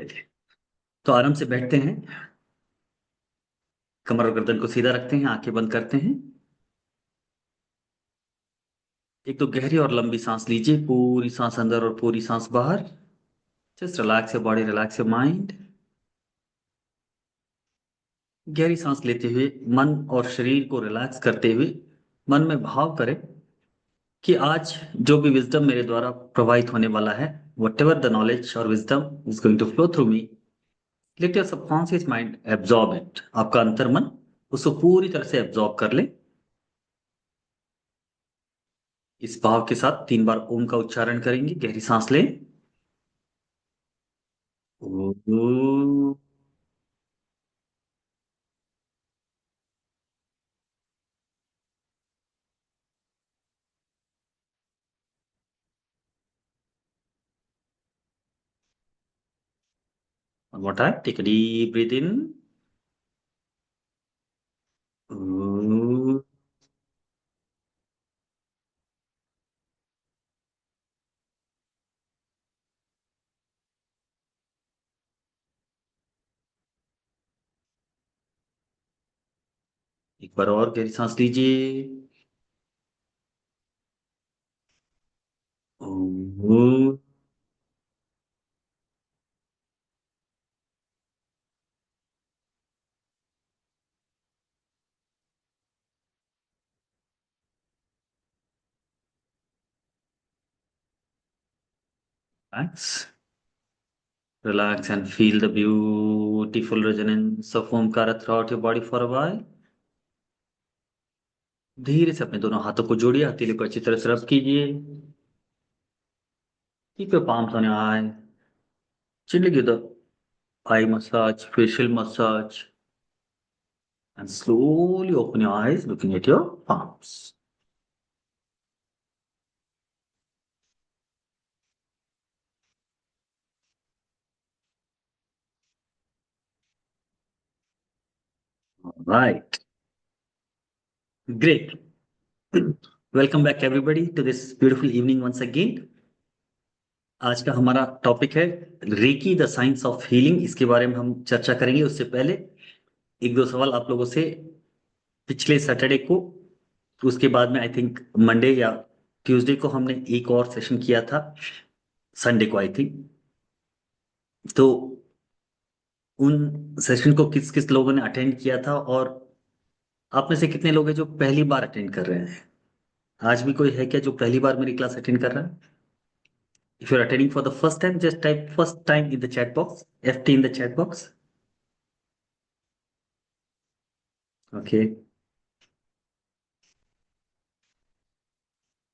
चलिए, तो आराम से बैठते हैं। कमर और गर्दन को सीधा रखते हैं, आंखें बंद करते हैं। एक तो गहरी और लंबी सांस लीजिए, पूरी सांस अंदर और पूरी सांस बाहर। Just relax your body, relax your mind. गहरी सांस लेते हुए मन और शरीर को रिलैक्स करते हुए मन में भाव करें कि आज जो भी विजडम मेरे द्वारा प्रवाहित होने वाला है, वट एवर द नॉलेज और wisdom is going to flow through me, let your subconscious mind absorb it. आपका अंतर मन उसको पूरी तरह से एब्जॉर्ब कर ले। इस भाव के साथ 3 बार ओम का उच्चारण करेंगे। गहरी सांस लें। ओ। One more time. Take a deep breath in. ओ। एक बार और गहरी सांस लीजिए। ओ। Relax. Relax and feel the beautiful resonance of Omkara throughout your body for a while. धीरे से अपने दोनों हाथों को जोड़िए, हथेली को अच्छी तरह से रब कीजिए। Keep your palms on your eye. Gently give the eye massage, facial massage, and slowly open your eyes, looking at your palms. Right. Great. Welcome back, everybody, to this beautiful evening once again. आज का हमारा topic है reiki the science of healing. इसके बारे में हम चर्चा करेंगे। उससे पहले एक दो सवाल आप लोगों से। पिछले सैटरडे को, उसके बाद में आई थिंक मंडे या ट्यूसडे को हमने एक और सेशन किया था। संडे को आई थिंक। तो उन सेशन को किस किस लोगों ने अटेंड किया था, और आप में से कितने लोग हैं जो पहली बार अटेंड कर रहे हैं? आज भी कोई है क्या जो पहली बार मेरी क्लास अटेंड कर रहा है? If you're attending for the first time, just type first time in the chat box, FT in the chat box. Okay.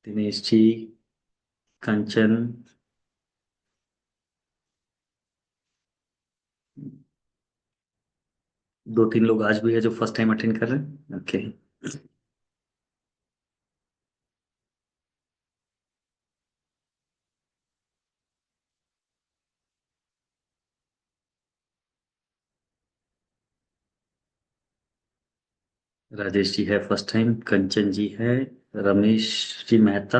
Dinesh ji, कंचन, 2-3 लोग आज भी है जो फर्स्ट टाइम अटेंड कर रहे हैं। ओके। राजेश जी है फर्स्ट टाइम, कंचन जी है, रमेश जी मेहता,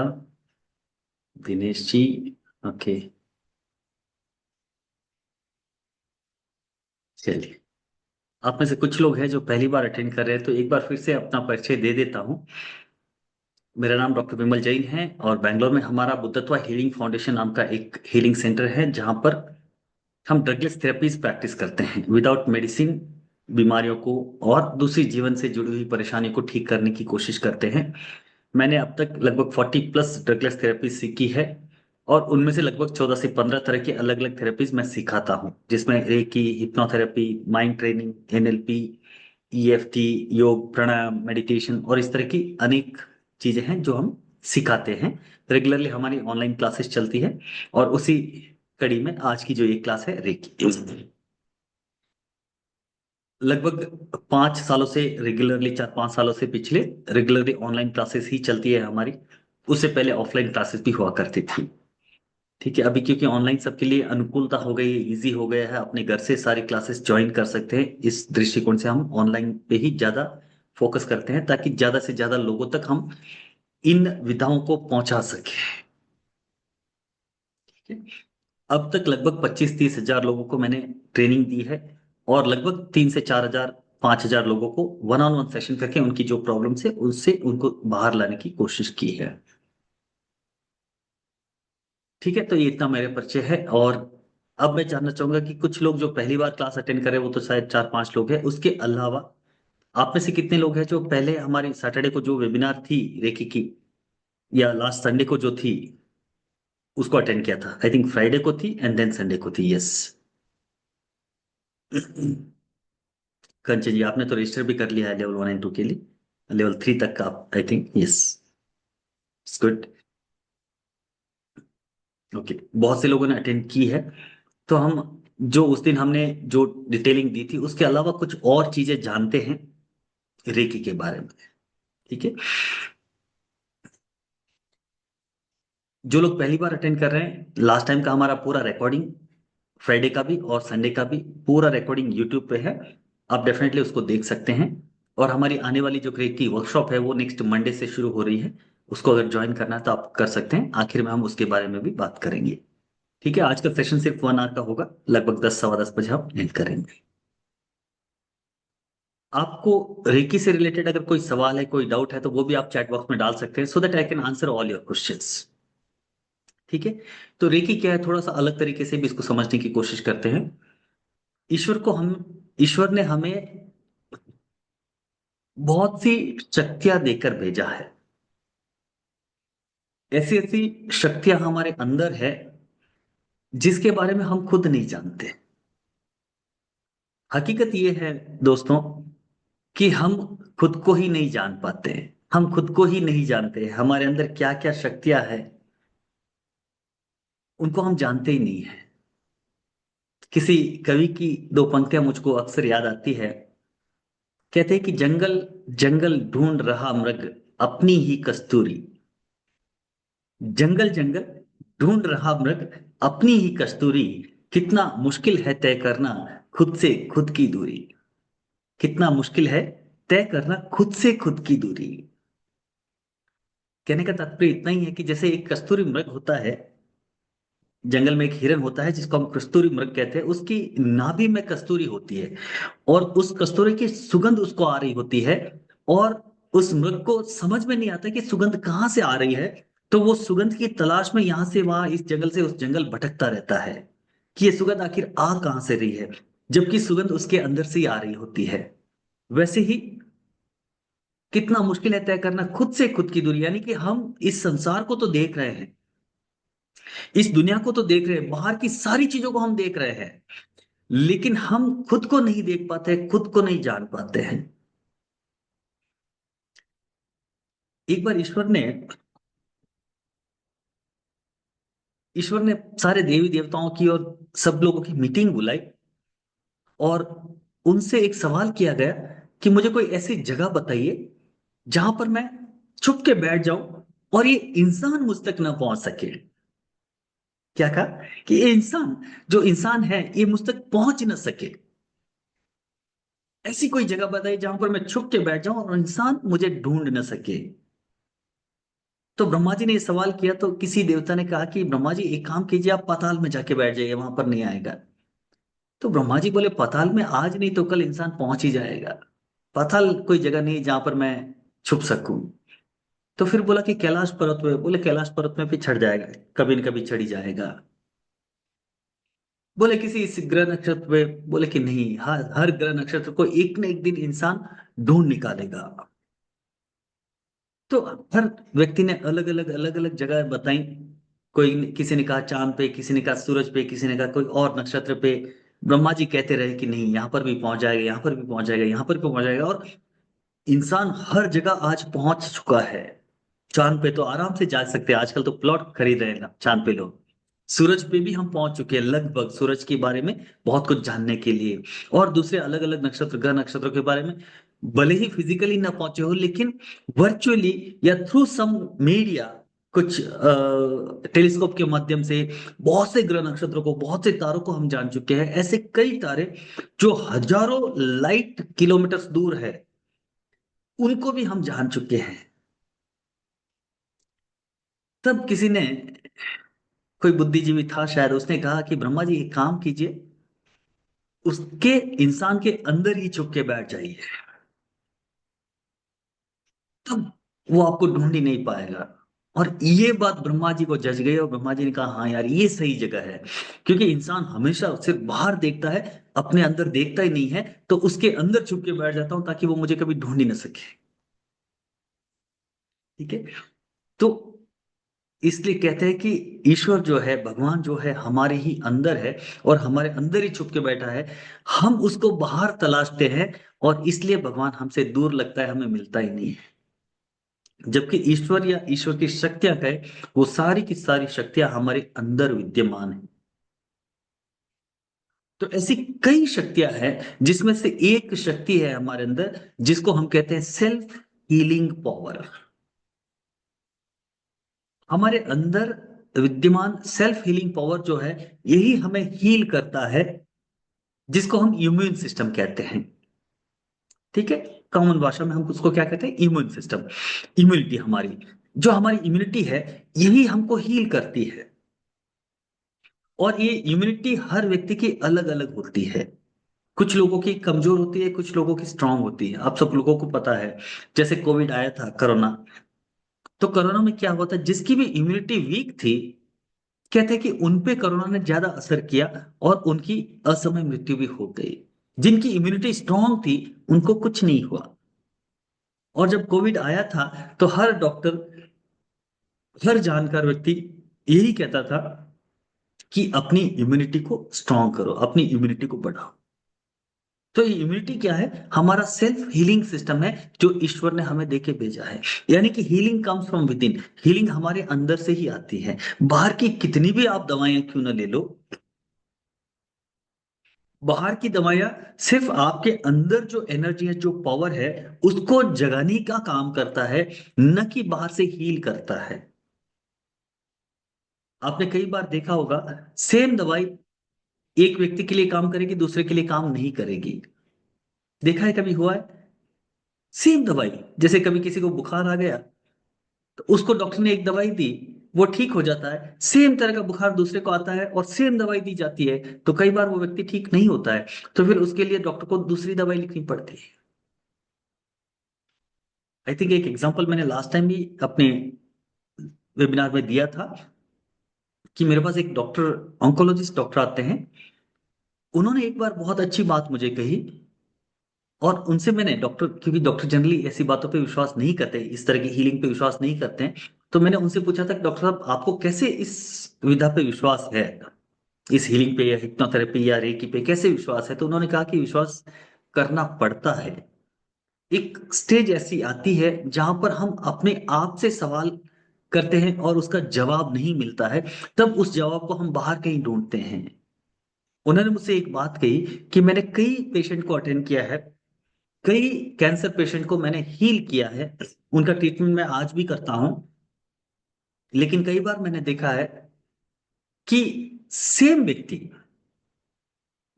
दिनेश जी। ओके। चलिए, आप में से कुछ लोग हैं जो पहली बार अटेंड कर रहे हैं, तो एक बार फिर से अपना परिचय दे देता हूँ। मेरा नाम डॉक्टर विमल जैन है, और बैंगलोर में हमारा बुद्धत्वा हीलिंग फाउंडेशन नाम का एक हीलिंग सेंटर है, जहाँ पर हम ड्रगलेस थेरेपीज प्रैक्टिस करते हैं विदाउट मेडिसिन। बीमारियों को और दूसरी जीवन से जुड़ी हुई परेशानियों को ठीक करने की कोशिश करते हैं। मैंने अब तक लगभग 40+ ड्रगलेस थेरेपी सीखी है, और उनमें से लगभग 14 से 15 तरह की अलग अलग थेरेपीज मैं सिखाता हूँ, जिसमें reiki, hypnotherapy, mind training, NLP, EFT, yoga, pranayama, meditation और इस तरह की अनेक चीजें हैं जो हम सिखाते हैं। रेगुलरली हमारी ऑनलाइन क्लासेस चलती है, और उसी कड़ी में आज की जो ये क्लास है रेकी, लगभग 5 सालों से रेगुलरली, 4-5 सालों से पिछले रेगुलरली ऑनलाइन क्लासेस ही चलती है हमारी। उससे पहले ऑफलाइन क्लासेस भी हुआ करती थी। ठीक है, अभी क्योंकि ऑनलाइन सबके लिए अनुकूलता हो गई है, इजी हो गया है, अपने घर से सारी क्लासेस ज्वाइन कर सकते हैं। इस दृष्टिकोण से हम ऑनलाइन पे ही ज्यादा फोकस करते हैं, ताकि ज्यादा से ज्यादा लोगों तक हम इन विधाओं को पहुंचा सके। ठीक है। अब तक लगभग 25-30 हजार लोगों को मैंने ट्रेनिंग दी है, और लगभग 3 से 4 हजार 5 हजार लोगों को वन ऑन वन सेशन करके उनकी जो प्रॉब्लम्स है उससे उनको बाहर लाने की कोशिश की है। ठीक है, तो ये इतना मेरे परिचय है। और अब मैं जानना चाहूंगा कि कुछ लोग जो पहली बार क्लास अटेंड कर रहे हैं वो तो शायद 4-5 लोग हैं, उसके अलावा आप में से कितने लोग हैं जो पहले हमारी सैटरडे को जो वेबिनार थी रेकी की, या लास्ट संडे को जो थी उसको अटेंड किया था? आई थिंक फ्राइडे को थी एंड देन संडे को थी, यस। कंचन जी, आपने तो रजिस्टर भी कर लिया है लेवल 1 एंड 2 के लिए, लेवल 3 तक का, I think, yes. It's good. Okay, बहुत से लोगों ने अटेंड की है। तो हम जो उस दिन हमने जो डिटेलिंग दी थी उसके अलावा कुछ और चीजें जानते हैं रेकी के बारे में। ठीक है, जो लोग पहली बार अटेंड कर रहे हैं, लास्ट टाइम का हमारा पूरा रिकॉर्डिंग, फ्राइडे का भी और संडे का भी पूरा रिकॉर्डिंग यूट्यूब पे है। आप डेफिनेटली उसको देख सकते हैं। और हमारी आने वाली जो क्रिएट की वर्कशॉप है वो नेक्स्ट मंडे से शुरू हो रही है। उसको अगर ज्वाइन करना है तो आप कर सकते हैं, आखिर में हम उसके बारे में भी बात करेंगे। ठीक है, आज का सेशन सिर्फ 1 आवर का होगा, लगभग 10 सवा 10 बजे हम एंड करेंगे। आपको रेकी से रिलेटेड अगर कोई सवाल है, कोई डाउट है, तो वो भी आप चैट बॉक्स में डाल सकते हैं, so that I can answer all your questions. ठीक है, तो रेकी क्या है, थोड़ा सा अलग तरीके से भी इसको समझने की कोशिश करते हैं। ईश्वर को हम ईश्वर ने हमें बहुत सी शक्तियां देकर भेजा है। ऐसी ऐसी शक्तियां हमारे अंदर है जिसके बारे में हम खुद नहीं जानते। हकीकत ये है दोस्तों कि हम खुद को ही नहीं जान पाते। हम खुद को ही नहीं जानते हमारे अंदर क्या क्या शक्तियां हैं, उनको हम जानते ही नहीं है। किसी कवि की दो पंक्तियां मुझको अक्सर याद आती है। कहते हैं कि जंगल जंगल ढूंढ रहा मृग अपनी ही कस्तूरी। जंगल जंगल ढूंढ रहा मृग अपनी ही कस्तूरी। कितना मुश्किल है तय करना खुद से खुद की दूरी। कितना मुश्किल है तय करना खुद से खुद की दूरी। कहने का तात्पर्य इतना ही है कि जैसे एक कस्तूरी मृग होता है, जंगल में एक हिरन होता है जिसको हम कस्तूरी मृग कहते हैं, उसकी नाभि में कस्तूरी होती है, और उस कस्तूरी की सुगंध उसको आ रही होती है। और उस मृग को समझ में नहीं आता कि सुगंध कहाँ से आ रही है। तो वो सुगंध की तलाश में यहां से वहां, इस जंगल से उस जंगल भटकता रहता है कि ये सुगंध आखिर आ कहाँ से रही है, जबकि सुगंध उसके अंदर से ही आ रही होती है। वैसे ही कितना मुश्किल है तय करना खुद से खुद की दूरी, यानी कि हम इस संसार को तो देख रहे हैं, इस दुनिया को तो देख रहे हैं, बाहर की सारी चीजों को हम देख रहे हैं, लेकिन हम खुद को नहीं देख पाते, खुद को नहीं जान पाते हैं। एक बार ईश्वर ने सारे देवी देवताओं की और सब लोगों की मीटिंग बुलाई, और उनसे एक सवाल किया गया कि मुझे कोई ऐसी जगह बताइए जहां पर मैं छुप के बैठ जाऊं और ये इंसान मुझ तक ना पहुंच सके। क्या कहा? कि ये इंसान, जो इंसान है, ये मुझ तक पहुंच ना सके। ऐसी कोई जगह बताइए जहां पर मैं छुप के बैठ जाऊं और इंसान मुझे ढूंढ ना सके। तो ब्रह्मा जी ने ये सवाल किया तो किसी देवता ने कहा कि ब्रह्मा जी एक काम कीजिए, आप पाताल में जाके बैठ जाइए, वहां पर नहीं आएगा। तो ब्रह्मा जी बोले, पाताल में आज नहीं तो कल इंसान पहुंच ही जाएगा। पाताल कोई जगह नहीं जहां पर मैं छुप सकूं। तो फिर बोला कि कैलाश पर्वत पे, बोले कैलाश पर्वत में भी चढ़ जाएगा, कभी न कभी चढ़ ही जाएगा। बोले किसी इस ग्रह नक्षत्र पे, बोले कि नहीं, हर ग्रह नक्षत्र को एक न एक दिन इंसान ढूंढ निकालेगा। तो हर व्यक्ति ने अलग अलग जगह बताई। कोई, किसी ने कहा चांद पे, किसी ने कहा सूरज पे, किसी ने कहा कोई और नक्षत्र पे। ब्रह्मा जी कहते रहे कि नहीं, यहाँ पर भी पहुंच जाएगा, यहाँ पर भी पहुंच जाएगा, यहाँ पर भी पहुंच जाएगा। और इंसान हर जगह आज पहुंच चुका है। चांद पे तो आराम से जा सकते हैं, आजकल तो प्लॉट खरीद रहे हैं ना चांद पे लोग। सूरज पे भी हम पहुंच चुके हैं, लगभग सूरज के बारे में बहुत कुछ जानने के लिए। और दूसरे अलग अलग नक्षत्र, ग्रह नक्षत्रों के बारे में भले ही फिजिकली ना पहुंचे हो, लेकिन वर्चुअली या थ्रू सम मीडिया, कुछ टेलीस्कोप के माध्यम से बहुत से ग्रह नक्षत्रों को, बहुत से तारों को हम जान चुके हैं। ऐसे कई तारे जो हजारों लाइट किलोमीटर दूर है, उनको भी हम जान चुके हैं। तब किसी ने कोई बुद्धिजीवी था शायद, उसने कहा कि ब्रह्मा जी एक काम कीजिए, उसके इंसान के अंदर ही छुप के बैठ जाइए, तब वो आपको ढूंढ ही नहीं पाएगा। और ये बात ब्रह्मा जी को जच गई, और ब्रह्मा जी ने कहा हाँ यार ये सही जगह है। क्योंकि इंसान हमेशा सिर्फ बाहर देखता है, अपने अंदर देखता ही नहीं है, तो उसके अंदर छुप के बैठ जाता हूं ताकि वो मुझे कभी ढूंढ ही ना सके। ठीक है। तो इसलिए कहते हैं कि ईश्वर जो है, भगवान जो है, हमारे ही अंदर है, और हमारे अंदर ही छुप के बैठा है। हम उसको बाहर तलाशते हैं, और इसलिए भगवान हमसे दूर लगता है, हमें मिलता ही नहीं है। जबकि ईश्वर या ईश्वर की शक्तियां है, वो सारी की सारी शक्तियां हमारे अंदर विद्यमान है। तो ऐसी कई शक्तियां हैं, जिसमें से एक शक्ति है हमारे अंदर, जिसको हम कहते हैं सेल्फ हीलिंग पावर। हमारे अंदर विद्यमान सेल्फ हीलिंग पावर जो है, यही हमें हील करता है, जिसको हम इम्यून सिस्टम कहते हैं। ठीक है। कॉमन भाषा में हम उसको क्या कहते हैं, इम्यून सिस्टम। इम्यूनिटी हमारी, जो हमारी इम्यूनिटी है, यही हमको हील करती है। और ये इम्यूनिटी हर व्यक्ति की अलग अलग होती है। कुछ लोगों की कमजोर होती है, कुछ लोगों की स्ट्रांग होती है। आप सब लोगों को पता है, जैसे कोविड आया था, कोरोना। तो कोरोना में क्या हुआ था, जिसकी भी इम्यूनिटी वीक थी, कहते हैं कि उन पे कोरोना ने ज्यादा असर किया, और उनकी असमय मृत्यु भी हो गई। जिनकी इम्यूनिटी स्ट्रांग थी, उनको कुछ नहीं हुआ। और जब कोविड आया था, तो हर डॉक्टर, हर जानकार व्यक्ति यही कहता था कि अपनी इम्यूनिटी को स्ट्रांग करो, अपनी इम्यूनिटी को बढ़ाओ। तो ये इम्यूनिटी क्या है, हमारा सेल्फ हीलिंग सिस्टम है, जो ईश्वर ने हमें देके भेजा है। यानी कि healing comes from with in, healing हमारे अंदर से ही आती है। बाहर की कितनी भी आप दवाइयां क्यों ना ले लो, बाहर की दवाइयां सिर्फ आपके अंदर जो एनर्जी है, जो पावर है, उसको जगाने का काम करता है, न कि बाहर से हील करता है। आपने कई बार देखा होगा, सेम दवाई एक व्यक्ति के लिए काम करेगी, दूसरे के लिए काम नहीं करेगी। देखा है, कभी हुआ है? सेम दवाई, जैसे कभी किसी को बुखार आ गया, तो उसको डॉक्टर ने एक दवाई दी, वो ठीक हो जाता है। सेम तरह का बुखार दूसरे को आता है, और सेम दवाई दी जाती है, तो कई बार वो व्यक्ति ठीक नहीं होता है। तो फिर उसके लिए डॉक्टर को दूसरी दवाई लिखनी पड़ती है। आई थिंक एक एग्जांपल मैंने लास्ट टाइम भी अपने वेबिनार में दिया था, कि मेरे पास एक डॉक्टर, ऑन्कोलॉजिस्ट डॉक्टर आते हैं। उन्होंने एक बार बहुत अच्छी बात मुझे कही, और उनसे मैंने, डॉक्टर, क्योंकि डॉक्टर जनरली ऐसी बातों पे विश्वास नहीं करते, इस तरह की हीलिंग पे विश्वास नहीं करते हैं। तो मैंने उनसे पूछा था कि डॉक्टर साहब, आपको कैसे इस विधा पे विश्वास है, इस हीलिंग पे या हिप्नोथेरेपी या रेकी पे कैसे विश्वास है? तो उन्होंने कहा कि विश्वास करना पड़ता है। एक स्टेज ऐसी आती है जहां पर हम अपने आप से सवाल करते हैं, और उसका जवाब नहीं मिलता है, तब उस जवाब को हम बाहर कहीं ढूंढते हैं। उन्होंने मुझसे एक बात कही, कि मैंने कई पेशेंट को अटेंड किया है, कई कैंसर पेशेंट को मैंने हील किया है, उनका ट्रीटमेंट मैं आज भी करता हूं। लेकिन कई बार मैंने देखा है कि सेम व्यक्ति,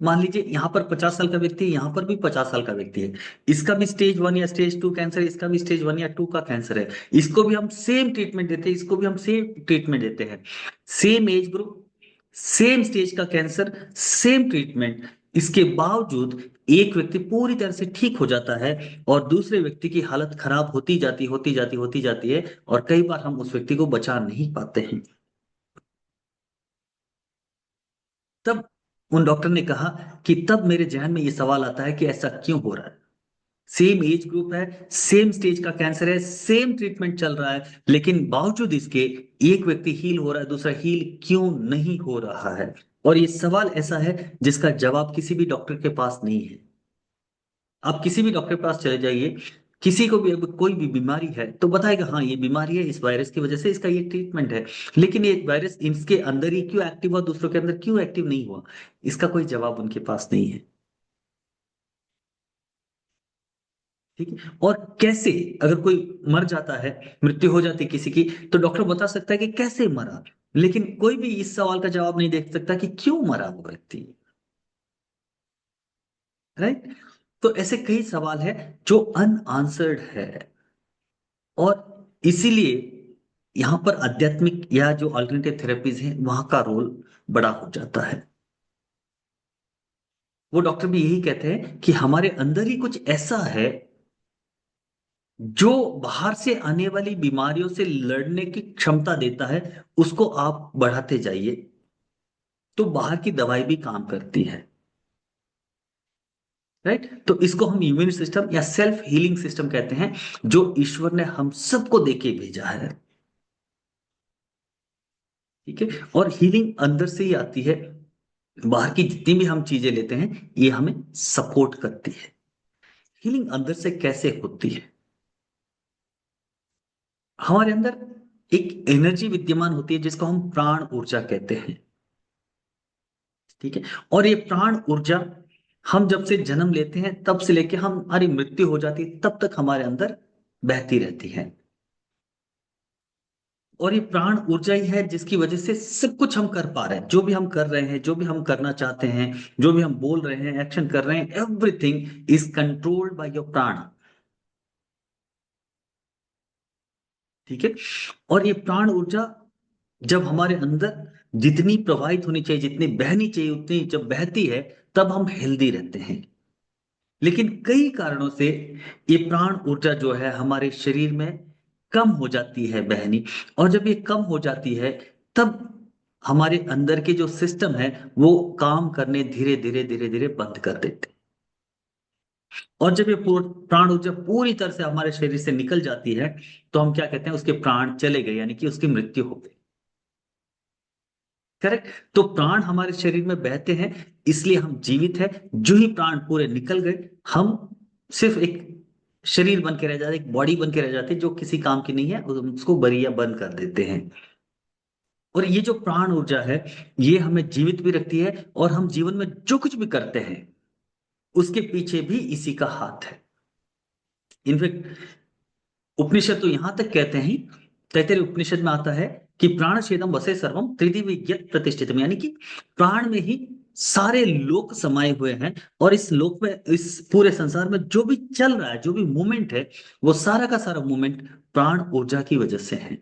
मान लीजिए यहाँ पर 50 साल का व्यक्ति है, यहाँ पर भी 50 साल का व्यक्ति है, इसका भी स्टेज 1 या स्टेज 2 कैंसर है, इसका भी स्टेज 1 या 2 का कैंसर है। इसको भी हम सेम ट्रीटमेंट देते हैं, इसको भी हम सेम ट्रीटमेंट देते हैं। Same age group, same stage का कैंसर, सेम ट्रीटमेंट। इसके बावजूद एक व्यक्ति पूरी तरह से ठीक हो जाता है, और दूसरे व्यक्ति की हालत खराब होती जाती है, और कई बार हम उस व्यक्ति को बचा नहीं पाते हैं। तब उन डॉक्टर ने कहा कि तब मेरे जहन में ये सवाल आता है कि ऐसा क्यों हो रहा है। सेम एज ग्रुप है, सेम स्टेज का कैंसर है, सेम ट्रीटमेंट चल रहा है, लेकिन बावजूद इसके एक व्यक्ति हील हो रहा है, दूसरा हील क्यों नहीं हो रहा है? और ये सवाल ऐसा है जिसका जवाब किसी भी डॉक्टर के पास नहीं है। आप किसी भी डॉक्टर के पास चले जाइए, किसी को भी अगर कोई भी बीमारी है, तो बताएगा हाँ ये बीमारी है, इस वायरस की वजह से, इसका ये ट्रीटमेंट है। लेकिन ये वायरस इसके अंदर ही क्यों एक्टिव हुआ, दूसरों के अंदर क्यों एक्टिव नहीं हुआ, इसका कोई जवाब उनके पास नहीं है। ठीक है। और कैसे, अगर कोई मर जाता है, मृत्यु हो जाती है किसी की, तो डॉक्टर बता सकता है कि कैसे मरा, लेकिन कोई भी इस सवाल का जवाब नहीं दे सकता कि क्यों मरा वो व्यक्ति। राइट। तो ऐसे कई सवाल है जो अनआंसर्ड है, और इसीलिए यहाँ पर आध्यात्मिक या जो अल्टरनेटिव थेरेपीज है वहां का रोल बड़ा हो जाता है। वो डॉक्टर भी यही कहते हैं कि हमारे अंदर ही कुछ ऐसा है जो बाहर से आने वाली बीमारियों से लड़ने की क्षमता देता है, उसको आप बढ़ाते जाइए तो बाहर की दवाई भी काम करती है। राइट, तो इसको हम इम्यून सिस्टम या सेल्फ हीलिंग सिस्टम कहते हैं, जो ईश्वर ने हम सबको देके भेजा है। ठीक है, और हीलिंग अंदर से ही आती है। बाहर की जितनी भी हम चीजें लेते हैं ये हमें सपोर्ट करती है। हीलिंग अंदर से कैसे होती है? हमारे अंदर एक एनर्जी विद्यमान होती है जिसको हम प्राण ऊर्जा कहते हैं। ठीक है, और ये प्राण ऊर्जा हम जब से जन्म लेते हैं तब से लेके हम हमारी मृत्यु हो जाती है तब तक हमारे अंदर बहती रहती है। और ये प्राण ऊर्जा ही है जिसकी वजह से सब कुछ हम कर पा रहे हैं, जो भी हम कर रहे हैं, जो भी हम करना चाहते हैं, जो भी हम बोल रहे हैं, एक्शन कर रहे हैं, everything is controlled by your प्राण। ठीक है, और ये प्राण ऊर्जा जब हमारे अंदर जितनी प्रवाहित होनी चाहिए, जितनी बहनी चाहिए, उतनी जब बहती है तब हम हेल्दी रहते हैं। लेकिन कई कारणों से ये प्राण ऊर्जा जो है हमारे शरीर में कम हो जाती है बहनी। और जब ये कम हो जाती है तब हमारे अंदर के जो सिस्टम है वो काम करने धीरे धीरे धीरे धीरे बंद कर देते हैं। और जब ये प्राण ऊर्जा पूरी तरह से हमारे शरीर से निकल जाती है तो हम क्या कहते हैं, उसके प्राण चले गए, यानी कि उसकी मृत्यु हो गई। करेक्ट, तो प्राण हमारे शरीर में बहते हैं इसलिए हम जीवित हैं। जो ही प्राण पूरे निकल गए हम सिर्फ एक शरीर बन के रह जाते, एक बॉडी बन के रह जाते जो किसी काम की नहीं है, उसको बरिया बंद कर देते हैं। और ये जो प्राण ऊर्जा है ये हमें जीवित भी रखती है, और हम जीवन में जो कुछ भी करते हैं उसके पीछे भी इसी का हाथ है। इनफेक्ट उपनिषद तो यहां तक कहते हैं, तैत्तिरीय उपनिषद में आता है कि प्राण छेदम वसे सर्वम त्रिदि विज्ञत प्रतिष्ठितम, यानी कि प्राण में ही सारे लोक समाये हुए हैं। और इस लोक में, इस पूरे संसार में जो भी चल रहा है, जो भी मूवमेंट है, वो सारा का सारा मूवमेंट प्राण ऊर्जा की वजह से है।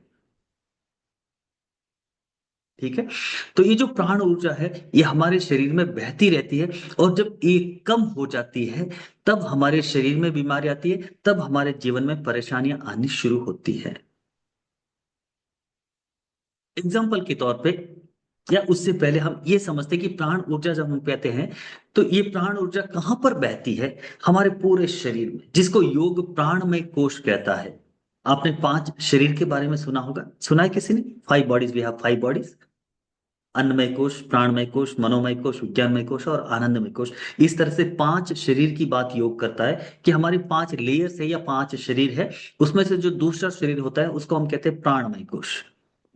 ठीक है, तो ये जो प्राण ऊर्जा है ये हमारे शरीर में बहती रहती है, और जब ये कम हो जाती है तब हमारे शरीर में बीमारी आती है, तब हमारे जीवन में परेशानियां आनी शुरू होती है। एग्जाम्पल के तौर पे, या उससे पहले हम ये समझते हैं कि प्राण ऊर्जा जब हम कहते हैं तो ये प्राण ऊर्जा कहां पर बहती है? हमारे पूरे शरीर में, जिसको योग प्राणमय कोश कहता है। आपने 5 शरीर के बारे में सुना होगा, सुना है किसी ने? 5 बॉडीज, वी हैव 5 बॉडीज। अन्नमय कोश, प्राणमय कोश, मनोमय कोश, विज्ञानमय कोश और आनंदमय कोश। इस तरह से 5 शरीर की बात योग करता है कि हमारी 5 लेयर्स है या 5 शरीर है। उसमें से जो दूसरा शरीर होता है उसको हम कहते हैं प्राणमय कोश,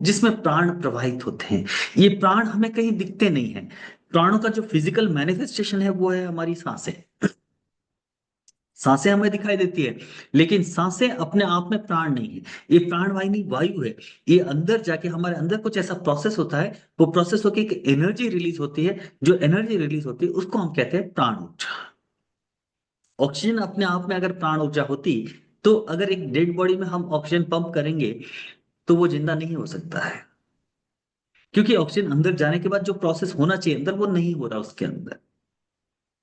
जिसमें प्राण प्रवाहित होते हैं। ये प्राण हमें कहीं दिखते नहीं है। प्राणों का जो फिजिकल मैनिफेस्टेशन है वो है हमारी सांसें। सांसें हमें दिखाई देती है, लेकिन सांसें अपने आप में प्राण नहीं है। ये प्राणवाहिनी वायु है। ये अंदर जाके हमारे अंदर कुछ ऐसा प्रोसेस होता है, वो प्रोसेस होकर एक एनर्जी रिलीज होती है। जो एनर्जी रिलीज होती है उसको हम कहते हैं प्राण ऊर्जा। ऑक्सीजन अपने आप में अगर प्राण ऊर्जा होती तो अगर एक डेड बॉडी में हम ऑक्सीजन पंप करेंगे तो वो जिंदा नहीं हो सकता है, क्योंकि ऑक्सीजन अंदर जाने के बाद जो प्रोसेस होना चाहिए अंदर वो नहीं हो रहा उसके अंदर।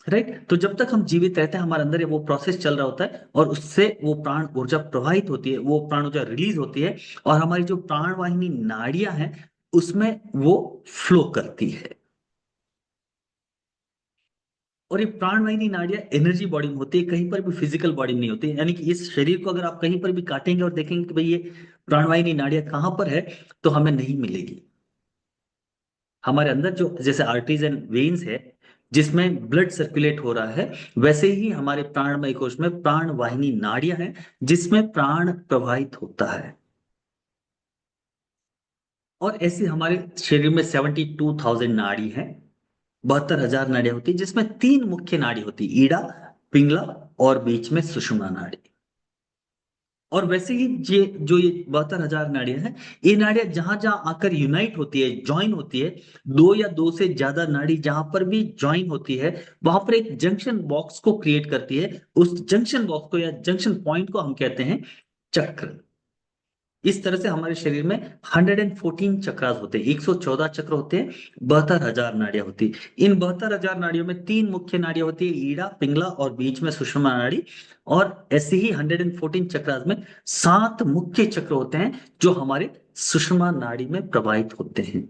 राइट, तो जब तक हम जीवित रहते हैं हमारे अंदर वो प्रोसेस चल रहा होता है, और उससे वो प्राण ऊर्जा प्रवाहित होती है, वो प्राण ऊर्जा रिलीज होती है, और हमारी जो प्राणवाहिनी नाड़ियां हैं उसमें वो फ्लो करती है। और ये प्राणवाहिनी नाड़ियां एनर्जी बॉडी में होती है, कहीं पर भी फिजिकल बॉडी में नहीं होती है। यानी कि इस शरीर को अगर आप कहीं पर भी काटेंगे और देखेंगे कि भाई ये प्राणवाहिनी नाड़ियां कहाँ पर है, तो हमें नहीं मिलेगी। हमारे अंदर जो जैसे आर्टरीज एंड वेन्स है जिसमें ब्लड सर्कुलेट हो रहा है, वैसे ही हमारे प्राणमय कोश में प्राण वाहिनी नाड़ियां हैं जिसमें प्राण प्रवाहित होता है। और ऐसे हमारे शरीर में 72,000 नाड़ी है, 72,000 नाड़ियां होती है, जिसमें 3 मुख्य नाड़ी होती है, ईड़ा, पिंगला और बीच में सुषुम्ना नाड़ी। और वैसे ही ये जो ये 72,000 नाड़ियां हैं, ये नाड़ियां जहां जहां आकर यूनाइट होती है, ज्वाइन होती है, दो या दो से ज्यादा नाड़ी जहां पर भी ज्वाइन होती है वहां पर एक जंक्शन बॉक्स को क्रिएट करती है। उस जंक्शन बॉक्स को या जंक्शन पॉइंट को हम कहते हैं चक्र। इस तरह से हमारे शरीर में 114 चक्रास होते हैं, 114 चक्र होते हैं, 72,000 नाड़ियां होती है। इन 72,000 नाड़ियों में तीन मुख्य नाड़ियां होती है, ईड़ा, पिंगला और बीच में सुषुम्ना नाड़ी। और ऐसे ही 114 चक्रास में 7 मुख्य चक्र होते हैं जो हमारे सुषुम्ना नाड़ी में प्रवाहित होते हैं।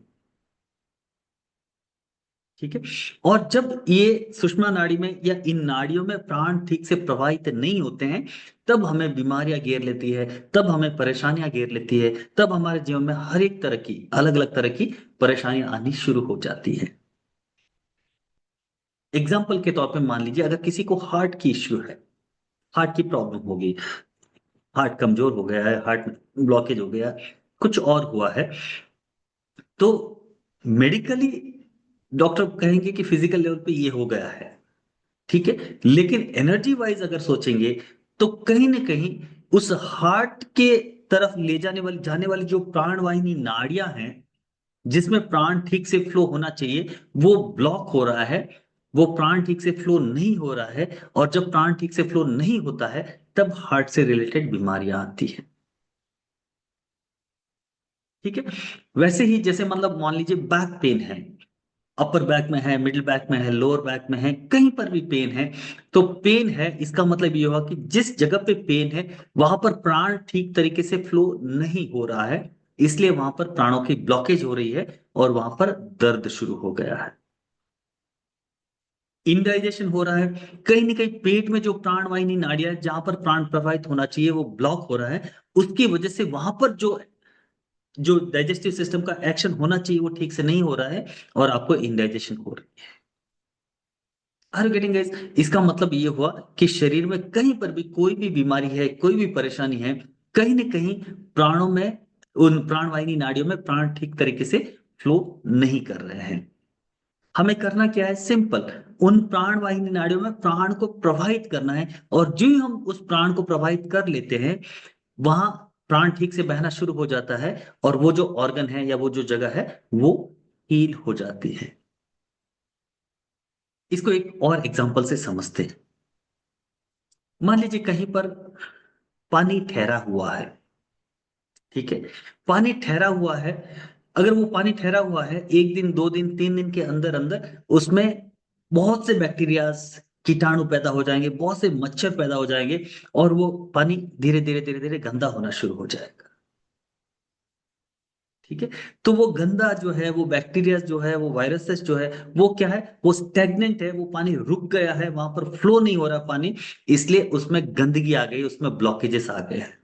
ठीक है। और जब ये सुषुम्ना नाड़ी में या इन नाड़ियों में प्राण ठीक से प्रवाहित नहीं होते हैं, तब हमें बीमारियां घेर लेती है, तब हमें परेशानियां घेर लेती है, तब हमारे जीवन में हर एक तरह की अलग अलग तरह की परेशानियां आनी शुरू हो जाती है। एग्जाम्पल के तौर पे मान लीजिए, अगर किसी को हार्ट की इश्यू है, हार्ट की प्रॉब्लम होगी, हार्ट कमजोर हो गया है, हार्ट ब्लॉकेज हो गया, कुछ और हुआ है, तो मेडिकली डॉक्टर कहेंगे कि फिजिकल लेवल पे ये हो गया है, ठीक है। लेकिन एनर्जी वाइज अगर सोचेंगे तो कहीं ना कहीं उस हार्ट के तरफ ले जाने वाली जो प्राणवाहिनी नाड़ियां हैं, जिसमें प्राण ठीक से फ्लो होना चाहिए, वो ब्लॉक हो रहा है, वो प्राण ठीक से फ्लो नहीं हो रहा है। और जब प्राण ठीक से फ्लो नहीं होता है, तब हार्ट से रिलेटेड बीमारियां आती है। ठीक है। वैसे ही जैसे मतलब मान लीजिए बैक पेन है, अपर बैक में है, मिडिल बैक में है, लोअर बैक में है, कहीं पर भी पेन है, तो पेन है इसका मतलब ये हुआ कि जिस जगह पे पेन है वहां पर प्राण ठीक तरीके से फ्लो नहीं हो रहा है, इसलिए वहां पर प्राणों की ब्लॉकेज हो रही है और वहां पर दर्द शुरू हो गया है, इनडाइजेशन हो रहा है। कहीं ना कहीं पेट में जो प्राणवाहिनी नाड़ियां है, जहां पर प्राण प्रवाहित होना चाहिए वो ब्लॉक हो रहा है, उसकी वजह से वहां पर जो जो डाइजेस्टिव सिस्टम का एक्शन होना चाहिए वो ठीक से नहीं हो रहा है, और आपको इंडाइजेशन हो रही है। Are you getting guys? इसका मतलब ये हुआ कि शरीर में कहीं पर भी कोई भी बीमारी है, कोई भी परेशानी है, कहीं ना कहीं प्राणों में, उन प्राणवाहिनी नाड़ियों में प्राण ठीक तरीके से फ्लो नहीं कर रहे हैं। हमें करना क्या है? सिंपल, उन प्राणवाहिनी नाड़ियों में प्राण को प्रवाहित करना है, और जो ही हम उस प्राण को प्रवाहित कर लेते हैं, वहां प्राण ठीक से बहना शुरू हो जाता है, और वो जो ऑर्गन है या वो जो जगह है वो हील हो जाती है। इसको एक और एग्जांपल से समझते हैं। मान लीजिए कहीं पर पानी ठहरा हुआ है, ठीक है। पानी ठहरा हुआ है, अगर वो पानी ठहरा हुआ है 1 दिन, 2 दिन, 3 दिन के अंदर अंदर उसमें बहुत से बैक्टीरियाज, कीटाणु पैदा हो जाएंगे, बहुत से मच्छर पैदा हो जाएंगे, और वो पानी धीरे धीरे धीरे धीरे गंदा होना शुरू हो जाएगा। ठीक है। तो वो गंदा जो है, वो बैक्टीरिया जो है, वो वायरसेस जो है, वो क्या है? वो स्टेगनेंट है, वो पानी रुक गया है, वहां पर फ्लो नहीं हो रहा पानी, इसलिए उसमें गंदगी आ गई, उसमें ब्लॉकेजेस आ गए हैं।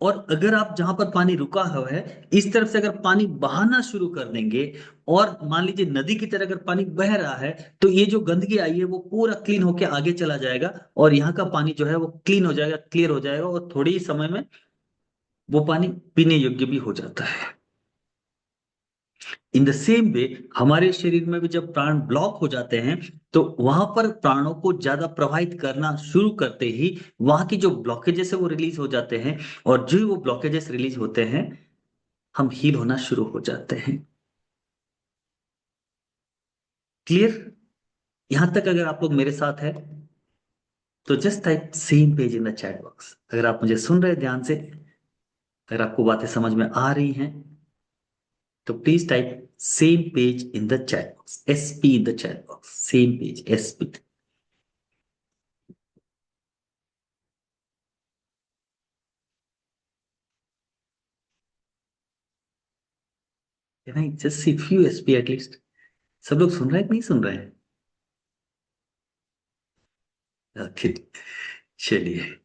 और अगर आप जहां पर पानी रुका हुआ है, इस तरफ से अगर पानी बहाना शुरू कर देंगे, और मान लीजिए नदी की तरह अगर पानी बह रहा है, तो ये जो गंदगी आई है वो पूरा क्लीन होके आगे चला जाएगा, और यहाँ का पानी जो है वो क्लीन हो जाएगा, क्लियर हो जाएगा, और थोड़ी ही समय में वो पानी पीने योग्य भी हो जाता है। इन द सेम वे, हमारे शरीर में भी जब प्राण ब्लॉक हो जाते हैं, तो वहां पर प्राणों को ज्यादा प्रवाहित करना शुरू करते ही वहां की जो ब्लॉकेजेस है वो रिलीज हो जाते हैं, और जो ही वो ब्लॉकेजेस रिलीज होते हैं, हम हील होना शुरू हो जाते हैं। क्लियर? यहां तक अगर आप लोग मेरे साथ है तो just type same page in the chat box. अगर आप मुझे सुन रहे हैं ध्यान से, अगर आपको बातें समझ में आ रही हैं, तो please type same page in the chat box, SP in the chat box, same page, SP। Can I just see few SP at least? सब लोग सुन रहे हैं कि नहीं सुन रहे हैं? ओके, चलिए।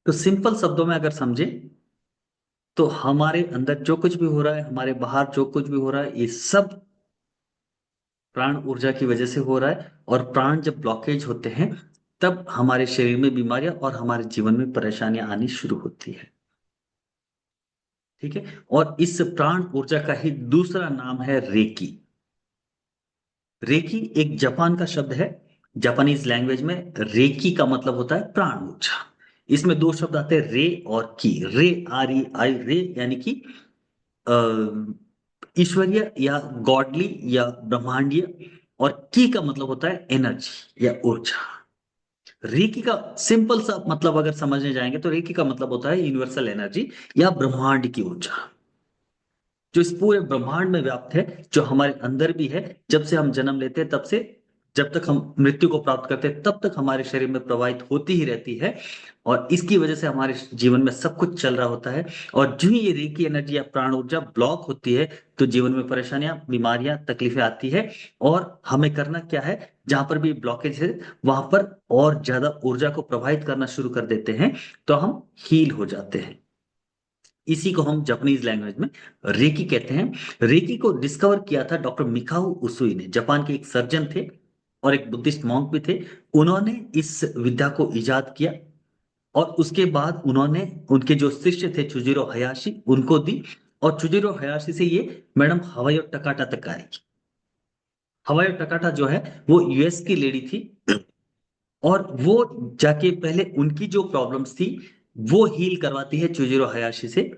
तो सिंपल शब्दों में अगर समझे, तो हमारे अंदर जो कुछ भी हो रहा है, हमारे बाहर जो कुछ भी हो रहा है, ये सब प्राण ऊर्जा की वजह से हो रहा है। और प्राण जब ब्लॉकेज होते हैं, तब हमारे शरीर में बीमारियां और हमारे जीवन में परेशानियां आनी शुरू होती है। ठीक है। और इस प्राण ऊर्जा का ही दूसरा नाम है रेकी। रेकी एक जापान का शब्द है, जापानीज लैंग्वेज में रेकी का मतलब होता है प्राण ऊर्जा। इसमें दो शब्द आते हैं, रे और की। रे, REI, रे यानी कि अ, ईश्वरीय या गॉडली या ब्रह्मांडीय, और की का मतलब होता है एनर्जी या ऊर्जा। रेकी का सिंपल सा मतलब अगर समझने जाएंगे तो रेकी का मतलब होता है यूनिवर्सल एनर्जी या ब्रह्मांड की ऊर्जा, जो इस पूरे ब्रह्मांड में व्याप्त है, जो हमारे अंदर भी है। जब से हम जन्म लेते हैं तब से जब तक हम मृत्यु को प्राप्त करते हैं तब तक हमारे शरीर में प्रवाहित होती ही रहती है, और इसकी वजह से हमारे जीवन में सब कुछ चल रहा होता है। और जो ही ये रेकी एनर्जी या प्राण ऊर्जा ब्लॉक होती है तो जीवन में परेशानियां, बीमारियां, तकलीफें आती है। और हमें करना क्या है, जहां पर भी ब्लॉकेज है वहां पर और ज्यादा ऊर्जा को प्रवाहित करना शुरू कर देते हैं, तो हम हील हो जाते हैं। इसी को हम जापानीज लैंग्वेज में रेकी कहते हैं। रेकी को डिस्कवर किया था डॉक्टर मिकाओ उसुई ने, जापान के एक सर्जन थे और एक बुद्धिस्ट मॉन्क भी थे। उन्होंने इस विद्या को इजाद किया, और उसके बाद उन्होंने उनके जो शिष्य थे चुजिरो हयाशी उनको दी, और चुजिरो हयाशी से ये मैडम हवायो टकाटा तक आई। हवायो टकाटा जो है वो US की लेडी थी, और वो जाके पहले उनकी जो प्रॉब्लम्स थी वो हील करवाती है चुजिरो हयाशी से।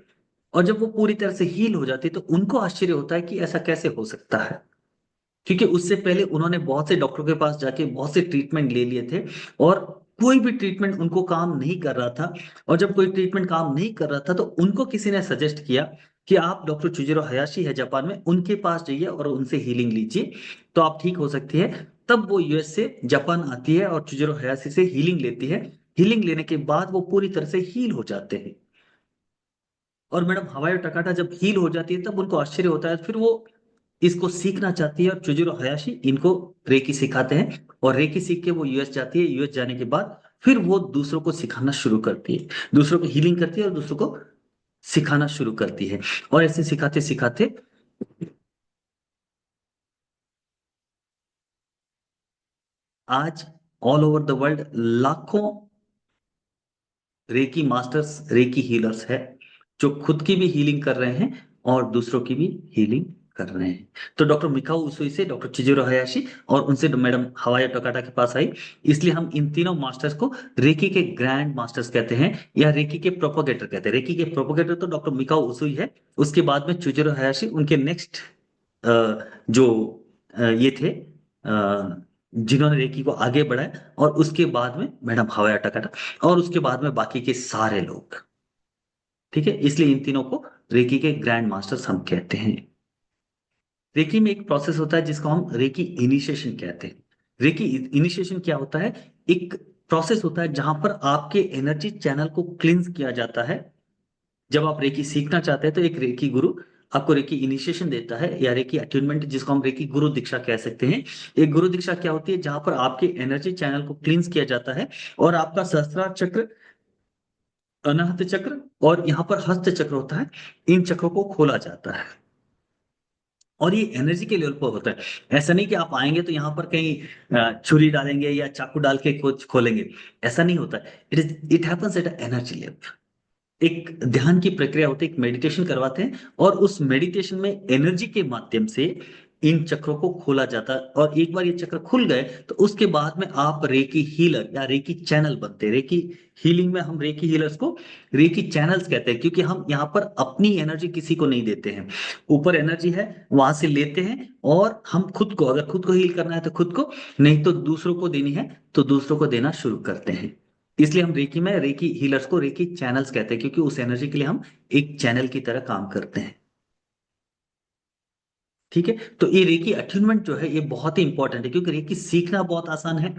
और जब वो पूरी तरह से हील हो जाती है तो उनको आश्चर्य होता है कि ऐसा कैसे हो सकता है, क्योंकि उससे पहले उन्होंने बहुत से डॉक्टरों के पास जाके बहुत से ट्रीटमेंट ले लिए थे, और कोई भी ट्रीटमेंट उनको काम नहीं कर रहा था। और जब कोई ट्रीटमेंट काम नहीं कर रहा था तो उनको किसी ने सजेस्ट किया कि आप डॉक्टर चुजिरो हयाशी है जापान में, उनके पास जाइए और उनसे हीलिंग लीजिए तो आप ठीक हो सकती है। तब वो US से जापान आती है और चुजिरो हयाशी से हीलिंग लेती है। हीलिंग लेने के बाद वो पूरी तरह से हील हो जाते हैं। और मैडम हवाई टकाटा जब हील हो जाती है तब उनको आश्चर्य होता है, फिर वो इसको सीखना चाहती है, और चुजिरो हयाशी इनको रेकी सिखाते हैं। और रेकी सीख के वो US जाती है। US जाने के बाद फिर वो दूसरों को सिखाना शुरू करती है, दूसरों को हीलिंग करती है और दूसरों को सिखाना शुरू करती है। और ऐसे सिखाते सिखाते आज ऑल ओवर द वर्ल्ड लाखों रेकी मास्टर्स, रेकी हीलर्स है, जो खुद की भी हीलिंग कर रहे हैं और दूसरों की भी हीलिंग कर रहे हैं। तो डॉक्टर मिकाओ उसुई से डॉक्टर चिजिरो हयाशी, और उनसे मैडम हवाया टोकाटा के पास आई। इसलिए हम इन तीनों मास्टर्स को रेकी के ग्रैंड मास्टर्स कहते हैं, या रेकी के प्रोपोगेटर कहते हैं। रेकी के प्रोपोगेटर तो डॉक्टर मिकाओ उसुई है, उसके बाद में चिजिरो हयाशी उनके नेक्स्ट जो ये थे जिन्होंने रेकी को आगे बढ़ाया, और उसके बाद में मैडम हवाया टोकाटा, और उसके बाद में बाकी के सारे लोग। ठीक है, इसलिए इन तीनों को रेकी के ग्रैंड मास्टर्स हम कहते हैं। रेकी में एक प्रोसेस होता है जिसको हम रेकी इनिशिएशन कहते हैं। रेकी इनिशिएशन क्या होता है, एक प्रोसेस होता है जहां पर आपके एनर्जी चैनल को क्लींस किया जाता है। जब आप रेकी सीखना चाहते हैं तो एक रेकी गुरु आपको रेकी इनिशिएशन देता है, या रेकी अट्यूनमेंट जिसको हम रेकी गुरु दीक्षा कह सकते हैं। एक गुरु दीक्षा क्या होती है, जहां पर आपके एनर्जी चैनल को क्लींस किया जाता है, और आपका सहस्त्रार चक्र, अनाहत चक्र और यहाँ पर हस्त चक्र होता है, इन चक्रों को खोला जाता है। और ये एनर्जी के लेवल पर होता है। ऐसा नहीं कि आप आएंगे तो यहाँ पर कहीं छुरी डालेंगे या चाकू डाल के कुछ खोलेंगे, ऐसा नहीं होता। It happens at energy level. एक ध्यान की प्रक्रिया होती है, एक मेडिटेशन करवाते हैं, और उस मेडिटेशन में एनर्जी के माध्यम से इन चक्रों को खोला जाता है। और एक बार ये चक्र खुल गए तो उसके बाद में आप रेकी हीलर या रेकी चैनल बनते हैं। रेकी हीलिंग में हम रेकी हीलर्स को रेकी चैनल्स कहते हैं, क्योंकि हम यहाँ पर अपनी एनर्जी किसी को नहीं देते हैं। ऊपर एनर्जी है, वहां से लेते हैं, और हम खुद को, अगर खुद को हील करना है तो खुद को, नहीं तो दूसरों को देनी है तो दूसरों को देना शुरू करते हैं। इसलिए हम रेकी में रेकी हीलर्स को रेकी चैनल्स कहते हैं, क्योंकि उस एनर्जी के लिए हम एक चैनल की तरह काम करते हैं। ठीक है, तो ये रेकी अट्यूनमेंट जो है ये बहुत ही इंपॉर्टेंट है, क्योंकि रेकी सीखना बहुत आसान है।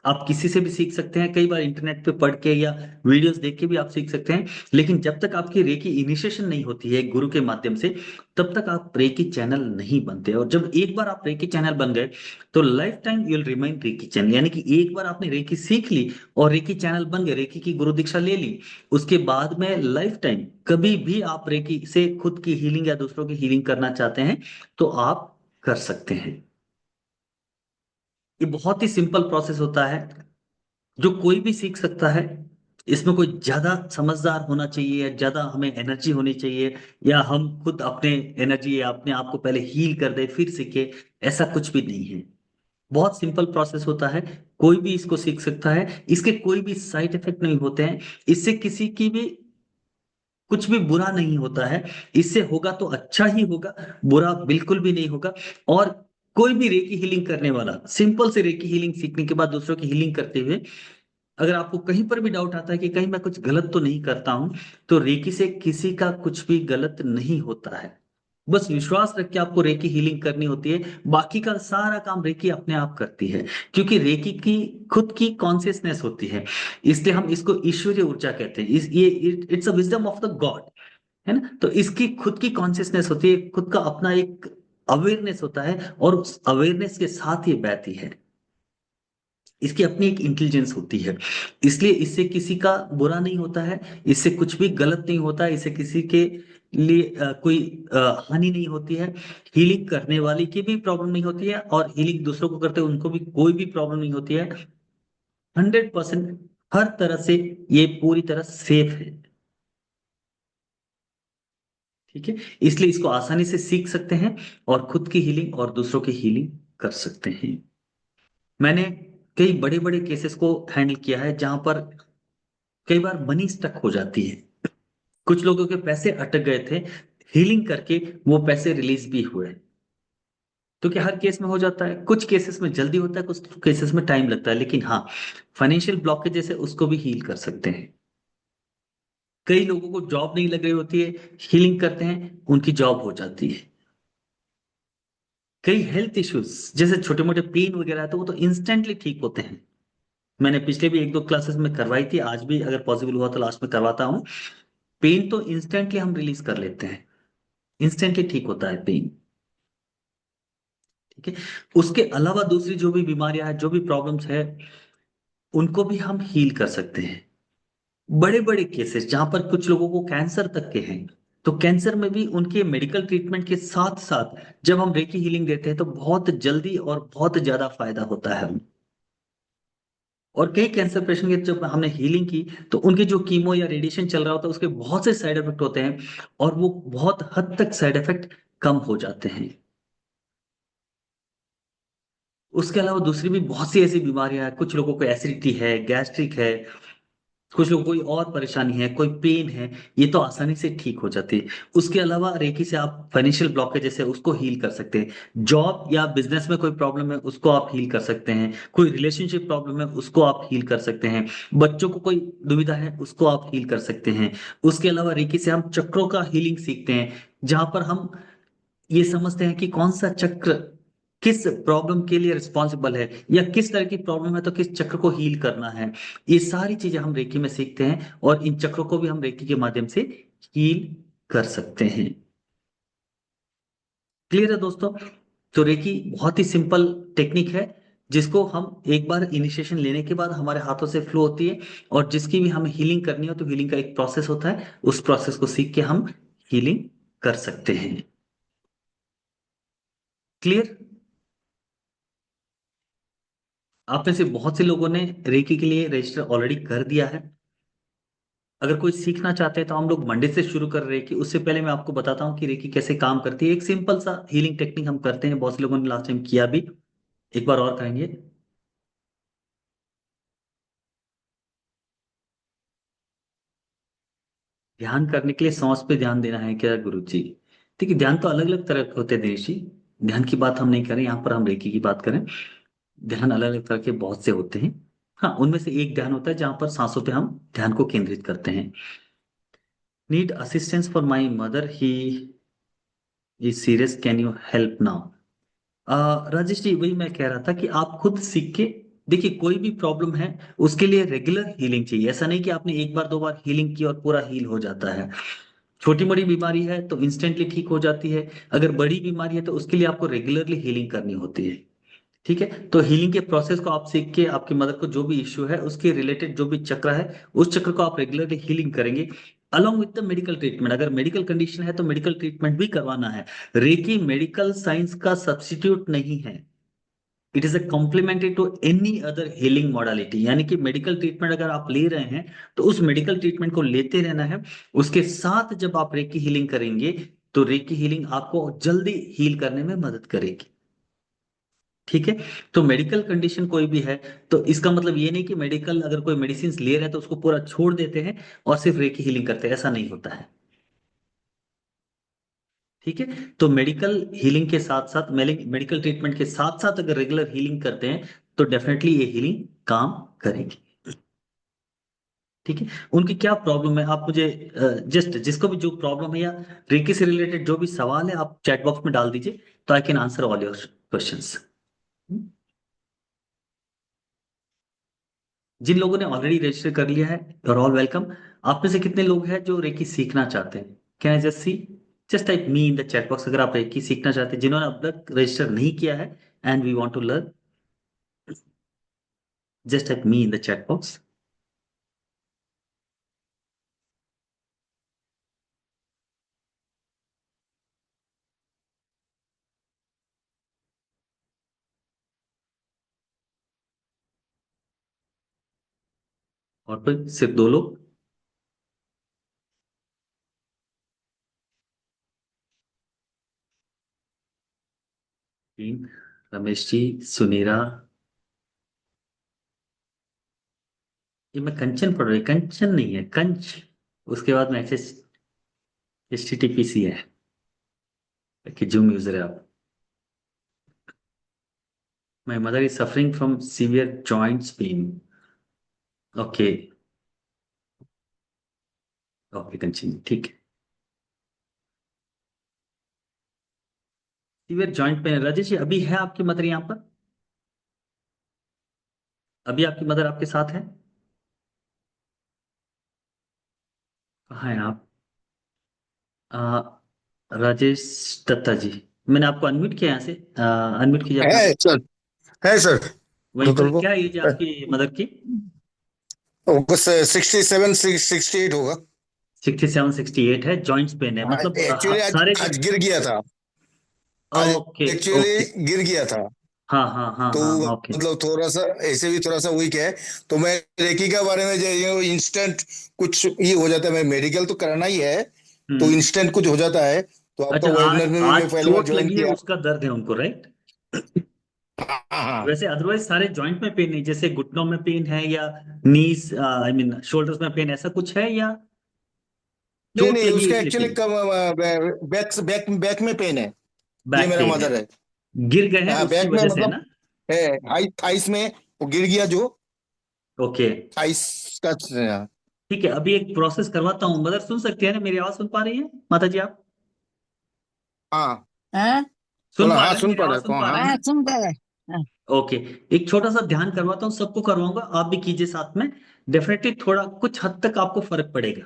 आप किसी से भी सीख सकते हैं, कई बार इंटरनेट पे पढ़ के या वीडियोस देख के भी आप सीख सकते हैं। लेकिन जब तक आपकी रेकी इनिशिएशन नहीं होती है गुरु के माध्यम से, तब तक आप रेकी चैनल नहीं बनते। और जब एक बार आप रेकी चैनल बन गए तो life time you will remain reiki channel, यानी कि एक बार आपने रेकी सीख ली और रेकी चैनल बन गए, रेकी की गुरु दीक्षा ले ली, उसके बाद में लाइफ टाइम कभी भी आप रेकी से खुद की हीलिंग या दूसरों की हीलिंग करना चाहते हैं तो आप कर सकते हैं। ये बहुत ही सिंपल प्रोसेस होता है, जो कोई भी सीख सकता है। इसमें कोई ज्यादा समझदार होना चाहिए, या ज्यादा हमें एनर्जी होनी चाहिए, या हम खुद अपने एनर्जी या अपने आप को पहले हील कर दे फिर सीखे, ऐसा कुछ भी नहीं है। बहुत सिंपल प्रोसेस होता है, कोई भी इसको सीख सकता है, इसके कोई भी साइड इफेक्ट नहीं होते हैं, इससे किसी की भी कुछ भी बुरा नहीं होता है। इससे होगा तो अच्छा ही होगा, बुरा बिल्कुल भी नहीं होगा। और कोई भी रेकी हीलिंग करने वाला सिंपल से रेकी हीलिंग सीखने के बाद दूसरों की हीलिंग करते हुए, अगर आपको कहीं पर भी डाउट आता है कि कहीं मैं कुछ गलत तो नहीं करता हूं, तो रेकी से किसी का कुछ भी गलत नहीं होता है। बस विश्वास रख के आपको रेकी हीलिंग करनी होती है, बाकी का सारा काम रेकी अपने आप करती है। क्योंकि रेकी की खुद की कॉन्शियसनेस होती है, इसलिए हम इसको ईश्वरीय ऊर्जा कहते हैं। ये it's a wisdom of the God, है ना। तो इसकी खुद की कॉन्शियसनेस होती है, खुद का अपना एक अवेयरनेस होता है, और उस अवेयरनेस के साथ ये बहती है। इसकी अपनी एक इंटेलिजेंस होती है, इसलिए इससे किसी का बुरा नहीं होता है, इससे कुछ भी गलत नहीं होता है, इससे किसी के लिए कोई हानि नहीं होती है। हीलिंग करने वाले की भी प्रॉब्लम नहीं होती है, और हीलिंग दूसरों को करते हैं उनको भी कोई भी प्रॉब्लम नहीं होती है। 100% हर तरह से ये पूरी तरह सेफ है। ठीक है, इसलिए इसको आसानी से सीख सकते हैं, और खुद की हीलिंग और दूसरों की हीलिंग कर सकते हैं। मैंने कई बड़े बड़े केसेस को हैंडल किया है, जहां पर कई बार मनी स्टक हो जाती है, कुछ लोगों के पैसे अटक गए थे, हीलिंग करके वो पैसे रिलीज भी हुए। तो क्या हर केस में हो जाता है? कुछ केसेस में जल्दी होता है, कुछ केसेस में टाइम लगता है, लेकिन हाँ, फाइनेंशियल ब्लॉकेज जैसे उसको भी हील कर सकते हैं। कई लोगों को जॉब नहीं लग रही होती है, हीलिंग करते हैं उनकी जॉब हो जाती है। कई हेल्थ इश्यूज जैसे छोटे मोटे पेन वगैरह है, तो वो तो इंस्टेंटली ठीक होते हैं। मैंने पिछले भी एक दो क्लासेस में करवाई थी, आज भी अगर पॉसिबल हुआ तो लास्ट में करवाता हूँ। पेन तो इंस्टेंटली हम रिलीज कर लेते हैं, इंस्टेंटली ठीक होता है पेन। ठीक है, उसके अलावा दूसरी जो भी बीमारियां हैं, जो भी प्रॉब्लम्स है, उनको भी हम हील कर सकते हैं। बड़े बड़े केसेस जहां पर कुछ लोगों को कैंसर तक के हैं, तो कैंसर में भी उनके मेडिकल ट्रीटमेंट के साथ साथ जब हम रेकी हीलिंग देते हैं तो बहुत जल्दी और बहुत ज्यादा फायदा होता है। और कई कैंसर पेशेंट की जब हमने हीलिंग की, तो उनके जो कीमो या रेडिएशन चल रहा होता है उसके बहुत से साइड इफेक्ट होते हैं, और वो बहुत हद तक साइड इफेक्ट कम हो जाते हैं। उसके अलावा दूसरी भी बहुत सी ऐसी बीमारियां हैं, कुछ लोगों को एसिडिटी है, गैस्ट्रिक है, कुछ लोगों को कोई और परेशानी है, कोई पेन है, ये तो आसानी से ठीक हो जाती है। उसके अलावा रेकी से आप फाइनेंशियल ब्लॉकेज जैसे उसको हील कर सकते हैं, जॉब या बिजनेस में कोई प्रॉब्लम है उसको आप हील कर सकते हैं, कोई रिलेशनशिप प्रॉब्लम है उसको आप हील कर सकते हैं, बच्चों को कोई दुविधा है उसको आप हील कर सकते हैं। उसके अलावा रेकी से हम चक्रों का हीलिंग सीखते हैं, जहां पर हम ये समझते हैं कि कौन सा चक्र किस प्रॉब्लम के लिए रिस्पॉन्सिबल है, या किस तरह की प्रॉब्लम है तो किस चक्र को हील करना है। ये सारी चीजें हम रेकी में सीखते हैं, और इन चक्रों को भी हम रेकी के माध्यम से हील कर सकते हैं। क्लियर है दोस्तों? तो रेकी बहुत ही सिंपल टेक्निक है, जिसको हम एक बार इनिशिएशन लेने के बाद हमारे हाथों से फ्लो होती है, और जिसकी भी हमें हीलिंग करनी हो तो हीलिंग का एक प्रोसेस होता है, उस प्रोसेस को सीख के हम हीलिंग कर सकते हैं। क्लियर? आप में से बहुत से लोगों ने रेकी के लिए रजिस्टर ऑलरेडी कर दिया है। अगर कोई सीखना चाहते हैं तो हम लोग मंडे से शुरू कर रेकी। उससे पहले मैं आपको बताता हूँ कि रेकी कैसे काम करती है। एक सिंपल सा हीलिंग टेक्निक हम करते हैं, बहुत से लोगों ने लास्ट टाइम किया भी, एक बार और करेंगे। ध्यान करने के लिए सांस पे ध्यान देना है क्या गुरु जी? देखिए, ध्यान तो अलग अलग तरह के होते हैं दिनेश जी। ध्यान की बात हम नहीं करें यहाँ पर, हम रेकी की बात करें। ध्यान अलग अलग तरह के बहुत से होते हैं। हाँ, उनमें से एक ध्यान होता है जहां पर सांसों पे हम ध्यान को केंद्रित करते हैं। Need assistance for my mother, he is serious, can you help now? Rajesh ji, वही मैं कह रहा था कि आप खुद सीख के देखिए, कोई भी प्रॉब्लम है उसके लिए रेगुलर हीलिंग चाहिए। ऐसा नहीं कि आपने एक बार दो बार हीलिंग की और पूरा हील हो जाता है। छोटी मोटी बीमारी है तो इंस्टेंटली ठीक हो जाती है, अगर बड़ी बीमारी है तो उसके लिए आपको रेगुलरली हीलिंग करनी होती है। ठीक है, तो हीलिंग के प्रोसेस को आप सीख के आपकी मदर को जो भी इश्यू है उसके रिलेटेड जो भी चक्र है, उस चक्र को आप रेगुलरली हीलिंग करेंगे, along with the medical treatment. अगर मेडिकल कंडीशन है तो मेडिकल ट्रीटमेंट भी करवाना है। रेकी मेडिकल साइंस का सब्स्टिट्यूट नहीं है, it is a complementary to any other healing modality. यानी कि मेडिकल ट्रीटमेंट अगर आप ले रहे हैं तो उस मेडिकल ट्रीटमेंट को लेते रहना है, उसके साथ जब आप रेकी हीलिंग करेंगे तो रेकी हीलिंग आपको जल्दी हील करने में मदद करेगी। ठीक है। तो मेडिकल कंडीशन कोई भी है, तो इसका मतलब ये नहीं कि मेडिकल अगर कोई मेडिसिन ले रहा है तो उसको पूरा छोड़ देते हैं और सिर्फ रेकी हीलिंग करते हैं, ऐसा नहीं होता है। ठीक है। तो मेडिकल हीलिंग के साथ साथ, मेडिकल ट्रीटमेंट के साथ साथ अगर रेगुलर हीलिंग करते हैं तो डेफिनेटली ये हीलिंग काम करेगी। ठीक है। उनकी क्या प्रॉब्लम है, आप मुझे जस्ट जिसको भी जो प्रॉब्लम है या रेकी से रिलेटेड जो भी सवाल है आप चैट बॉक्स में डाल दीजिए, तो I can answer all your questions. जिन लोगों ने ऑलरेडी रजिस्टर कर लिया है, और ऑल वेलकम। आप में से कितने लोग हैं जो रेकी सीखना चाहते हैं? Can I just C? Just type me in the chat box अगर आप रेकी सीखना चाहते हैं, जिन्होंने अब तक रजिस्टर नहीं किया है and we want to learn. Just type me in the chat box. और फिर सिर्फ दो लोग। तीन। रमेश जी, सुनीरा। ये मैं कंचन पढ़ रही, कंचन नहीं है, कंच। उसके बाद में HTTPC है कि जूम यूजर है आप। My mother is suffering from severe joints pain. Okay. Okay Kanchan, ठीक है। Severe joint pain, Rajesh ji अभी है आपकी मदर यहाँ पर? अभी आपकी मदर आपके साथ है? कहाँ है आप? आ, राजेश दत्ता जी, मैंने आपको अनम्यूट किया यहाँ से, अनम्यूट कीजिए अपना। है सर। है सर। वहीं पर डॉक्टर को क्या एज है आपकी मदर की? बस 67 68 होगा। 67 68 है, जॉइंट्स पेन है हाँ, मतलब एक्चुअली आज सारे आज गिर गया था। आज ओके। ओके। एक्चुअली गिर गया था। हाँ हाँ हाँ तो हाँ हाँ, ओके। मतलब थोड़ा सा ऐसे भी थोड़ा सा वीक है। तो मैं रेकी के बारे में जो इंस्टेंट कुछ ये हो जाता है, मैं मेडिकल तो कराना ही है। तो हम्म। इंस्टेंट कुछ हो जाता है। तो आपका अच्छा, आज वेबिनार में भी आज मैं पहली बार चोट ज्वाइन लगी है किया। उसका दर्द है उनको, राइट? हाँ हाँ। वैसे अदरवाइज सारे जॉइंट में पेन नहीं, जैसे घुटनों में पेन है या नीज आई मीन शोल्डर्स में पेन, ऐसा कुछ है या नहीं चोट नहीं, लगी है उसका इसलिए actually pain? Back back back में पेन है। ये बैक मेरा पेन है, मदर है। गिर गए हैं हाँ, उसकी बैक में वजह से, है मतलब ना? है। थाइस में वो गिर गया जो ओके। थाइस का। ठीक है, अभी एक प्रोसेस करवाता हूँ। मदर सुन सकती है ना, मेरी आवाज सुन पा रही है माता जी आप? हाँ, हाँ सुन बोला पा हाँ, रहे हैं, सुन मेरी पा आवाज रहे सुन हो पा रहे हैं हाँ। ना? हाँ सुन रहे हाँ। ओके। एक छोटा सा ध्यान करवाता हूँ, सबको करवाऊंगा, आप भी कीजिए साथ में। डेफिनेटली थोड़ा कुछ हद तक आपको फर्क पड़ेगा।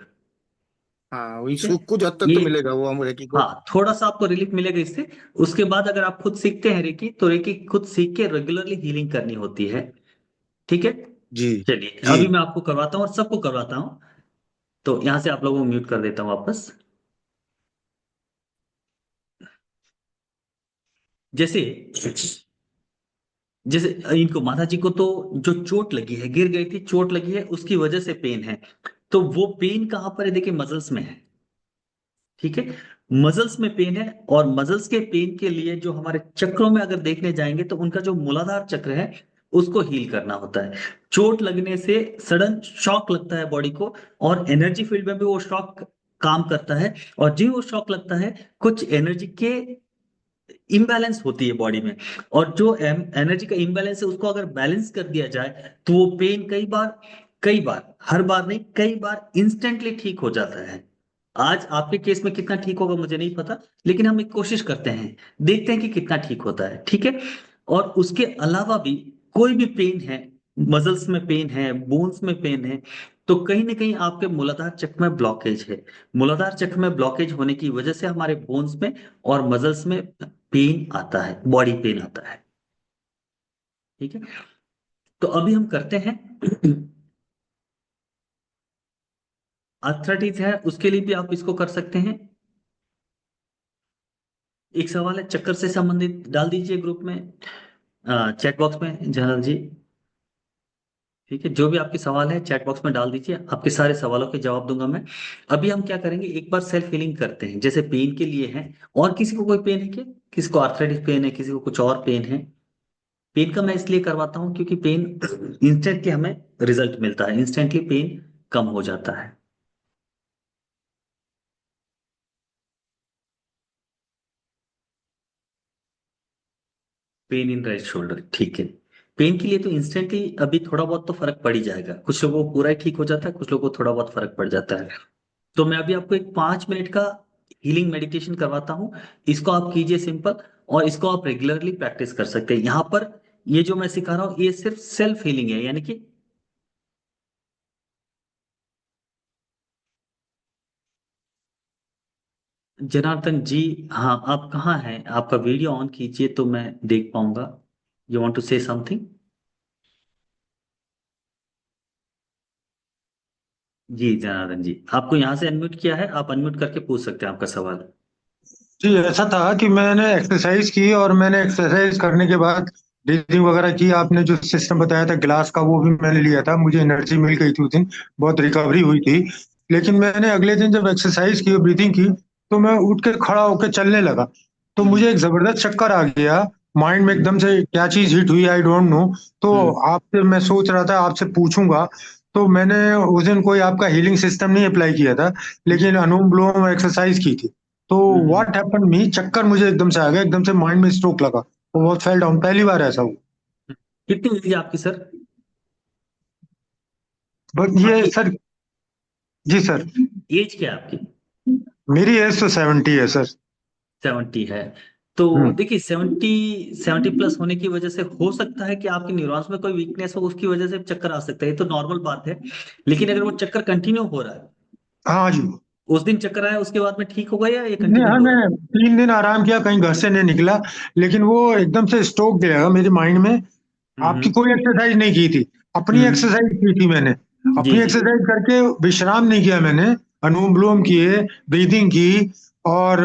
हाँ, वही ठीक है। कुछ हद तक ये, तो मिलेगा वो हम रेकी को। हाँ थोड़ा सा आपको रिलीफ मिलेगा इससे। उसके बाद अगर आप खुद सीखते हैं रेकी, तो रेकी खुद सीख के रेगुलरली हीलिंग करनी होती है। ठीक है। जी चलिए जी। अभी मैं आपको करवाता हूँ और सबको करवाता हूँ। तो यहां से आप लोगों को म्यूट कर देता हूँ वापस। जैसे जैसे इनको माता जी को तो जो चोट लगी है, गिर गई थी, चोट लगी है, उसकी वजह से पेन है। तो वो पेन कहाँ पर है? देखिए मसल्स में है। ठीक है। मसल्स में पेन है, और मसल्स के पेन के लिए जो हमारे चक्रों में अगर देखने जाएंगे तो उनका जो मूलाधार चक्र है उसको हील करना होता है। चोट लगने से सडन शॉक लगता है बॉडी को, और एनर्जी फील्ड में भी वो शॉक काम करता है। और जो वो शॉक लगता है, कुछ एनर्जी के इम्बैलेंस होती है बॉडी में, और जो एनर्जी का इम्बैलेंस है उसको अगर बैलेंस कर दिया जाए तो वो पेन कई बार, हर बार नहीं, कई बार इंस्टेंटली ठीक हो जाता है। आज आपके केस में कितना ठीक होगा मुझे नहीं पता, लेकिन हम एक कोशिश करते हैं, देखते हैं कि कितना ठीक होता है। ठीक है। और उसके अलावा भी कोई भी पेन है, मसल्स में पेन है, बोन्स में पेन है, तो कहीं ना कहीं आपके मूलाधार चक्र में ब्लॉकेज है। मूलाधार चक्र में ब्लॉकेज होने की वजह से हमारे बोन्स में और मसल्स में पेन आता है, बॉडी पेन आता है। ठीक है। तो अभी हम करते हैं। आर्थराइटिस है उसके लिए भी आप इसको कर सकते हैं। एक सवाल है चक्कर से संबंधित, डाल दीजिए ग्रुप में, चैट बॉक्स में जनरल जी। ठीक है, जो भी आपके सवाल है चैट बॉक्स में डाल दीजिए, आपके सारे सवालों के जवाब दूंगा मैं। अभी हम क्या करेंगे, एक बार सेल्फ हीलिंग करते हैं, जैसे पेन के लिए है। और किसी को कोई पेन है क्या? किसी को आर्थराइटिस पेन है, किसी को कुछ और पेन है? पेन का मैं इसलिए करवाता हूँ क्योंकि पेन इंस्टेंटली हमें रिजल्ट मिलता है, इंस्टेंटली पेन कम हो जाता है। पेन इन राइट शोल्डर, ठीक है। पेन के लिए तो इंस्टेंटली अभी थोड़ा बहुत तो फर्क पड़ ही जाएगा, कुछ लोगों को पूरा ही ठीक हो जाता है, कुछ लोगों को थोड़ा बहुत फर्क पड़ जाता है। तो मैं अभी आपको एक 5 मिनट का हीलिंग मेडिटेशन करवाता हूँ। इसको आप कीजिए सिंपल, और इसको आप रेगुलरली प्रैक्टिस कर सकते हैं। यहाँ पर ये जो मैं सिखा रहा हूँ ये सिर्फ सेल्फ हीलिंग है, यानी कि जनार्दन जी, हाँ आप कहाँ हैं? आपका वीडियो ऑन कीजिए तो मैं देख पाऊंगा। You want to say something? जी जनार्दन जी, आपको यहाँ से अनम्यूट किया है, आप अनम्यूट करके पूछ सकते हैं आपका सवाल। जी, ऐसा था कि मैंने एक्सरसाइज की और मैंने एक्सरसाइज करने के बाद ब्रीथिंग वगैरह की। आपने जो सिस्टम बताया था ग्लास का, वो भी मैंने लिया था। मुझे एनर्जी मिल गई थी उस दिन, बहुत रिकवरी हुई थी। लेकिन मैंने अगले दिन जब एक्सरसाइज की, ब्रीथिंग की, तो मैं उठ के खड़ा होकर चलने लगा, तो हम्म। मुझे एक जबरदस्त चक्कर आ गया। माइंड में एकदम से क्या चीज हिट हुई, आई डोंट नो। तो हम्म। आपसे मैं सोच रहा था आपसे पूछूंगा। तो मैंने उस दिन कोई आपका हीलिंग सिस्टम नहीं अप्लाई किया था, लेकिन अनुलोम विलोम एक्सरसाइज की थी। तो हम्म। व्हाट हैपेंड मी, चक्कर मुझे एकदम से आ गया, एकदम से माइंड में स्ट्रोक लगा, वो बहुत फेल डाउन, पहली बार ऐसा हुआ। कितनी एज है आपकी सर? बट ये आपकी सर, जी सर, एज क्या है आपकी? मेरी एज तो 70 है सर। 70 है। तो हम्म। देखिए 70 प्लस होने की वजह से हो सकता है कि आपके न्यूरॉन्स में कोई वीकनेस हो, उसकी वजह से चक्कर आ सकता है, ये तो नॉर्मल बात है। लेकिन अगर वो चक्कर कंटिन्यू हो रहा है, हाँ जी। उस दिन चक्कर आया उसके बाद में ठीक हो गया या ये नहीं, कंटिन्यू हाँ, हो रहा मैं 3 दिन आराम किया, कहीं घर से नहीं निकला, लेकिन वो एकदम से स्ट्रोक गया मेरे माइंड में। है? आपकी कोई एक्सरसाइज नहीं की थी, अपनी हम्म। एक्सरसाइज की थी मैंने। जी अपनी जी। एक्सरसाइज करके विश्राम नहीं किया मैंने, अनुलोम विलोम किए, ब्रीदिंग की, और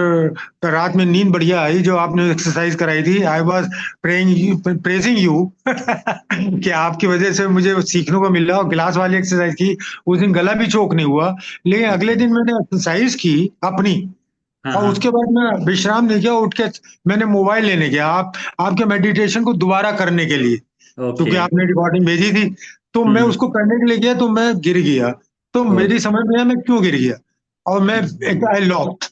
रात में नींद बढ़िया आई जो आपने एक्सरसाइज कराई थी। आई वॉज प्रेजिंग यू कि आपकी वजह से मुझे सीखने को मिला, और गिलास वाली एक्सरसाइज की। उस दिन गला भी चोक नहीं हुआ, लेकिन अगले दिन मैंने एक्सरसाइज की अपनी, हाँ और हाँ। उसके बाद मैं विश्राम नहीं किया। उठ के मैंने मोबाइल लेने गया, आपके मेडिटेशन को दोबारा करने के लिए, ओके। क्योंकि आपने रिकॉर्डिंग भेजी थी। तो मैं हम्म। उसको करने के लिए गया, तो मैं गिर गया। तो मेरी ओके। समझ में आया मैं क्यों गिर गया, और मैं एक हम्म। आई लॉक्ड।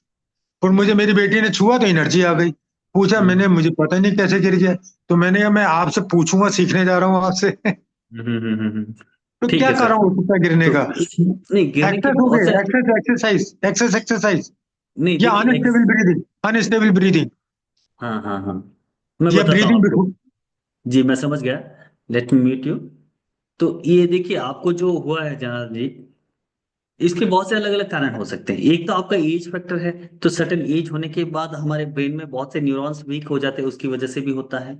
और मुझे मेरी बेटी ने छुआ तो एनर्जी आ गई। पूछा हम्म। मैंने, मुझे पता नहीं कैसे गिर गया। तो मैंने कहा मैं आपसे पूछूंगा, सीखने जा रहा हूँ आपसे तो ठीक क्या है कर सर। रहा हूँ उसका गिरने तो का। नहीं, गिरने के एक्सेस हो बहुत गए, से। Access access access access access, नहीं या देखिए अनस्टेबल ब्रीदिंग, अनस्टेबल ब्रीदिंग, हाँ हाँ हाँ, मैं या बताता हूँ ब्रीदिंग आपको। बिफोर। जी मैं समझ गया। Let me meet you. तो ये देखिए आपको जो हुआ है जनाब जी, इसके बहुत से अलग अलग कारण हो सकते हैं। एक तो आपका एज फैक्टर है, तो सर्टेन एज होने के बाद हमारे ब्रेन में बहुत से न्यूरॉन्स वीक हो जाते हैं, उसकी वजह से भी होता है।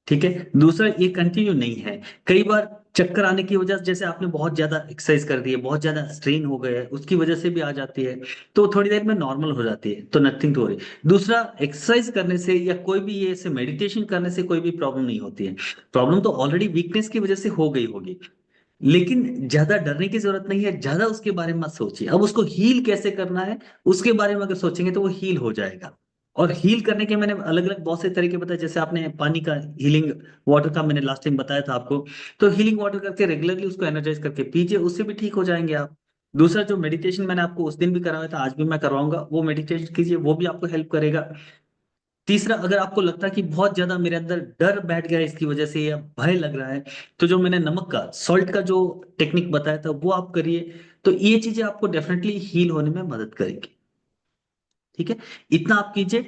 ठीक है। दूसरा, ये कंटिन्यू नहीं है। कई बार चक्कर आने की वजह से, जैसे आपने बहुत ज्यादा एक्सरसाइज कर दी है, बहुत ज्यादा स्ट्रेन हो गया है, उसकी वजह से भी आ जाती है। तो थोड़ी देर में नॉर्मल हो जाती है, तो नथिंग टू वरी। दूसरा, एक्सरसाइज करने से या कोई भी ये ऐसे मेडिटेशन करने से कोई भी प्रॉब्लम नहीं होती है। प्रॉब्लम तो ऑलरेडी वीकनेस की वजह से हो गई होगी। लेकिन ज्यादा डरने की जरूरत नहीं है, ज्यादा उसके बारे में मत सोचिए। अब उसको हील कैसे करना है, उसके बारे में अगर सोचेंगे तो वो हील हो जाएगा। और हील करने के मैंने अलग अलग बहुत से तरीके बताए, जैसे आपने पानी का हीलिंग वाटर का मैंने लास्ट टाइम बताया था आपको। तो हीलिंग वाटर करके रेगुलरली उसको एनर्जाइज करके पीजिए, उससे भी ठीक हो जाएंगे आप। दूसरा, जो मेडिटेशन मैंने आपको उस दिन भी कराया था, आज भी मैं करवाऊंगा, वो मेडिटेशन कीजिए, वो भी आपको हेल्प करेगा। तीसरा, अगर आपको लगता है कि बहुत ज्यादा मेरे अंदर डर बैठ गया है इसकी वजह से, या भय लग रहा है, तो जो मैंने नमक का, सॉल्ट का जो टेक्निक बताया था वो आप करिए। तो ये चीजें आपको डेफिनेटली हील होने में मदद करेगी। ठीक है। इतना आप कीजिए।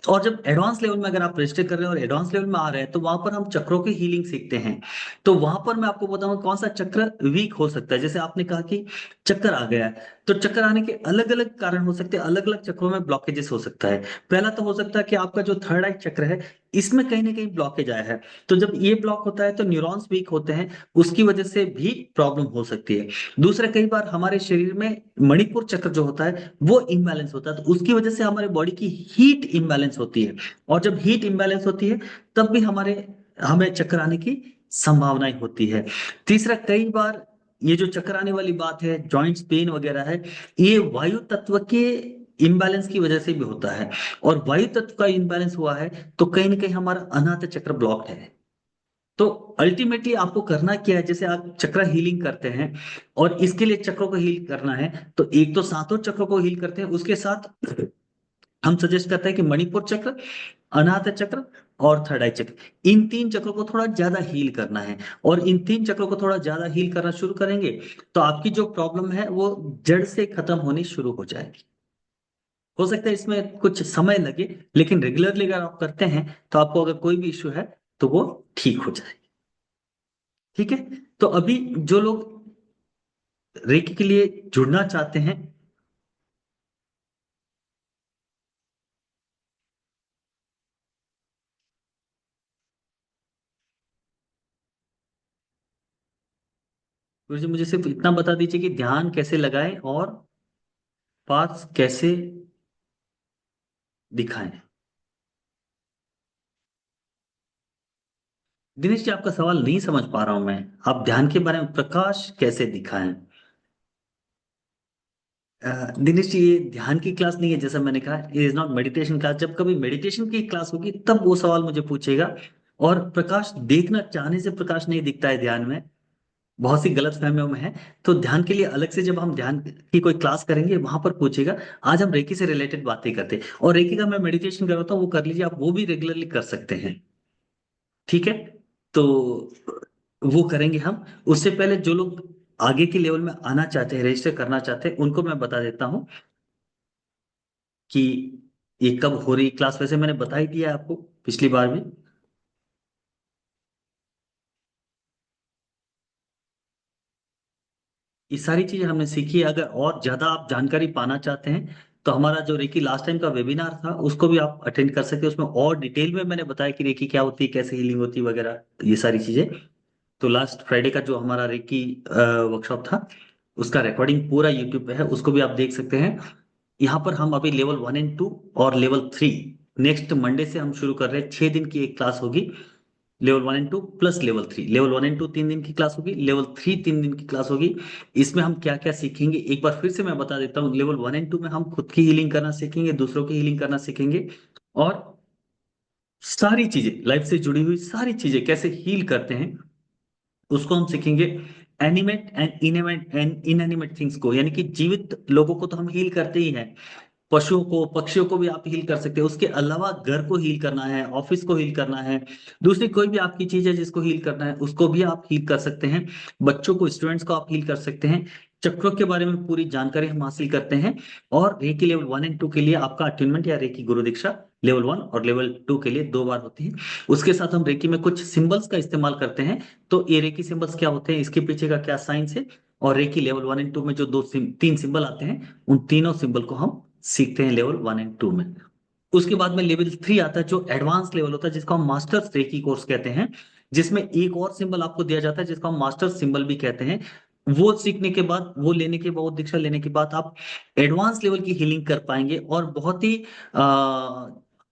और जब एडवांस लेवल में अगर आप रजिस्टर कर रहे हैं और एडवांस लेवल में आ रहे हैं, तो वहां पर हम चक्रों की हीलिंग सीखते हैं। तो वहां पर मैं आपको बताऊंगा कौन सा चक्र वीक हो सकता है। जैसे आपने कहा कि चक्कर आ गया है, तो चक्कर आने के अलग अलग कारण हो सकते हैं, अलग अलग चक्रों में ब्लॉकेजेस हो सकता है। पहला तो हो सकता है कि आपका जो थर्ड आई चक्र है, इसमें कहीं ना कहीं ब्लॉकेज आया है। तो जब ये ब्लॉक होता है तो न्यूरॉन्स वीक होते हैं, उसकी वजह से भी प्रॉब्लम हो सकती है। दूसरा, कई बार हमारे शरीर में मणिपुर चक्र जो होता है वो इम्बैलेंस होता है, तो उसकी वजह से हमारे बॉडी की हीट इम्बैलेंस होती है। और जब हीट इम्बैलेंस होती है, तब भी हमारे हमें चक्कर आने की संभावनाएं होती है। तीसरा, कई बार ये जो चक्कर आने वाली बात है, जॉइंट्स पेन वगैरह है, ये वायु तत्व के इम्बैलेंस की वजह से भी होता है। और वायु तत्व का इम्बैलेंस हुआ है तो कहीं ना कहीं हमारा अनाहत चक्र ब्लॉक्ड है। तो अल्टीमेटली आपको करना क्या है, जैसे आप चक्र हीलिंग करते हैं और इसके लिए चक्रों को हील करना है, तो एक तो सातों चक्रों को हील करते हैं, उसके साथ हम सजेस्ट करते हैं कि मणिपुर चक्र, अनाहत चक्र और थर्ड आई चक्र, इन तीन चक्रों को थोड़ा ज्यादा हील करना है। और इन तीन चक्रों को थोड़ा ज्यादा हील करना शुरू करेंगे तो आपकी जो प्रॉब्लम है वो जड़ से खत्म होनी शुरू हो जाएगी। हो सकता है इसमें कुछ समय लगे, लेकिन रेगुलरली अगर आप करते हैं तो आपको अगर कोई भी इश्यू है तो वो ठीक हो जाए। ठीक है। तो अभी जो लोग रेकी के लिए जुड़ना चाहते हैं, गुरु जी मुझे सिर्फ इतना बता दीजिए कि ध्यान कैसे लगाएं और पाथ कैसे दिखाएं। दिनेश जी आपका सवाल नहीं समझ पा रहा हूं मैं। आप ध्यान के बारे में प्रकाश कैसे दिखाएं। दिनेश जी ये ध्यान की क्लास नहीं है, जैसा मैंने कहा it is not meditation class. जब कभी मेडिटेशन की क्लास होगी तब वो सवाल मुझे पूछेगा। और प्रकाश देखना चाहने से प्रकाश नहीं दिखता है ध्यान में, बहुत सी गलत फहमियों में है। तो ध्यान के लिए अलग से जब हम ध्यान की कोई क्लास करेंगे वहां पर पूछेगा। आज हम रेकी से रिलेटेड बातें करते हैं, और रेकी का मैं मेडिटेशन करवाता हूँ, वो कर लीजिए, आप वो भी रेगुलरली कर सकते हैं। ठीक है। तो वो करेंगे हम। उससे पहले जो लोग आगे के लेवल में आना चाहते हैं, रजिस्टर करना चाहते हैं, उनको मैं बता देता हूँ कि ये कब हो रही क्लास। वैसे मैंने बता ही दिया आपको पिछली बार भी। ये सारी चीजें हमने सीखी है। अगर और ज्यादा आप जानकारी पाना चाहते हैं तो हमारा जो रेकी लास्ट टाइम का वेबिनार था उसको भी आप अटेंड कर सकते हैं। उसमें और डिटेल में मैंने बताया कि रेकी क्या होती है, कैसे हीलिंग होती है वगैरह, तो ये सारी चीजें। तो लास्ट फ्राइडे का जो हमारा रेकी वर्कशॉप था उसका रिकॉर्डिंग पूरा यूट्यूब पे है, उसको भी आप देख सकते हैं। यहाँ पर हम अभी लेवल 1 एंड 2 और लेवल 3 नेक्स्ट मंडे से हम शुरू कर रहे हैं। 6 दिन की एक क्लास होगी, level 1 and 2 plus level 3। Level 1 and 2 3 दिन की क्लास होगी, लेवल 3 3 दिन की क्लास होगी। इसमें हम क्या क्या सीखेंगे एक बार फिर से मैं बता देता हूँ। लेवल 1 एंड 2 में हम खुद की हीलिंग करना सीखेंगे, दूसरों की हीलिंग करना सीखेंगे, और सारी चीजें लाइफ से जुड़ी हुई सारी चीजें कैसे हील करते हैं उसको हम सीखेंगे। Animate and inanimate and inanimate things को, यानी कि जीवित लोगों को तो हम हील करते ही हैं, पशुओं को पक्षियों को भी आप हील कर सकते हैं। उसके अलावा घर को हील करना है, ऑफिस को हील करना है, दूसरी कोई भी आपकी चीज है जिसको हील करना है उसको भी आप हील कर सकते हैं। बच्चों को स्टूडेंट्स को आप हील कर सकते हैं। चक्रों के बारे में पूरी जानकारी हम हासिल करते हैं। और रेकी लेवल 1 एंड 2 के लिए आपका अटेनमेंट या रेकी गुरु दीक्षा लेवल 1 और लेवल 2 के लिए 2 बार होती है। उसके साथ हम रेकी में कुछ सिंबल्स का इस्तेमाल करते हैं। तो ये रेकी सिंबल्स क्या होते हैं, इसके पीछे का क्या साइंस है, और रेकी लेवल 1 एंड 2 में जो तीन सिंबल आते हैं उन तीनों सिंबल को हम सीखते हैं लेवल 1 एंड 2 में। उसके बाद में लेवल 3 आता है जो एडवांस लेवल होता है, जिसको हम मास्टर्स रेकी कोर्स कहते हैं, जिसमें एक और सिंबल आपको दिया जाता है जिसको हम मास्टर सिंबल भी कहते हैं। वो सीखने के बाद, वो लेने के बाद, दीक्षा लेने के बाद आप एडवांस लेवल की हीलिंग कर पाएंगे, और बहुत ही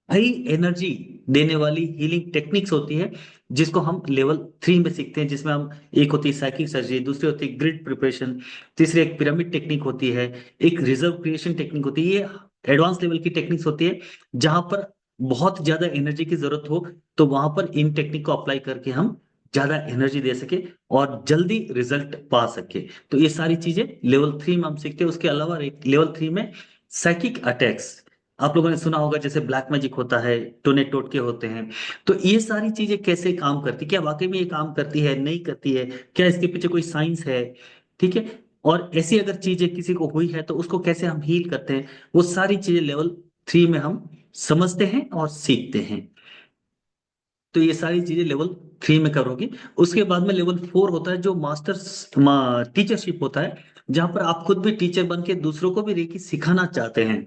हाई एनर्जी देने वाली हीलिंग टेक्निक्स होती है जिसको हम लेवल 3 में सीखते हैं। जिसमें हम, एक होती है साइकिक सर्जरी, दूसरी होती है ग्रिड प्रिपरेशन, तीसरी एक पिरामिड टेक्निक होती है, एक रिजर्व क्रिएशन टेक्निक होती है। ये एडवांस लेवल की टेक्निक्स होती है जहां पर बहुत ज्यादा एनर्जी की जरूरत हो, तो वहां पर इन टेक्निक को अप्लाई करके हम ज्यादा एनर्जी दे सके और जल्दी रिजल्ट पा सके। तो ये सारी चीजें लेवल 3 में हम सीखते हैं। उसके अलावा लेवल 3 में साइकिक अटैक्स आप लोगों ने सुना होगा, जैसे ब्लैक मैजिक होता है, टोने टोटके होते हैं। तो ये सारी चीजें कैसे काम करती, क्या वाकई में ये काम करती है, नहीं करती है, क्या इसके पीछे कोई साइंस है। ठीक है। और ऐसी अगर चीजें किसी को हुई है तो उसको कैसे हम हील करते हैं, वो सारी चीजें लेवल 3 में हम समझते हैं और सीखते हैं। तो ये सारी चीजें लेवल 3 में करोगे। उसके बाद में लेवल 4 होता है जो मास्टर्स टीचरशिप होता है, जहां पर आप खुद भी टीचर बन के दूसरों को भी रेकी सिखाना चाहते हैं।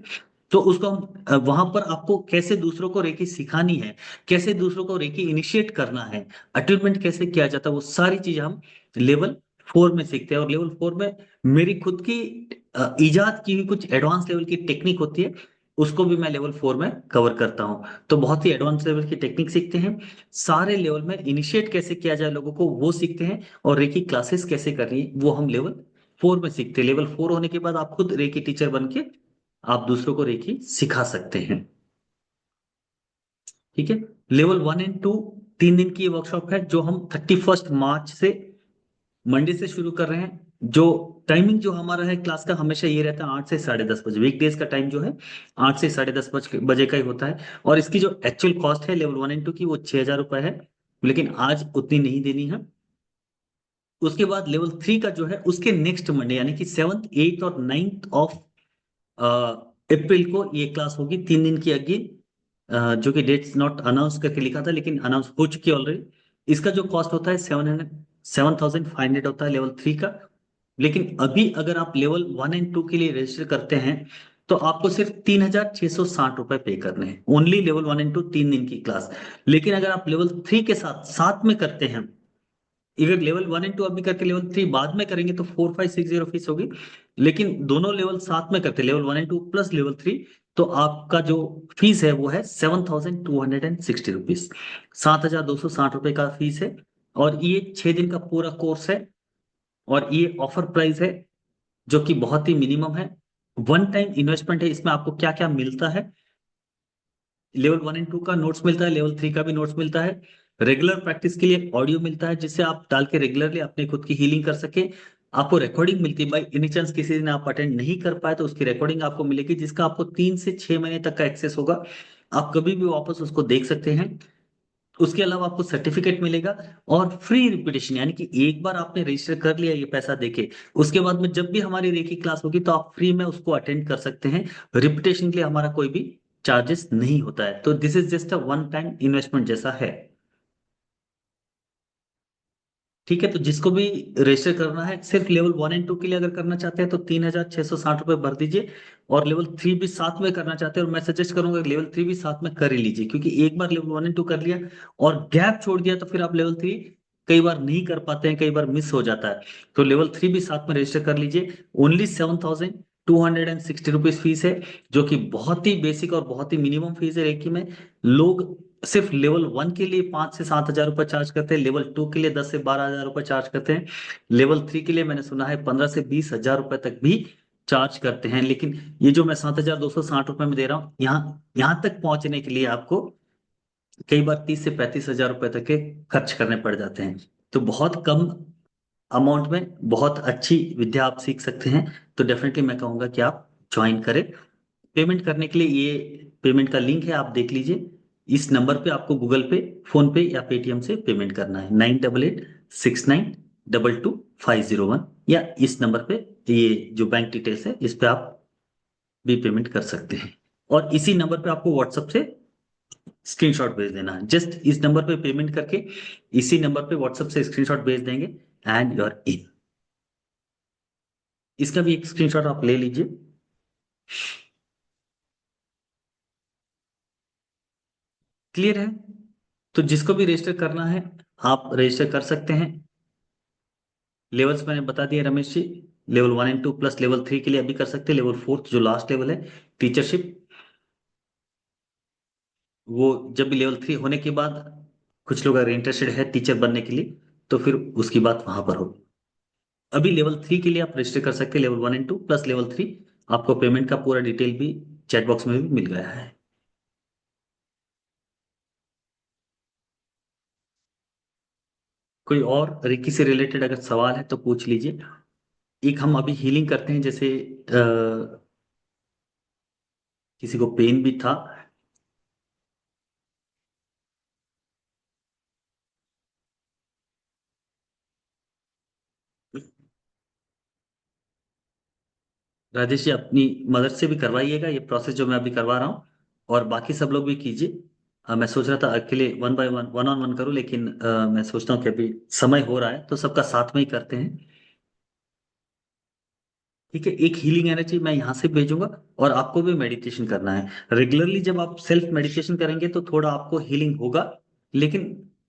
तो उसको हम वहां पर आपको कैसे दूसरों को रेकी सिखानी है, कैसे दूसरों को रेकी इनिशिएट करना है, अटेनमेंट कैसे किया जाता है, वो सारी चीजें हम लेवल 4 में सीखते हैं। और लेवल 4 में मेरी खुद की इजाद की हुई कुछ एडवांस लेवल की टेक्निक होती है, उसको भी मैं लेवल 4 में कवर करता हूँ। तो बहुत ही एडवांस लेवल की टेक्निक सीखते हैं, सारे लेवल में इनिशिएट कैसे किया जाए लोगों को वो सीखते हैं, और रेकी क्लासेस कैसे करनी है वो हम लेवल 4 में सीखते हैं। लेवल 4 होने के बाद आप खुद रेकी टीचर बन के आप दूसरों को रेकी सिखा सकते हैं। ठीक है। लेवल 1 एंड 2 3 दिन की ये वर्कशॉप है जो हम 31 मार्च से मंडे से शुरू कर रहे हैं। जो टाइमिंग जो हमारा है क्लास का हमेशा ये रहता है 8 से 10:30 बजे। वीकडेज का टाइम जो है 8 से 10:30 बजे का ही होता है। और इसकी जो एक्चुअल कॉस्ट है लेवल 1 एंड 2 की वो 6,000 रुपये है, लेकिन आज उतनी नहीं देनी है। उसके बाद लेवल 3 का जो है उसके नेक्स्ट मंडे यानी कि 7th 8th और 9th ऑफ अप्रैल को ये क्लास होगी, 3 दिन की अगेन, जो कि डेट्स नॉट अनाउंस करके लिखा था लेकिन अनाउंस हो चुकी है ऑलरेडी। इसका जो कॉस्ट होता है 7,500 होता है लेवल 3 का। लेकिन अभी अगर आप लेवल 1 एंड 2 के लिए रजिस्टर करते हैं तो आपको सिर्फ 3,660 रुपये पे करने हैं, ओनली लेवल 1 एंड 2 3 दिन की क्लास। लेकिन अगर आप लेवल 3 के साथ साथ में करते हैं, अगर लेवल 1 एंड 2 अभी करके लेवल 3 बाद में करेंगे तो 4,560 फीस होगी। लेकिन दोनों लेवल साथ में करते लेवल 1 एंड 2 प्लस लेवल 3, तो आपका जो फीस है वो है 7,260 रुपीज। 7,260 रुपये का फीस है। और ये 6 दिन का पूरा कोर्स है। और ये ऑफर प्राइस है जो कि बहुत ही मिनिमम है। वन टाइम इन्वेस्टमेंट है। इसमें आपको क्या क्या मिलता है, लेवल 1 एंड 2 का नोट्स मिलता है, लेवल 3 का भी नोट्स मिलता है। रेगुलर प्रैक्टिस के लिए ऑडियो मिलता है जिससे आप डाल के रेगुलरली अपने खुद की हीलिंग कर सके। आपको रिकॉर्डिंग मिलती है, बाई एनी चांस किसी दिन आप अटेंड नहीं कर पाए तो उसकी रिकॉर्डिंग आपको मिलेगी जिसका आपको 3 से 6 महीने तक का एक्सेस होगा। आप कभी भी वापस उसको देख सकते हैं। उसके अलावा आपको सर्टिफिकेट मिलेगा। और फ्री रिपीटेशन यानी कि एक बार आपने रजिस्टर कर लिया ये पैसा देके, उसके बाद में जब भी हमारी रेकी क्लास होगी तो आप फ्री में उसको अटेंड कर सकते हैं। रिपीटेशन के लिए हमारा कोई भी चार्जेस नहीं होता है। तो this is just a one time investment जैसा है। ठीक है, तो जिसको भी रजिस्टर करना है सिर्फ लेवल 1 एंड 2 के लिए अगर करना चाहते हैं तो 3,660 रुपये भर दीजिए। और लेवल 3 भी साथ में करना चाहते हैं, और मैं सजेस्ट करूंगा लेवल 3 भी साथ में कर ही लीजिए, क्योंकि एक बार लेवल 1 एंड 2 कर लिया और गैप छोड़ दिया तो फिर आप लेवल 3 कई बार नहीं कर पाते हैं, कई बार मिस हो जाता है। तो लेवल 3 भी साथ में रजिस्टर कर लीजिए। ओनली 7,260 रुपीज फीस है, जो कि बहुत ही बेसिक और बहुत ही मिनिमम फीस है रेकी में। लोग सिर्फ लेवल 1 के लिए 5 से 7 हजार रुपये चार्ज करते हैं, लेवल 2 के लिए 10 से 12 हजार रुपये चार्ज करते हैं, लेवल 3 के लिए मैंने सुना है 15 से 20 हजार रुपये तक भी चार्ज करते हैं। लेकिन ये जो मैं 7,260 रुपये में दे रहा हूँ, यहाँ यहाँ तक पहुंचने के लिए आपको कई बार 30 से 35 हजार रुपये तक के खर्च करने पड़ जाते हैं। तो बहुत कम अमाउंट में बहुत अच्छी विद्या आप सीख सकते हैं। तो डेफिनेटली मैं कहूंगा कि आप ज्वाइन करें। पेमेंट करने के लिए ये पेमेंट का लिंक है, आप देख लीजिए। इस नंबर पे आपको गूगल पे, फोन पे या पेटीएम से पेमेंट करना है, 9886922501, या इस नंबर पे ये जो बैंक डिटेल्स है इस पे आप भी पेमेंट कर सकते हैं। और इसी नंबर पे आपको व्हाट्सएप से स्क्रीनशॉट भेज देना है। जस्ट इस नंबर पे पेमेंट करके इसी नंबर पे व्हाट्सएप से स्क्रीनशॉट भेज देंगे एंड यू आर इन। इसका भी एक स्क्रीनशॉट आप ले लीजिए। क्लियर है? तो जिसको भी रजिस्टर करना है आप रजिस्टर कर सकते हैं। लेवल्स मैंने बता दिए Ramesh ji. Level 1 and 2 plus level 3 के लिए अभी कर सकते हैं। लेवल 4 जो लास्ट लेवल है टीचरशिप, वो जब भी लेवल 3 होने के बाद कुछ लोग अगर इंटरेस्टेड है टीचर बनने के लिए तो फिर उसकी बात वहां पर होगी। अभी लेवल 3 के लिए आप रजिस्टर कर सकते हैं, लेवल 1 एंड 2 प्लस लेवल 3। आपको पेमेंट का पूरा डिटेल भी चैट बॉक्स में भी मिल गया है। कोई और रिकी से रिलेटेड अगर सवाल है तो पूछ लीजिए। एक हम अभी हीलिंग करते हैं, जैसे किसी को पेन भी था। राजेश जी अपनी मदद से भी करवाइएगा ये प्रोसेस जो मैं अभी करवा रहा हूँ, और बाकी सब लोग भी कीजिए। मैं सोच रहा था अकेले one by one, one on one करूँ, लेकिन मैं सोचता हूँ कि अभी समय हो रहा है तो सबका साथ में ही करते हैं। ठीक है, एक हीलिंग एनर्जी मैं यहाँ से भेजूंगा। और आपको भी मेडिटेशन करना है रेगुलरली। जब आप सेल्फ मेडिटेशन करेंगे तो थोड़ा आपको हीलिंग होगा, लेकिन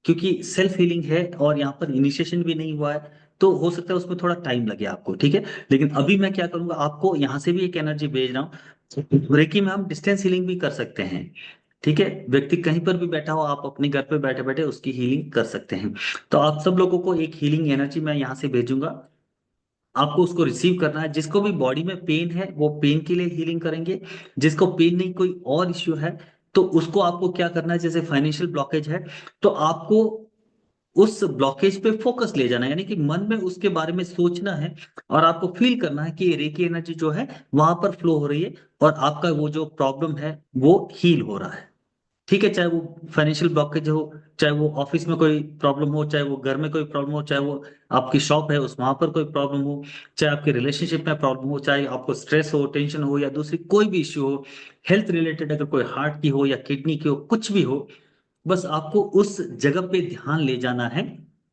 क्योंकि सेल्फ हीलिंग है और यहाँ पर इनिशिएशन भी नहीं हुआ है तो हो सकता है उसमें थोड़ा टाइम लगे आपको। ठीक है, लेकिन अभी मैं क्या करूंगा, आपको यहाँ से भी एक एनर्जी भेज रहा हूँ। रेकी में हम डिस्टेंस हीलिंग भी कर सकते हैं। ठीक है, व्यक्ति कहीं पर भी बैठा हो आप अपने घर पे बैठे बैठे उसकी हीलिंग कर सकते हैं। तो आप सब लोगों को एक हीलिंग एनर्जी मैं यहाँ से भेजूंगा, आपको उसको रिसीव करना है। जिसको भी बॉडी में पेन है वो पेन के लिए हीलिंग करेंगे, जिसको पेन नहीं कोई और इश्यू है तो उसको आपको क्या करना है, जैसे फाइनेंशियल ब्लॉकेज है तो आपको उस ब्लॉकेज पे फोकस ले जाना है, यानी कि मन में उसके बारे में सोचना है और आपको फील करना है कि ये रेकी एनर्जी जो है वहां पर फ्लो हो रही है और आपका वो जो प्रॉब्लम है वो हील हो रहा है। ठीक है, चाहे वो फाइनेंशियल ब्लॉकेज हो, चाहे वो ऑफिस में कोई प्रॉब्लम हो, चाहे वो घर में कोई प्रॉब्लम हो, चाहे वो आपकी शॉप है उस वहां पर कोई प्रॉब्लम हो, चाहे आपके रिलेशनशिप में प्रॉब्लम हो, चाहे आपको स्ट्रेस हो, टेंशन हो, या दूसरी कोई भी इश्यू हो, हेल्थ रिलेटेड अगर कोई हार्ट की हो या किडनी की हो, कुछ भी हो, बस आपको उस जगह पे ध्यान ले जाना है।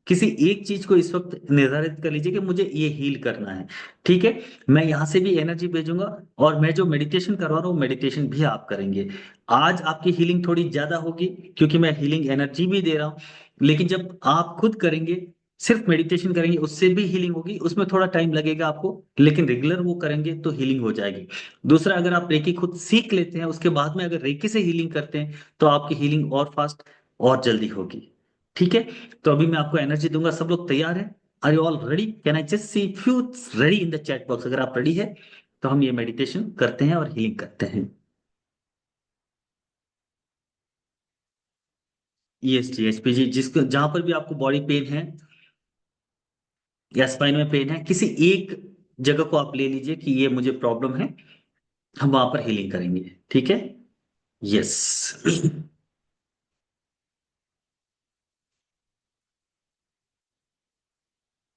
किसी एक चीज को इस वक्त निर्धारित कर लीजिए कि मुझे ये हील करना है। ठीक है, मैं यहां से भी एनर्जी भेजूंगा और मैं जो मेडिटेशन करवा रहा हूँ मेडिटेशन भी आप करेंगे। आज आपकी हीलिंग थोड़ी ज्यादा होगी क्योंकि मैं हीलिंग एनर्जी भी दे रहा हूँ, लेकिन जब आप खुद करेंगे, सिर्फ मेडिटेशन करेंगे, उससे भी हीलिंग होगी, उसमें थोड़ा टाइम लगेगा आपको, लेकिन रेगुलर वो करेंगे तो हीलिंग हो जाएगी। दूसरा, अगर आप रेकी खुद सीख लेते हैं उसके बाद में अगर रेकी से हीलिंग करते हैं तो आपकी हीलिंग और फास्ट और जल्दी होगी। ठीक है, तो अभी मैं आपको एनर्जी दूंगा। सब लोग तैयार हैं? Are you all ready? Can I just see few ready in the chat box? अगर आप रेडी है तो हम ये मेडिटेशन करते हैं और हीलिंग करते हैं। यस जी, एचपी जी, जिसको जहां पर भी आपको बॉडी पेन है या स्पाइन में पेन है, किसी एक जगह को आप ले लीजिए कि ये मुझे प्रॉब्लम है, हम वहां पर हीलिंग करेंगे। ठीक है, यस।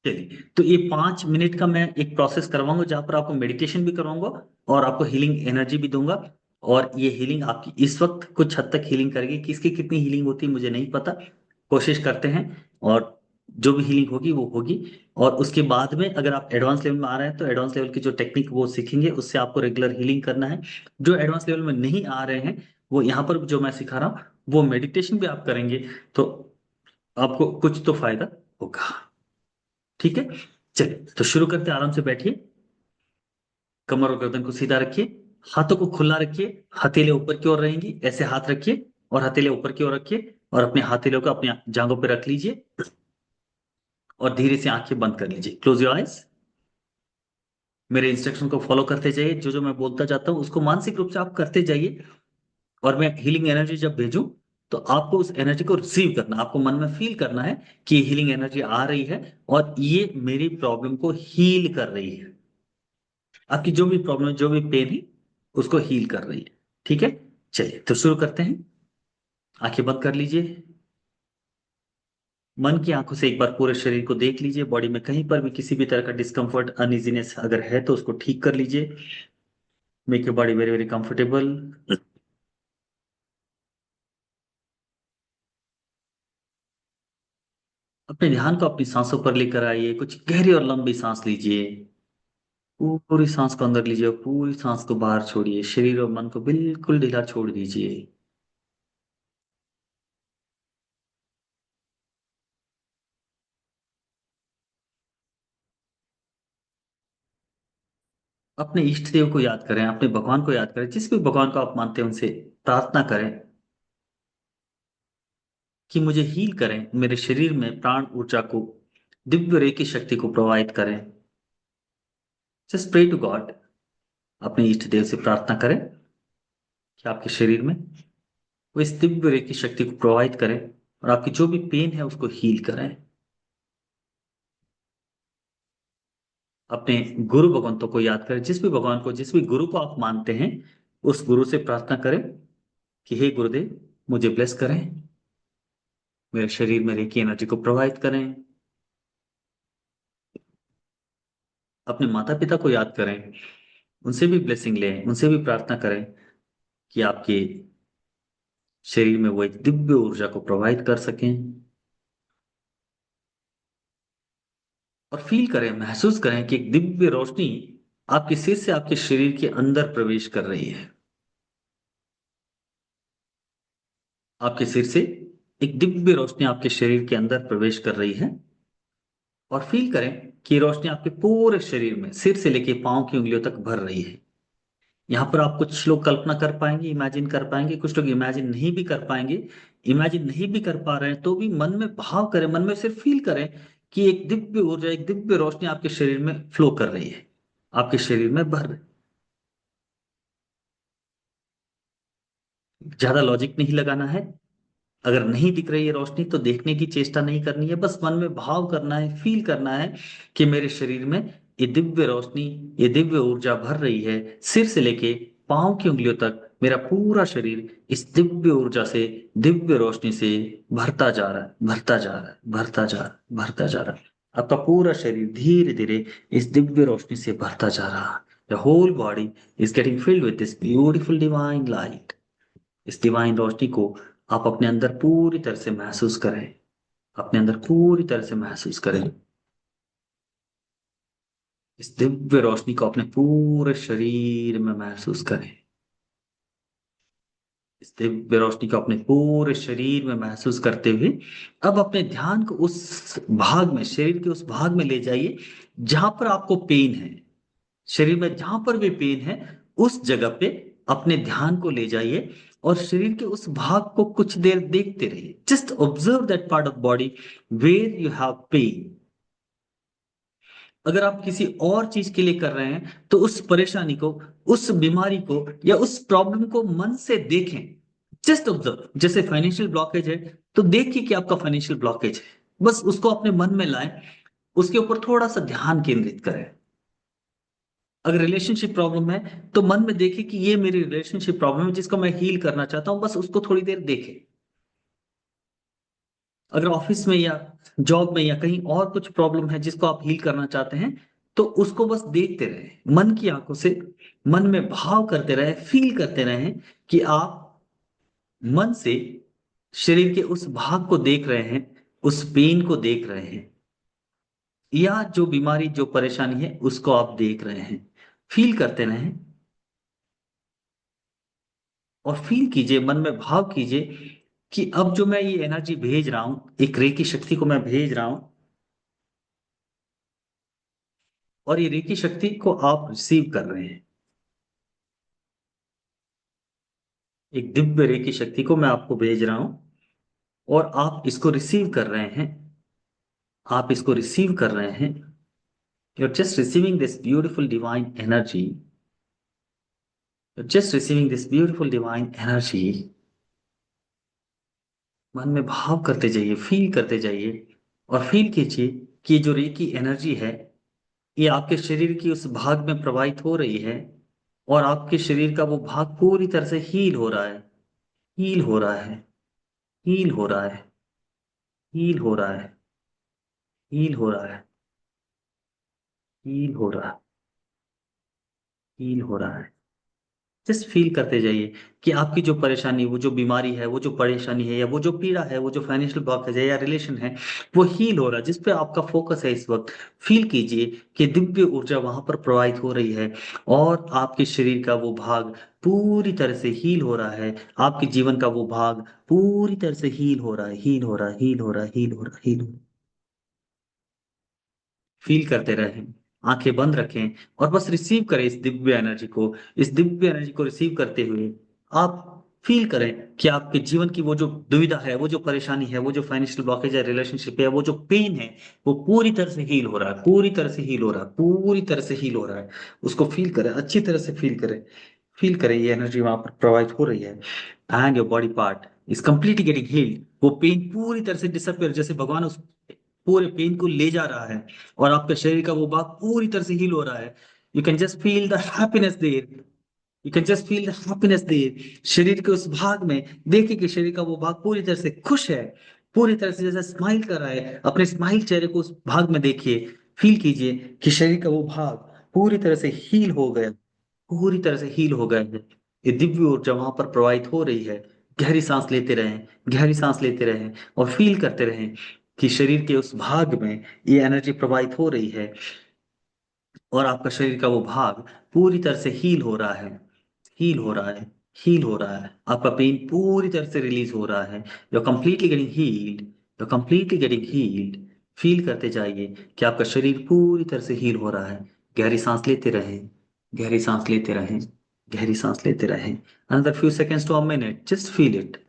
चलिए, तो ये 5 मिनट का मैं एक प्रोसेस करवाऊंगा जहां पर आपको मेडिटेशन भी करवाऊंगा और आपको हीलिंग एनर्जी भी दूंगा। और ये हीलिंग आपकी इस वक्त कुछ हद तक हीलिंग करेगी, किसकी कितनी हीलिंग होती है मुझे नहीं पता, कोशिश करते हैं। और जो भी हीलिंग होगी वो होगी। और उसके बाद में अगर आप एडवांस लेवल में आ रहे हैं तो एडवांस लेवल की जो टेक्निक वो सीखेंगे, उससे आपको रेगुलर हीलिंग करना है। जो एडवांस लेवल में नहीं आ रहे हैं, वो यहाँ पर जो मैं सिखा रहा हूँ वो मेडिटेशन भी आप करेंगे तो आपको कुछ तो फायदा होगा। ठीक है, चलिए तो शुरू करते हैं। आराम से बैठिए, कमर और गर्दन को सीधा रखिए, हाथों को खुला रखिए, हथेली ऊपर की ओर रहेंगी, ऐसे हाथ रखिए और हथेली ऊपर की ओर रखिए और अपने हथेलियों को अपनी जांघों पर रख लीजिए और धीरे से आंखें बंद कर लीजिए। Close your eyes. मेरे इंस्ट्रक्शन को फॉलो करते जाइए, जो जो मैं बोलता जाता हूँ उसको मानसिक रूप से आप करते जाइए। और मैं हीलिंग एनर्जी जब भेजूं तो आपको उस एनर्जी को रिसीव करना, आपको मन में फील करना है कि हीलिंग एनर्जी आ रही है और ये मेरी प्रॉब्लम को हील कर रही है। आपकी जो भी प्रॉब्लम, जो भी पेन है, उसको हील कर रही है। ठीक है, चलिए तो शुरू करते हैं। आंखें बंद कर लीजिए। मन की आंखों से एक बार पूरे शरीर को देख लीजिए। बॉडी में कहीं पर भी किसी भी तरह का डिस्कम्फर्ट, अनइजीनेस अगर है तो उसको ठीक कर लीजिए। Make your body very very comfortable. अपने ध्यान को अपनी सांसों पर लेकर आइए। कुछ गहरी और लंबी सांस लीजिए। पूरी सांस को अंदर लीजिए और पूरी सांस को बाहर छोड़िए। शरीर और मन को बिल्कुल ढीला छोड़ दीजिए। अपने इष्ट देव को याद करें, अपने भगवान को याद करें, जिस भी भगवान को आप मानते हैं उनसे प्रार्थना करें कि मुझे हील करें, मेरे शरीर में प्राण ऊर्जा को, दिव्य रेकी शक्ति को प्रोवाइड करें। Just pray to God. अपने इष्ट देव से प्रार्थना करें कि आपके शरीर में वो इस दिव्य रेकी शक्ति को प्रोवाइड करें और आपकी जो भी पेन है उसको हील करें। अपने गुरु भगवंतों को याद करें, जिस भी भगवान को, जिस भी गुरु को आप मानते हैं, उस गुरु से प्रार्थना करें कि हे गुरुदेव, मुझे ब्लेस करें, मेरे शरीर में रेकी एनर्जी को प्रोवाइड करें। अपने माता पिता को याद करें, उनसे भी ब्लेसिंग लें, उनसे भी प्रार्थना करें कि आपके शरीर में वो एक दिव्य ऊर्जा को प्रोवाइड कर सकें। और फील करें, महसूस करें कि एक दिव्य रोशनी आपके सिर से आपके शरीर के अंदर प्रवेश कर रही है। आपके सिर से एक दिव्य रोशनी आपके शरीर के अंदर प्रवेश कर रही है। और फील करें कि ये रोशनी आपके पूरे शरीर में, सिर से लेके पांव की उंगलियों तक भर रही है। यहाँ पर आप, कुछ लोग कल्पना कर पाएंगे, इमेजिन कर पाएंगे, कुछ लोग इमेजिन नहीं भी कर पाएंगे। इमेजिन नहीं भी कर पा रहे हैं तो भी मन में भाव करें, मन में सिर्फ फील करें कि एक दिव्य ऊर्जा, एक दिव्य रोशनी आपके शरीर में फ्लो कर रही है, आपके शरीर में भर रही है। ज्यादा लॉजिक नहीं लगाना है। अगर नहीं दिख रही है रोशनी तो देखने की चेष्टा नहीं करनी है, बस मन में भाव करना है, फील करना है कि मेरे शरीर में ये दिव्य रोशनी, ये दिव्य ऊर्जा भर रही है। सिर से लेके पांव की उंगलियों तक मेरा पूरा शरीर इस दिव्य ऊर्जा से, दिव्य रोशनी से भरता जा रहा है, भरता जा रहा है, भरता जा रहा है, भरता जा रहा है। आपका पूरा शरीर धीरे धीरे इस दिव्य रोशनी से भरता जा रहा है। The whole body is getting filled with this beautiful divine light. इस डिवाइन रोशनी को आप अपने अंदर पूरी तरह से महसूस करें, अपने अंदर पूरी तरह से महसूस करें। इस दिव्य रोशनी को अपने पूरे शरीर में महसूस करें। इस दिव्य रोशनी को अपने पूरे शरीर में महसूस करते हुए अब अपने ध्यान को उस भाग में, शरीर के उस भाग में ले जाइए जहां पर आपको पेन है। शरीर में जहां पर भी पेन है उस जगह पे अपने ध्यान को ले जाइए और शरीर के उस भाग को कुछ देर देखते रहिए। Just observe that part of body where you have pain. अगर आप किसी और चीज के लिए कर रहे हैं तो उस परेशानी को, उस बीमारी को या उस प्रॉब्लम को मन से देखें। Just observe. जैसे फाइनेंशियल ब्लॉकेज है तो देखिए कि आपका फाइनेंशियल ब्लॉकेज है, बस उसको अपने मन में लाएं, उसके ऊपर थोड़ा सा ध्यान केंद्रित करें। अगर रिलेशनशिप प्रॉब्लम है तो मन में देखिए कि ये मेरी रिलेशनशिप प्रॉब्लम है जिसको मैं हील करना चाहता हूं, बस उसको थोड़ी देर देखें। अगर ऑफिस में या जॉब में या कहीं और कुछ प्रॉब्लम है जिसको आप हील करना चाहते हैं तो उसको बस देखते रहे मन की आंखों से। मन में भाव करते रहे, फील करते रहे कि आप मन से शरीर के उस भाग को देख रहे हैं, उस पेन को देख रहे हैं, या जो बीमारी, जो परेशानी है उसको आप देख रहे हैं। फील करते रहें और फील कीजिए, मन में भाव कीजिए कि अब जो मैं ये एनर्जी भेज रहा हूं, एक रेकी शक्ति को मैं भेज रहा हूं, और ये रेकी शक्ति को आप रिसीव कर रहे हैं। एक दिव्य रेकी शक्ति को मैं आपको भेज रहा हूं और आप इसको रिसीव कर रहे हैं। आप इसको रिसीव कर रहे हैं। You are just receiving this beautiful divine energy. You are just receiving this beautiful divine energy. मन में भाव करते जाइए, फील करते जाइए और फील कीजिए कि जो रेकी एनर्जी है ये आपके शरीर की उस भाग में प्रवाहित हो रही है और आपके शरीर का वो भाग पूरी तरह से हील हो रहा है, हील हो रहा है, हील हो रहा है, हील हो रहा है, हील हो रहा है, हील हो रहा है, हील हो रहा है। जस्ट फील करते जाइए कि आपकी जो परेशानी, वो जो बीमारी है, वो जो परेशानी है या वो जो पीड़ा है, वो जो फाइनेंशियल ब्लॉकेज है या रिलेशन है, वो हील हो रहा है। जिस पे आपका फोकस है इस वक्त, फील कीजिए कि दिव्य ऊर्जा वहां पर प्रवाहित हो रही है और आपके शरीर का वो भाग पूरी तरह से हील हो रहा है। आपके जीवन का वो भाग पूरी तरह से हील हो रहा है, हील हो रहा है, हील हो रहा है, हील हो रहा है, हील हो रहा है। फील करते रहें, आंखें बंद रखें और बस रिसीव करें इस दिव्य एनर्जी को। इस दिव्य एनर्जी को रिसीव करते हुए आप फील करें कि आपके जीवन की वो जो दुविधा है, वो जो परेशानी है, वो जो फाइनेंशियल ब्लॉकेज है, रिलेशनशिप है, वो जो पेन है, वो पूरी तरह से हील हो रहा है, पूरी तरह से हील हो रहा है, पूरी तरह से हील हो रहा है। उसको फील करें, अच्छी तरह से फील करें। फील करें ये एनर्जी वहां पर प्रवाहित हो रही है and your body part is completely getting heeled. वो पेन पूरी तरह से डिसअपियर, जैसे भगवान उस पूरे पेन को ले जा रहा है और आपके शरीर का वो भाग पूरी तरह से हील हो रहा है। You can just feel the happiness there. You can just feel the happiness there. शरीर के उस भाग में देखिए कि शरीर का वो भाग पूरी तरह से खुश है, पूरी तरह से जैसे स्माइल कर रहा है। अपने स्माइल चेहरे को उस भाग में देखिए, फील कीजिए कि शरीर का वो भाग पूरी तरह से हील हो गया, पूरी तरह से हील हो गया है। ये दिव्य ऊर्जा वहां पर प्रवाहित हो रही है। गहरी सांस लेते रहें, गहरी सांस लेते रहें और फील करते रहें कि शरीर के उस भाग में ये एनर्जी प्रवाहित हो रही है और आपका शरीर का वो भाग पूरी तरह से हील हो रहा है, हील हो रहा है, हील हो रहा है। आपका पेन पूरी तरह से रिलीज हो रहा है। You are completely getting healed, you are completely getting healed. Feel करते जाइए कि आपका शरीर पूरी तरह से हील हो रहा है। गहरी सांस लेते रहें, गहरी सांस लेते रहें, गहरी सांस लेते रहें। Another few seconds to a minute, just feel it.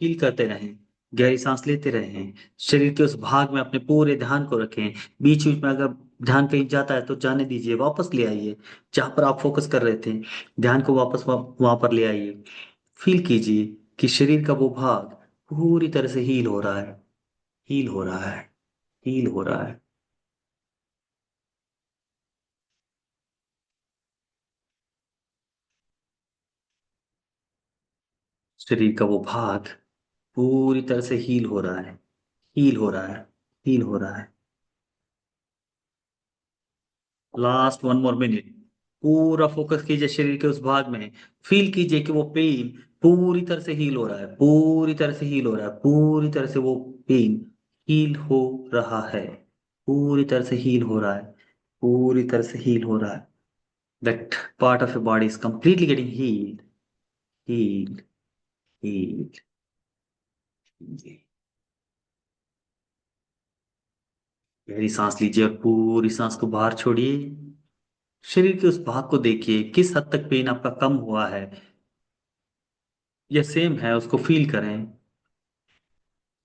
Feel करते रहें, गहरी सांस लेते रहें। शरीर के उस भाग में अपने पूरे ध्यान को रखें। बीच बीच में अगर ध्यान कहीं जाता है तो जाने दीजिए, वापस ले आइए। जहां पर आप फोकस कर रहे थे ध्यान को वापस वहां पर ले आइए। फील कीजिए कि शरीर का वो भाग पूरी तरह से हील हो रहा है, हील हो रहा है, हील हो रहा है। शरीर का वो भाग पूरी तरह से हील हो रहा है, हील हो रहा है, हील हो रहा है। Last 1 more minute. पूरा फोकस कीजिए शरीर के उस भाग में। फील कीजिए कि वो पेन पूरी तरह से हील हो रहा है, पूरी तरह से हील हो रहा है, पूरी तरह से वो पेन हील हो रहा है, पूरी तरह से हील हो रहा है, पूरी तरह से हील हो रहा है। That part of your body is completely getting healed, healed, healed. गहरी सांस लीजिए और पूरी सांस को बाहर छोड़िए। शरीर के उस भाग को देखिए, किस हद तक पेन आपका कम हुआ है या सेम है, उसको फील करें।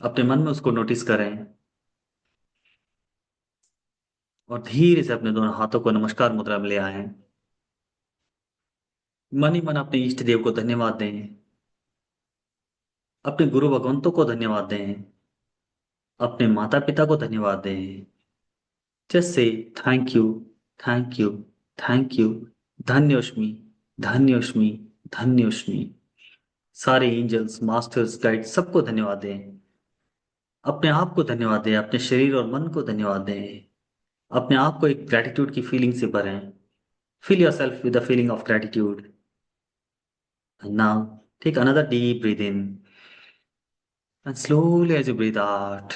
अपने मन में उसको नोटिस करें और धीरे से अपने दोनों हाथों को नमस्कार मुद्रा में ले आए। मन ही मन अपने इष्ट देव को धन्यवाद दें, अपने गुरु भगवंतों को धन्यवाद दें, अपने माता पिता को धन्यवाद दें। Just say thank you, thank you, thank you, धन्योष्मी, धन्योष्मी, धन्योष्मी। सारे एंजल्स, मास्टर्स, गाइड सबको धन्यवाद दें। अपने आप को धन्यवाद दें, अपने शरीर और मन को धन्यवाद दें। अपने आप को एक ग्रेटिट्यूड की फीलिंग से भरें। Fill yourself with the feeling of gratitude. And now take another deep breath in. And slowly as you breathe out,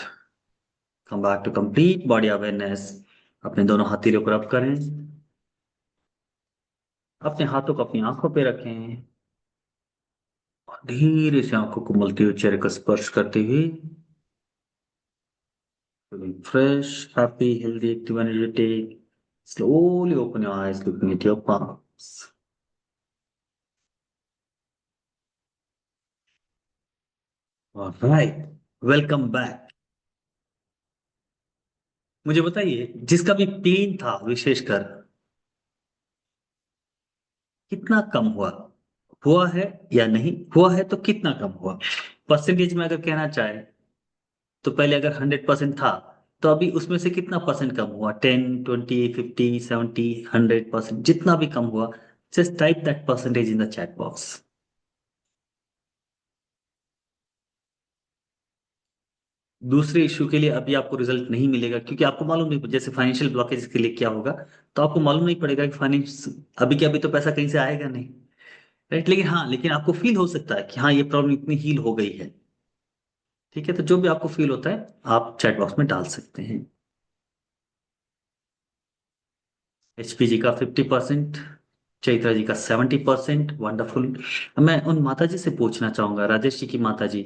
come back to complete body awareness. अपने दोनों हथेलियों को रब करें। अपने हाथों को अपनी आंखों पे रखें और धीरे से आंखों को मलते हुए चेहरे को स्पर्श करते हुए feeling fresh, happy, healthy, active, energetic. Slowly open your eyes, looking at your palms. All right, welcome back. मुझे बताइए, जिसका भी पेन था विशेषकर, कितना कम हुआ, हुआ है या नहीं हुआ है, तो कितना कम हुआ? परसेंटेज में अगर कहना चाहे तो पहले अगर 100% था तो अभी उसमें से कितना परसेंट कम हुआ? 10, 20, 50, 70, 100%, जितना भी कम हुआ, just type that percentage in the chat box. दूसरे इश्यू के लिए अभी आपको रिजल्ट नहीं मिलेगा, क्योंकि आपको मालूम नहीं, जैसे फाइनेंशियल ब्लॉकेज के लिए क्या होगा, तो आपको मालूम नहीं पड़ेगा कि फाइनेंस अभी के अभी तो पैसा कहीं से आएगा नहीं, राइट? लेकिन हाँ, लेकिन आपको फील हो सकता है कि हाँ, ये प्रॉब्लम इतनी हील हो गई है। ठीक है, तो जो भी आपको फील होता है आप चैट बॉक्स में डाल सकते हैं। एचपी जी का 50%, चैत्रा जी का 70%। वंडरफुल। मैं उन माता जी से पूछना चाहूंगा, राजेश जी की माता जी,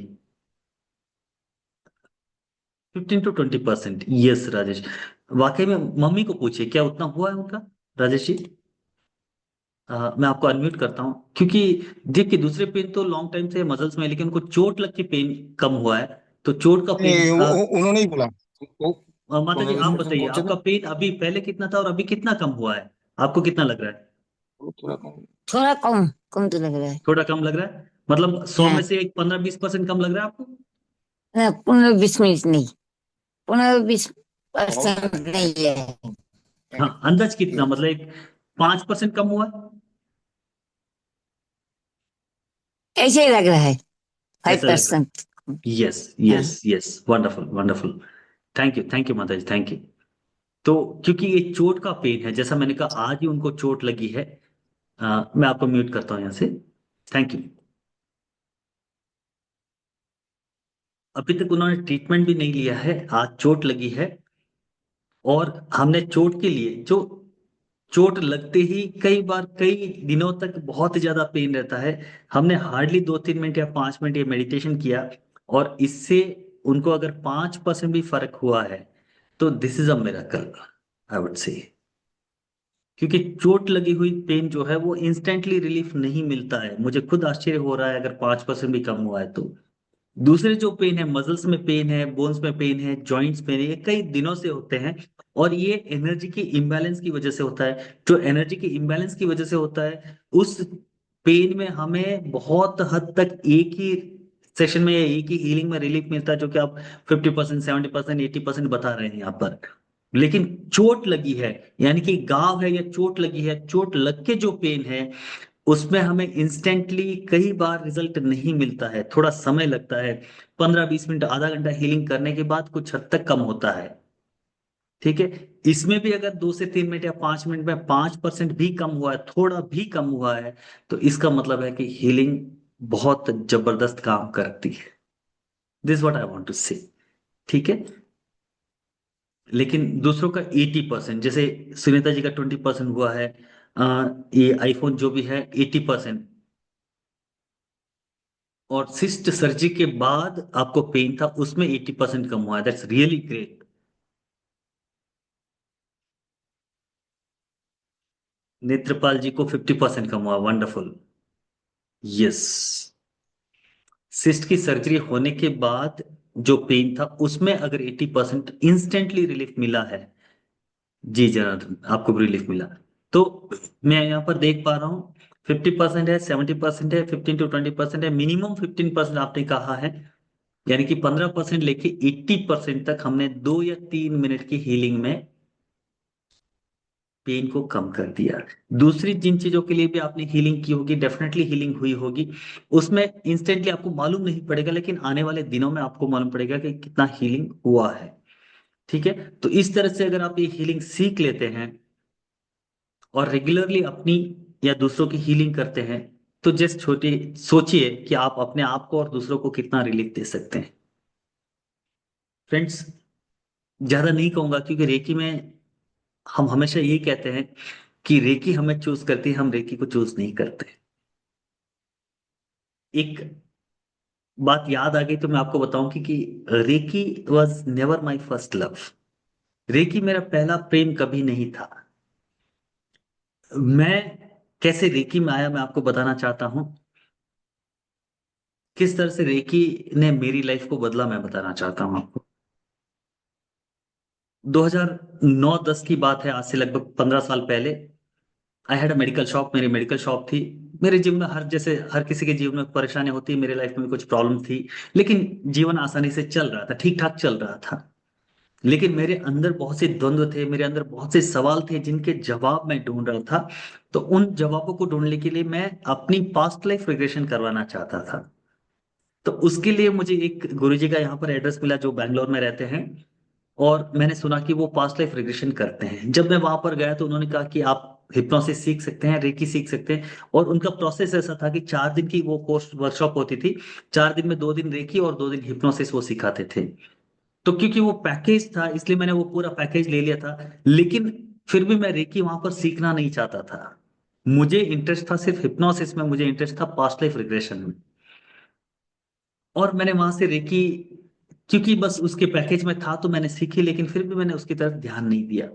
15 to 20%। यस राजेश, वाकई में मम्मी को पूछिए क्या उतना हुआ है उनका। राजेश जी, मैं आपको अनम्यूट करता हूँ, क्योंकि देखिए दूसरे पेन तो लॉन्ग टाइम से मसल्स में है, लेकिन उनको चोट लग के पेन कम हुआ है, तो चोट का पेन। नहीं, उन्होंने ही बोला। वो माता जी आप कॉन्ग्रेचुलेशन बताइए, बोलते आपका थे। पेन अभी पहले कितना था और अभी कितना कम हुआ है? आपको कितना लग रहा है? वो थोड़ा कम। थोड़ा कम कम तो लग रहा है। थोड़ा कम लग रहा है, मतलब 100 में हाँ। से एक 15-20% कम लग रहा है आपको? 15-20 मिनट नहीं, 15-20% और नहीं है। हाँ, अंदाज कितना, मतलब एक 5% कम हुआ है? ऐसे ही लग रहा है, फाइव ऐसा लग रहा परसेंट है। यस, हाँ। Yes, yes, wonderful, wonderful. Thank you माता जी, थैंक यू। तो क्योंकि ये चोट का पेन है, जैसा मैंने कहा, आज ही उनको चोट लगी है। मैं आपको म्यूट करता हूँ यहाँ से। Thank you. अभी तक उन्होंने ट्रीटमेंट भी नहीं लिया है, आज चोट लगी है। और हमने चोट के लिए, जो चोट लगते ही कई बार कई दिनों तक बहुत ज्यादा पेन रहता है, हमने हार्डली 2-3 मिनट या 5 मिनट ये मेडिटेशन किया, और इससे उनको अगर 5% भी फर्क हुआ है तो this is a miracle, I would say. क्योंकि चोट लगी हुई पेन जो है वो इंस्टेंटली रिलीफ नहीं मिलता है। मुझे खुद आश्चर्य हो रहा है अगर 5% भी कम हुआ है तो। दूसरे जो पेन है, मसल्स में पेन है, बोन्स में पेन है, जॉइंट्स पेन है, ये कई दिनों से होते हैं, और ये एनर्जी की इम्बैलेंस की वजह से होता है। जो एनर्जी की इम्बैलेंस की वजह से होता है, उस पेन में हमें बहुत हद तक एक ही सेशन में या एक ही हीलिंग में रिलीफ मिलता है, जो कि आप 50%, 70%, 80% बता रहे हैं यहाँ पर। लेकिन चोट लगी है, यानी कि घाव है या चोट लगी है, चोट लग के जो पेन है, उसमें हमें इंस्टेंटली कई बार रिजल्ट नहीं मिलता है, थोड़ा समय लगता है। 15-20 मिनट, आधा घंटा हीलिंग करने के बाद कुछ हद तक कम होता है। ठीक है। इसमें भी अगर 2 से 3 मिनट या 5 मिनट में 5% भी कम हुआ है, थोड़ा भी कम हुआ है, तो इसका मतलब है कि हीलिंग बहुत जबरदस्त काम करती है। This what I want to say. ठीक है। लेकिन दूसरों का 80%, जैसे सुनीता जी का 20% हुआ है, ये आईफोन जो भी है 80%। और सिस्ट सर्जरी के बाद आपको पेन था, उसमें 80% कम हुआ है। That's really great. Netrapal ji को 50% कम हुआ, वंडरफुल। यस। सिस्ट की सर्जरी होने के बाद जो पेन था, उसमें अगर 80% इंस्टेंटली रिलीफ मिला है, जी जनार्दन, आपको भी रिलीफ मिला, तो मैं यहाँ पर देख पा रहा हूँ 50% है, 70% है, 15 to 20% है, मिनिमम 15% आपने कहा है। यानी कि 15% लेके 80% तक हमने 2 या 3 मिनट की हीलिंग में पेन को कम कर दिया। दूसरी जिन चीजों के लिए भी आपने हीलिंग की होगी, डेफिनेटली हीलिंग हुई होगी, उसमें इंस्टेंटली आपको मालूम नहीं पड़ेगा, लेकिन आने वाले दिनों में आपको मालूम पड़ेगा कि कितना हीलिंग हुआ है। ठीक है। तो इस तरह से अगर आप ये हीलिंग सीख लेते हैं और रेगुलरली अपनी या दूसरों की हीलिंग करते हैं, तो जस्ट छोटी सोचिए कि आप अपने आप को और दूसरों को कितना रिलीफ दे सकते हैं। फ्रेंड्स, ज्यादा नहीं कहूंगा, क्योंकि रेकी में हम हमेशा यही कहते हैं कि रेकी हमें चूज करती है, हम रेकी को चूज नहीं करते। एक बात याद आ गई तो मैं आपको बताऊं कि reiki was never my first love. Reiki मेरा पहला प्रेम कभी नहीं था। मैं कैसे रेकी में आया, मैं आपको बताना चाहता हूं। किस तरह से रेकी ने मेरी लाइफ को बदला, मैं बताना चाहता हूं आपको। 2009-10 की बात है, आज से लगभग 15 साल पहले। I had a medical shop, मेरी मेडिकल शॉप थी। मेरे जीवन में हर जैसे हर किसी के जीवन में परेशानी होती है, मेरे लाइफ में भी कुछ प्रॉब्लम थी, लेकिन जीवन आसानी से चल रहा था, ठीक ठाक चल रहा था। लेकिन मेरे अंदर बहुत से द्वंद्व थे, मेरे अंदर बहुत से सवाल थे जिनके जवाब मैं ढूंढ रहा था। तो उन जवाबों को ढूंढने के लिए मैं अपनी पास्ट लाइफ रिग्रेशन करवाना चाहता था। तो उसके लिए मुझे एक गुरुजी का यहाँ पर एड्रेस मिला, जो बैंगलोर में रहते हैं। और मैंने सुना कि वो पास्ट लाइफ रिग्रेशन करते हैं। जब मैं वहां पर गया तो उन्होंने कहा कि आप हिप्नोसिस सीख सकते हैं, रेकी सीख सकते हैं। और उनका प्रोसेस ऐसा था कि 4 दिन की वो कोर्स वर्कशॉप होती थी। 4 दिन में 2 दिन रेकी और 2 दिन हिप्नोसिस वो सिखाते थे। तो क्योंकि वो पैकेज था, इसलिए मैंने वो पूरा पैकेज ले लिया था। लेकिन फिर भी मैं रेकी वहां पर सीखना नहीं चाहता था। मुझे इंटरेस्ट था सिर्फ हिप्नोसिस में, मुझे इंटरेस्ट था पास्ट लाइफ रिग्रेशन में। और मैंने वहां से रेकी, क्योंकि बस उसके पैकेज में था तो मैंने सीखी, लेकिन फिर भी मैंने उसकी तरफ ध्यान नहीं दिया।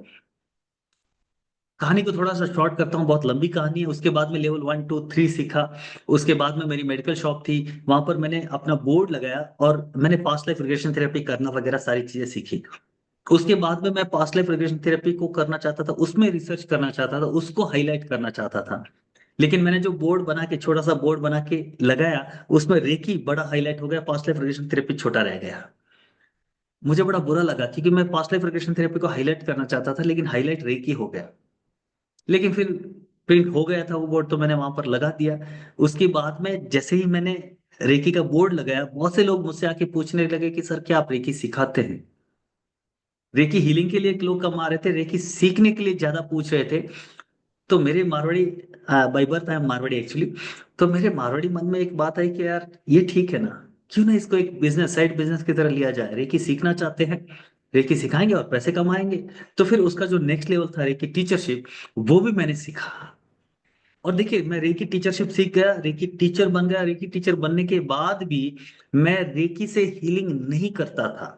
कहानी को थोड़ा सा शॉर्ट करता हूँ, बहुत लंबी कहानी है। उसके बाद में लेवल 1, 2, 3 सीखा। उसके बाद में मेरी मेडिकल शॉप थी, वहां पर मैंने अपना बोर्ड लगाया और मैंने पास्ट लाइफ रिग्रेशन थेरेपी करना वगैरह सारी चीजें सीखी। उसके बाद में मैं पास्ट लाइफ रिग्रेशन थेरेपी को करना चाहता था, उसमें रिसर्च करना चाहता था, उसको हाईलाइट करना चाहता था। लेकिन मैंने जो बोर्ड बना के, छोटा सा बोर्ड बना के लगाया, उसमें रेकी बड़ा हाईलाइट हो गया, पास्ट लाइफ रिग्रेशन थेरेपी छोटा रह गया। मुझे बड़ा बुरा लगा, क्योंकि मैं पास्ट लाइफ रिग्रेशन थेरेपी को हाईलाइट करना चाहता था, लेकिन हाईलाइट रेकी हो गया। लेकिन फिर प्रिंट हो गया था वो बोर्ड, तो मैंने वहां पर लगा दिया। उसके बाद में जैसे ही मैंने रेकी का बोर्ड लगाया, बहुत से लोग मुझसे आके पूछने लगे कि सर, क्या आप रेकी सिखाते हैं? रेकी हीलिंग के लिए लोग कम आ रहे थे, रेकी सीखने के लिए ज्यादा पूछ रहे थे। तो मेरे Marwari, by birth I am Marwari actually. तो मेरे मारवाड़ी मन में एक बात आई कि यार, ये ठीक है ना, क्यों ना इसको एक बिजनेस, साइड बिजनेस की तरह लिया जाए। रेकी सीखना चाहते हैं, रेकी सिखाएंगे और पैसे कमाएंगे। तो फिर उसका जो नेक्स्ट लेवल था रेकी टीचरशिप, वो भी मैंने सीखा। और देखिए, मैं रेकी टीचरशिप सीख गया, रेकी टीचर बन गया। रेकी टीचर बनने के बाद भी मैं रेकी से हीलिंग नहीं करता था।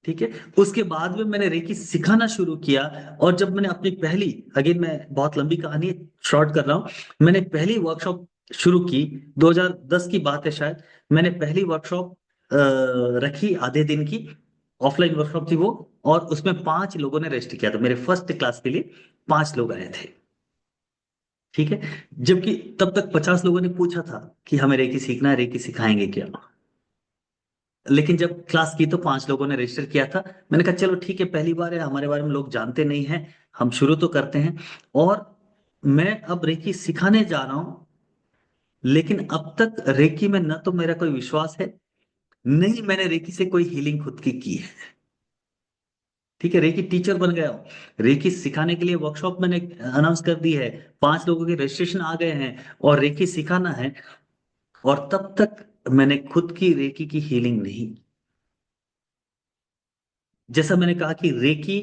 ठीक है। उसके बाद में मैंने रेकी सिखाना शुरू किया। और जब मैंने अपनी पहली, अगेन मैं बहुत लंबी कहानी शॉर्ट कर रहा हूं, मैंने पहली वर्कशॉप शुरू की, 2010 की बात है शायद। मैंने पहली वर्कशॉप रखी, आधे दिन की ऑफलाइन वर्कशॉप थी वो। और उसमें 5 लोगों ने रजिस्टर किया था, मेरे फर्स्ट क्लास के लिए 5 लोग आए थे। ठीक है। जबकि तब तक 50 लोगों ने पूछा था कि हमें रेकी सीखना है, रेकी सिखाएंगे क्या। लेकिन जब क्लास की तो 5 लोगों ने रजिस्टर किया था। मैंने कहा चलो ठीक है, पहली बार है, हमारे बारे में लोग जानते नहीं हैं, हम शुरू तो करते हैं। और मैं अब रेकी सिखाने जा रहा हूं, लेकिन अब तक रेकी में न तो मेरा कोई विश्वास है, नहीं मैंने रेकी से कोई हीलिंग खुद की है। ठीक है, रेकी टीचर बन गया हूं, रेकी सिखाने के लिए वर्कशॉप मैंने अनाउंस कर दी है, 5 लोगों के रजिस्ट्रेशन आ गए हैं और रेकी सिखाना है। और तब तक मैंने खुद की रेकी की हीलिंग नहीं। जैसा मैंने कहा कि रेकी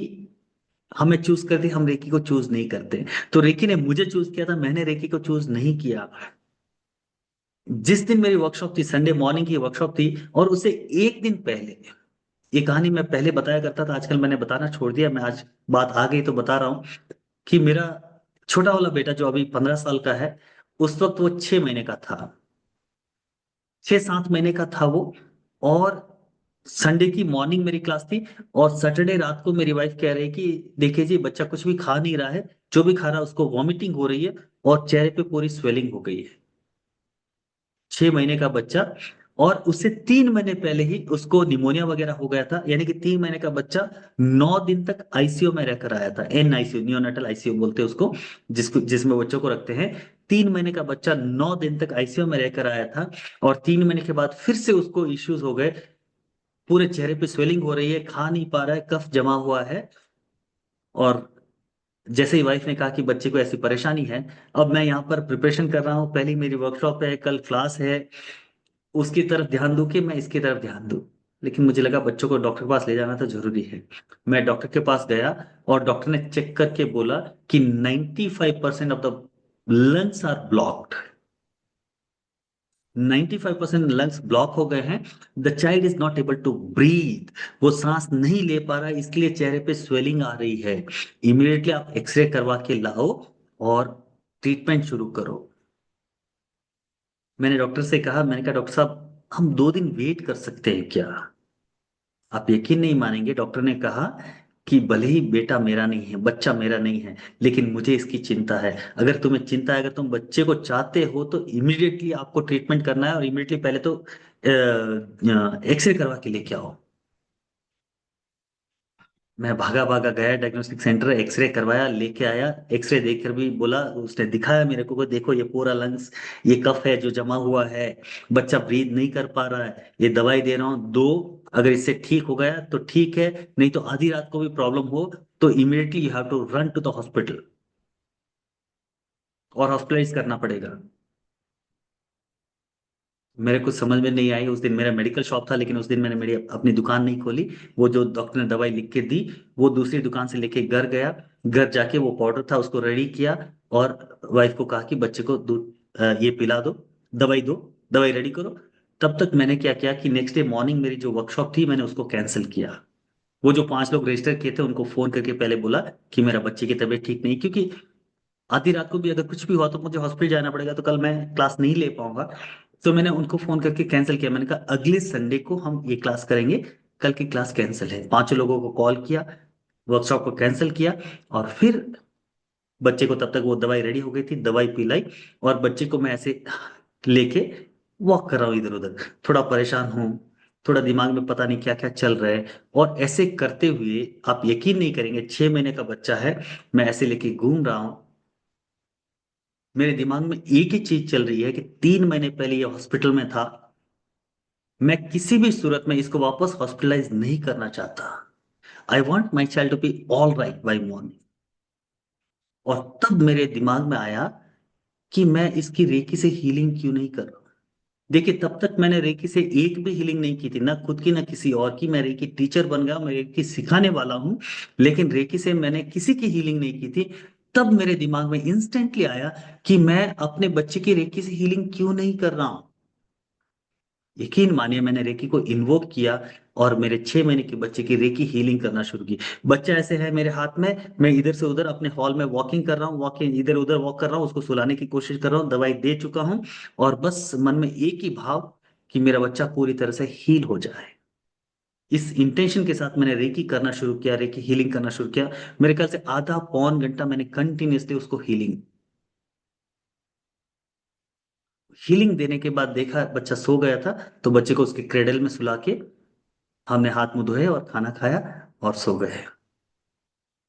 हमें चूज करती, हम रेकी को चूज नहीं करते। तो रेकी ने मुझे चूज किया था, मैंने रेकी को चूज नहीं किया। जिस दिन मेरी वर्कशॉप थी, संडे मॉर्निंग की वर्कशॉप थी, और उससे एक दिन पहले, ये कहानी मैं पहले बताया करता था, आजकल मैंने बताना छोड़ दिया, मैं आज बात आ गई तो बता रहा हूं कि मेरा छोटा वाला बेटा जो अभी 15 साल का है, उस वक्त वो 6 महीने का था, 6-7 महीने का था वो। और संडे की मॉर्निंग मेरी क्लास थी, और सैटरडे रात को मेरी वाइफ कह रही कि देखिए जी, बच्चा कुछ भी खा नहीं रहा है, जो भी खा रहा है उसको वॉमिटिंग हो रही है और चेहरे पे पूरी स्वेलिंग हो गई है। 6 महीने का बच्चा, और उससे 3 महीने पहले ही उसको निमोनिया वगैरह हो गया था, यानी कि 3 महीने का बच्चा 9 दिन तक आईसीयू में रहकर आया था। NICU, नियोनेटल आईसीयू बोलते हैं उसको, जिसमें बच्चों को रखते हैं। 3 महीने का बच्चा 9 दिन तक आईसीयू में रहकर आया था, और 3 महीने के बाद फिर से उसको इश्यूज हो गए, पूरे चेहरे पे स्वेलिंग हो रही है, खा नहीं पा रहा है, कफ जमा हुआ है। और जैसे ही वाइफ ने कहा कि बच्चे को ऐसी परेशानी है, अब मैं यहाँ पर प्रिपरेशन कर रहा हूँ, पहली मेरी वर्कशॉप है, कल क्लास है, उसकी तरफ ध्यान दूं कि मैं इसकी तरफ ध्यान दूं। लेकिन मुझे लगा बच्चों को डॉक्टर के पास ले जाना तो जरूरी है। मैं डॉक्टर के पास गया, और डॉक्टर ने चेक करके बोला कि 95% of the lungs are blocked. 95% lungs block हो गए हैं। The child is not able to breathe, वो सांस नहीं ले पा रहा है, इसलिए चेहरे पे स्वेलिंग आ रही है। इमीडिएटली आप एक्सरे करवा के लाओ और ट्रीटमेंट शुरू करो। मैंने डॉक्टर से कहा, मैंने कहा डॉक्टर साहब, हम 2 दिन वेट कर सकते हैं क्या? आप यकीन नहीं मानेंगे, डॉक्टर ने कहा कि भले ही बेटा मेरा नहीं है, बच्चा मेरा नहीं है, लेकिन मुझे इसकी चिंता है। अगर तुम्हें चिंता है, अगर तुम बच्चे को चाहते हो, तो इमीडिएटली आपको ट्रीटमेंट करना है, और इमीडिएटली पहले तो एक्सरे करवा के लेके आओ। मैं भागा भागा गया डायग्नोस्टिक सेंटर, एक्सरे करवाया, लेके आया। एक्सरे देखकर भी बोला, उसने दिखाया मेरे को, देखो ये पूरा लंग्स, ये कफ है जो जमा हुआ है, बच्चा ब्रीथ नहीं कर पा रहा है, ये दवाई दे रहा हूँ 2, अगर इससे ठीक हो गया तो ठीक है, नहीं तो आधी रात को भी प्रॉब्लम हो तो immediately you have to run to the hospital, और हॉस्पिटलाइज करना पड़ेगा। मेरे कुछ समझ में नहीं आई। उस दिन मेरा मेडिकल शॉप था, लेकिन उस दिन मैंने मेरी अपनी दुकान नहीं खोली। वो जो डॉक्टर ने दवाई लिख के दी, वो दूसरी दुकान से लेके घर गया। घर जाके वो पाउडर था उसको रेडी किया, और वाइफ को कहा कि बच्चे को दूध ये पिला दो, दवाई दो, दवाई रेडी करो। तब तक मैंने क्या किया कि नेक्स्ट डे मॉर्निंग मेरी जो वर्कशॉप थी, मैंने उसको कैंसिल किया। वो जो 5 लोग रजिस्टर किए थे, उनको फोन करके पहले बोला कि मेरा बच्चे की तबीयत ठीक नहीं, क्योंकि आधी रात को भी अगर कुछ भी हुआ तो मुझे हॉस्पिटल जाना पड़ेगा, तो कल मैं क्लास नहीं ले पाऊंगा। तो मैंने उनको फोन करके कैंसिल किया। मैंने कहा अगले संडे को हम ये क्लास करेंगे, कल की क्लास कैंसिल है। 5 लोगों को कॉल किया, वर्कशॉप को कैंसिल किया, और फिर बच्चे को, तब तक वो दवाई रेडी हो गई थी, दवाई पिलाई, और बच्चे को मैं ऐसे लेके वॉक कर रहा हूँ इधर उधर। थोड़ा परेशान हूँ, थोड़ा दिमाग में पता नहीं क्या क्या चल रहा है। और ऐसे करते हुए आप यकीन नहीं करेंगे, 6 महीने का बच्चा है, मैं ऐसे लेके घूम रहा हूँ। मेरे दिमाग में एक ही चीज चल रही है कि 3 महीने पहले ये हॉस्पिटल में था, मैं किसी भी सूरत में इसको वापस हॉस्पिटलाइज नहीं करना चाहता। I want my child to be all right by morning. और तब मेरे दिमाग में आया कि मैं इसकी रेकी से हीलिंग क्यों नहीं कर रहा हूं। देखिए, तब तक मैंने रेकी से एक भी हीलिंग नहीं की थी, ना खुद की ना किसी और की। मैं रेकी टीचर बन गया, मैं रेकी सिखाने वाला हूं, लेकिन रेकी से मैंने किसी की हीलिंग नहीं की थी। तब मेरे दिमाग में इंस्टेंटली आया कि मैं अपने बच्चे की रेकी से हीलिंग क्यों नहीं कर रहा हूं। यकीन मानिए, मैंने रेकी को इन्वोक किया, और मेरे 6 महीने के बच्चे की रेकी हीलिंग करना शुरू की। बच्चा ऐसे है मेरे हाथ में, मैं इधर से उधर अपने हॉल में वॉकिंग कर रहा हूँ, वॉकिंग इधर उधर वॉक कर रहा हूँ, उसको सुलाने की कोशिश कर रहा हूँ, दवाई दे चुका हूँ। और बस मन में एक ही भाव कि मेरा बच्चा पूरी तरह से हील हो जाए। इस इंटेंशन के साथ मैंने रेकी करना शुरू किया, रेकी हीलिंग करना शुरू किया। मेरे ख्याल से आधा पौन घंटा मैंने कंटिन्यूसली उसको हीलिंग हीलिंग देने के बाद देखा बच्चा सो गया था, तो बच्चे को उसके क्रेडल में सुला के हमने हाथ मुंह धोए और खाना खाया और सो गए।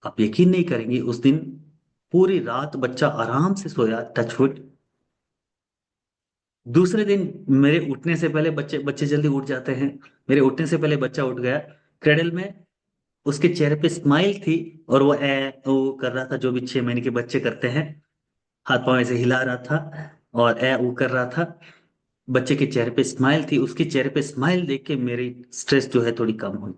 आप यकीन नहीं करेंगे, उस दिन पूरी रात बच्चा आराम से सोया, टचवुड। दूसरे दिन मेरे उठने से पहले, बच्चे बच्चे जल्दी उठ जाते हैं, मेरे उठने से पहले बच्चा उठ गया क्रेडल में, उसके चेहरे पे स्माइल थी, और वो ओ कर रहा था जो भी 6 महीने के बच्चे करते हैं, हाथ पांव ऐसे हिला रहा था और ओ कर रहा था। बच्चे के चेहरे पे स्माइल थी, उसके चेहरे पे स्माइल देख के मेरी स्ट्रेस जो है थोड़ी कम हुई।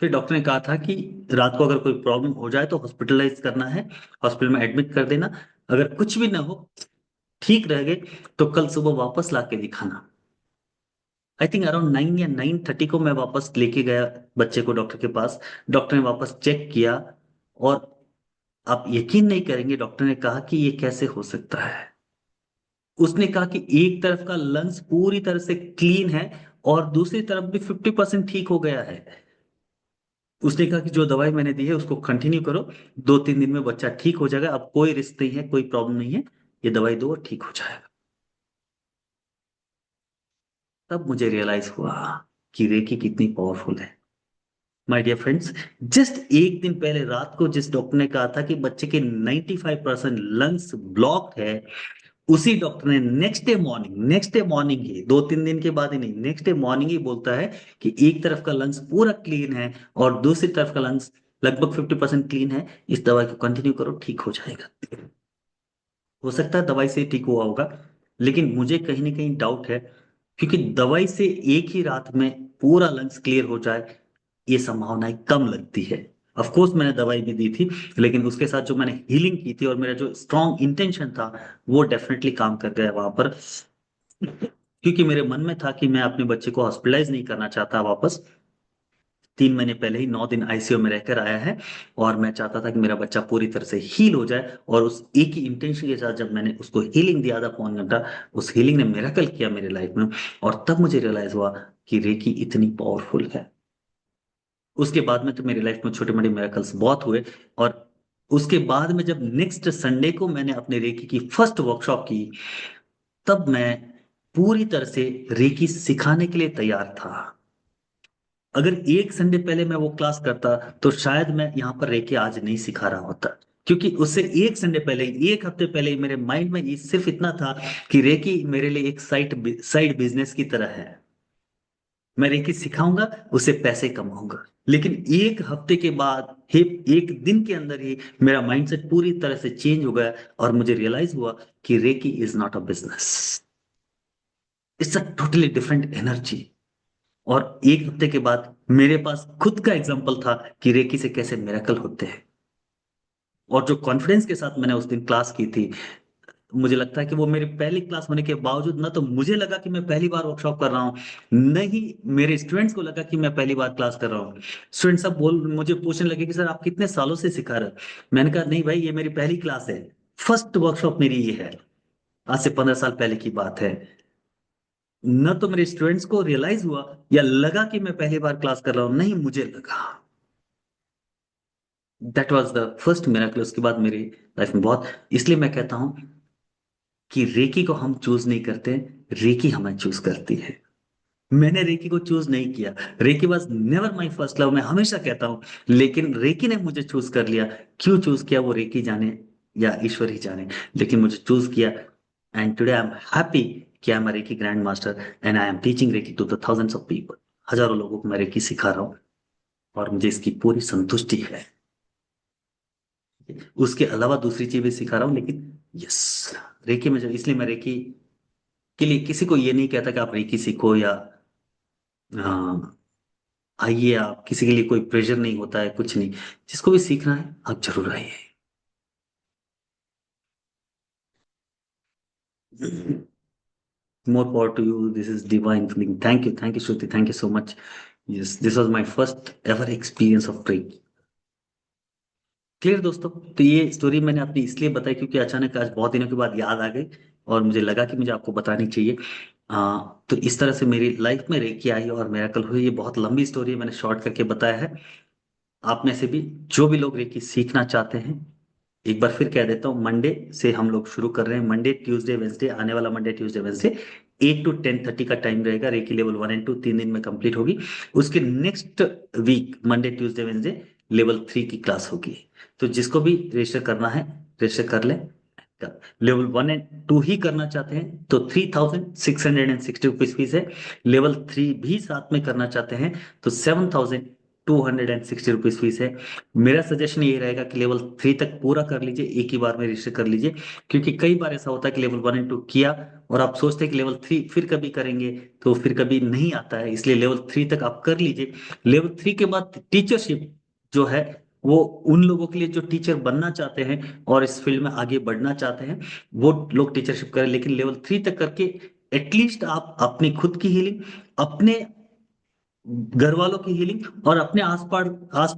फिर डॉक्टर ने कहा था कि रात को अगर कोई प्रॉब्लम हो जाए तो हॉस्पिटलाइज करना है, हॉस्पिटल में एडमिट कर देना। अगर कुछ भी ना हो, ठीक रह गए, तो कल सुबह वापस ला के दिखाना। आई थिंक अराउंड 9 या 9:30 को मैं वापस लेके गया बच्चे को डॉक्टर के पास। डॉक्टर ने वापस चेक किया, और आप यकीन नहीं करेंगे, डॉक्टर ने कहा कि ये कैसे हो सकता है। उसने कहा कि एक तरफ का लंग्स पूरी तरह से क्लीन है, और दूसरी तरफ भी 50% ठीक हो गया है। उसने कहा कि जो दवाई मैंने दी है उसको कंटिन्यू करो, 2-3 दिन में बच्चा ठीक हो जाएगा, अब कोई रिस्क नहीं है, कोई प्रॉब्लम नहीं है, ये दवाई दो और ठीक हो जाएगा। तब मुझे रियलाइज हुआ कि रेकी कितनी पावरफुल है। माय डियर फ्रेंड्स, जस्ट एक दिन पहले रात को जिस डॉक्टर ने कहा था कि बच्चे के 95% लंग्स ब्लॉक है, उसी डॉक्टर ने नेक्स्ट डे मॉर्निंग ही, 2-3 दिन के बाद ही नहीं, नेक्स्ट डे मॉर्निंग ही बोलता है कि एक तरफ का लंग्स पूरा क्लीन है और दूसरी तरफ का लंग्स लगभग 50% क्लीन है, इस दवाई को कंटिन्यू करो, ठीक हो जाएगा। हो सकता है दवाई से ठीक हुआ होगा, लेकिन मुझे कहीं ना कहीं डाउट है, क्योंकि दवाई से एक ही रात में पूरा लंग्स क्लियर हो जाए, ये संभावनाएं कम लगती है। ऑफ कोर्स मैंने दवाई भी दी थी, लेकिन उसके साथ जो मैंने हीलिंग की थी और मेरा जो स्ट्रॉन्ग इंटेंशन था, वो डेफिनेटली काम कर गया वहां पर। क्योंकि मेरे मन में था कि मैं अपने बच्चे को हॉस्पिटलाइज नहीं करना चाहता वापस। 3 महीने पहले ही 9 दिन आईसीयू में रहकर आया है, और मैं चाहता था कि मेरा बच्चा पूरी तरह से हील हो जाए, और उस एक ही इंटेंशन के साथ जब मैंने उसको हीलिंग दिया था, 1 घंटा, उस हीलिंग ने मिरेकल किया मेरे लाइफ में। और तब मुझे रियलाइज हुआ कि रेकी इतनी पावरफुल है। उसके बाद में तो मेरी लाइफ में छोटे मोटे मिरेकल्स बहुत हुए, और उसके बाद में जब नेक्स्ट संडे को मैंने अपने रेकी की फर्स्ट वर्कशॉप की, तब मैं पूरी तरह से रेकी सिखाने के लिए तैयार था। अगर एक संडे पहले मैं वो क्लास करता, तो शायद मैं यहाँ पर रेकी आज नहीं सिखा रहा होता। क्योंकि उससे एक संडे पहले, एक हफ्ते पहले ही मेरे माइंड में ये सिर्फ इतना था कि रेकी मेरे लिए एक साइड बिजनेस की तरह है। मैं रेकी सिखाऊंगा, उससे पैसे कमाऊंगा। लेकिन एक हफ्ते के बाद ही, एक दिन के अंदर ही मेरा माइंडसेट पूरी तरह से चेंज हो गया, और मुझे रियलाइज हुआ कि reiki is not a business, it's a totally different energy. और एक हफ्ते के बाद मेरे पास खुद का एग्जाम्पल था कि रेकी से कैसे मिरेकल होते हैं। और जो कॉन्फिडेंस के साथ मैंने उस दिन क्लास की थी, मुझे लगता है कि वो मेरी पहली क्लास होने के बावजूद, ना तो मुझे लगा कि मैं पहली बार वर्कशॉप कर रहा हूँ, न ही मेरे स्टूडेंट्स को लगा कि मैं पहली बार क्लास कर रहा हूँ। स्टूडेंट्स सब मुझे पूछने लगे कि सर आप कितने सालों से सिखा रहे हो। मैंने कहा नहीं भाई, ये मेरी पहली क्लास है, फर्स्ट वर्कशॉप मेरी ये है। आज से 15 साल पहले की बात है। न तो मेरे स्टूडेंट्स को रियलाइज हुआ या लगा कि मैं पहली बार क्लास कर रहा हूं, नहीं, मुझे लगा। That was the first miracle. उसके बाद मेरी लाइफ में बहुत, इसलिए मैं कहता हूं कि रेकी को हम चूज नहीं करते, रेकी हमें चूज करती है। मैंने रेकी को चूज नहीं किया, reiki was never my first love, मैं हमेशा कहता हूं, लेकिन रेकी ने मुझे चूज कर लिया। क्यों चूज किया वो रेकी जाने या ईश्वर ही जाने, लेकिन मुझे चूज किया। And today I am happy कि I am reiki grand master, and I am teaching reiki to the thousands of people. हजारों लोगों को मैं रेकी सिखा रहा हूँ, और मुझे इसकी पूरी संतुष्टि है। उसके अलावा दूसरी चीज भी सिखा रहा हूँ, लेकिन यस, रेकी में जो, इसलिए मैं रेकी के लिए किसी को ये नहीं कहता कि आप रेकी सीखो, या हाँ, आइए, आप किसी के लिए कोई प्रेशर नहीं होता है, कुछ नहीं। जिसको भी सीखना है आप जरूर आइए। More power to you, this is divine feeling. Thank you Shruti, thank you so much. Yes, this was my first ever experience of trek. Clear दोस्तों? तो ये स्टोरी मैंने अपनी इसलिए बताई क्योंकि अचानक आज बहुत दिनों के बाद याद आ गई, और मुझे लगा कि मुझे आपको बतानी चाहिए। तो इस तरह से मेरी लाइफ में रेकी आई और मेराकल हुई। ये बहुत लंबी स्टोरी है, मैंने शॉर्ट करके बताया है। आप में से भी जो भी लोग रेकी सीखना चाहते हैं, एक बार फिर कह देता हूँ, मंडे से हम लोग शुरू कर रहे हैं। मंडे ट्यूसडे वेंसडे, आने वाला मंडे ट्यूसडे वेंसडे 8 to 10:30 का टाइम रहेगा। रेकी लेवल 1 and 2 3 दिन में कंप्लीट होगी। उसके next week Monday Tuesday Wednesday level 3 की क्लास होगी। तो जिसको भी रजिस्टर करना है रजिस्टर कर लें। लेवल 1 and 2 ही करना चाहते हैं तो 3660 रुपीज फीस है। लेवल 3 भी साथ में करना चाहते हैं तो 7260 रुपीज फीस है। मेरा सजेशन ये रहेगा कि लेवल 3 तक पूरा कर लीजिए, एक ही बार में रजिस्टर कर लीजिए। क्योंकि कई बार ऐसा होता है कि लेवल 1 and 2 किया और आप सोचते हैं कि लेवल 3 फिर कभी करेंगे, तो फिर कभी नहीं आता है। इसलिए लेवल 3 तक आप कर लीजिए। लेवल 3 के बाद टीचरशिप जो है वो उन लोगों के लिए जो टीचर बनना चाहते हैं और इस फील्ड में आगे बढ़ना चाहते हैं, वो लोग टीचरशिप करें। लेकिन लेवल 3 तक करके एटलीस्ट आप अपनी खुद की हीलिंग, अपने घर वालों की हीलिंग और अपने आस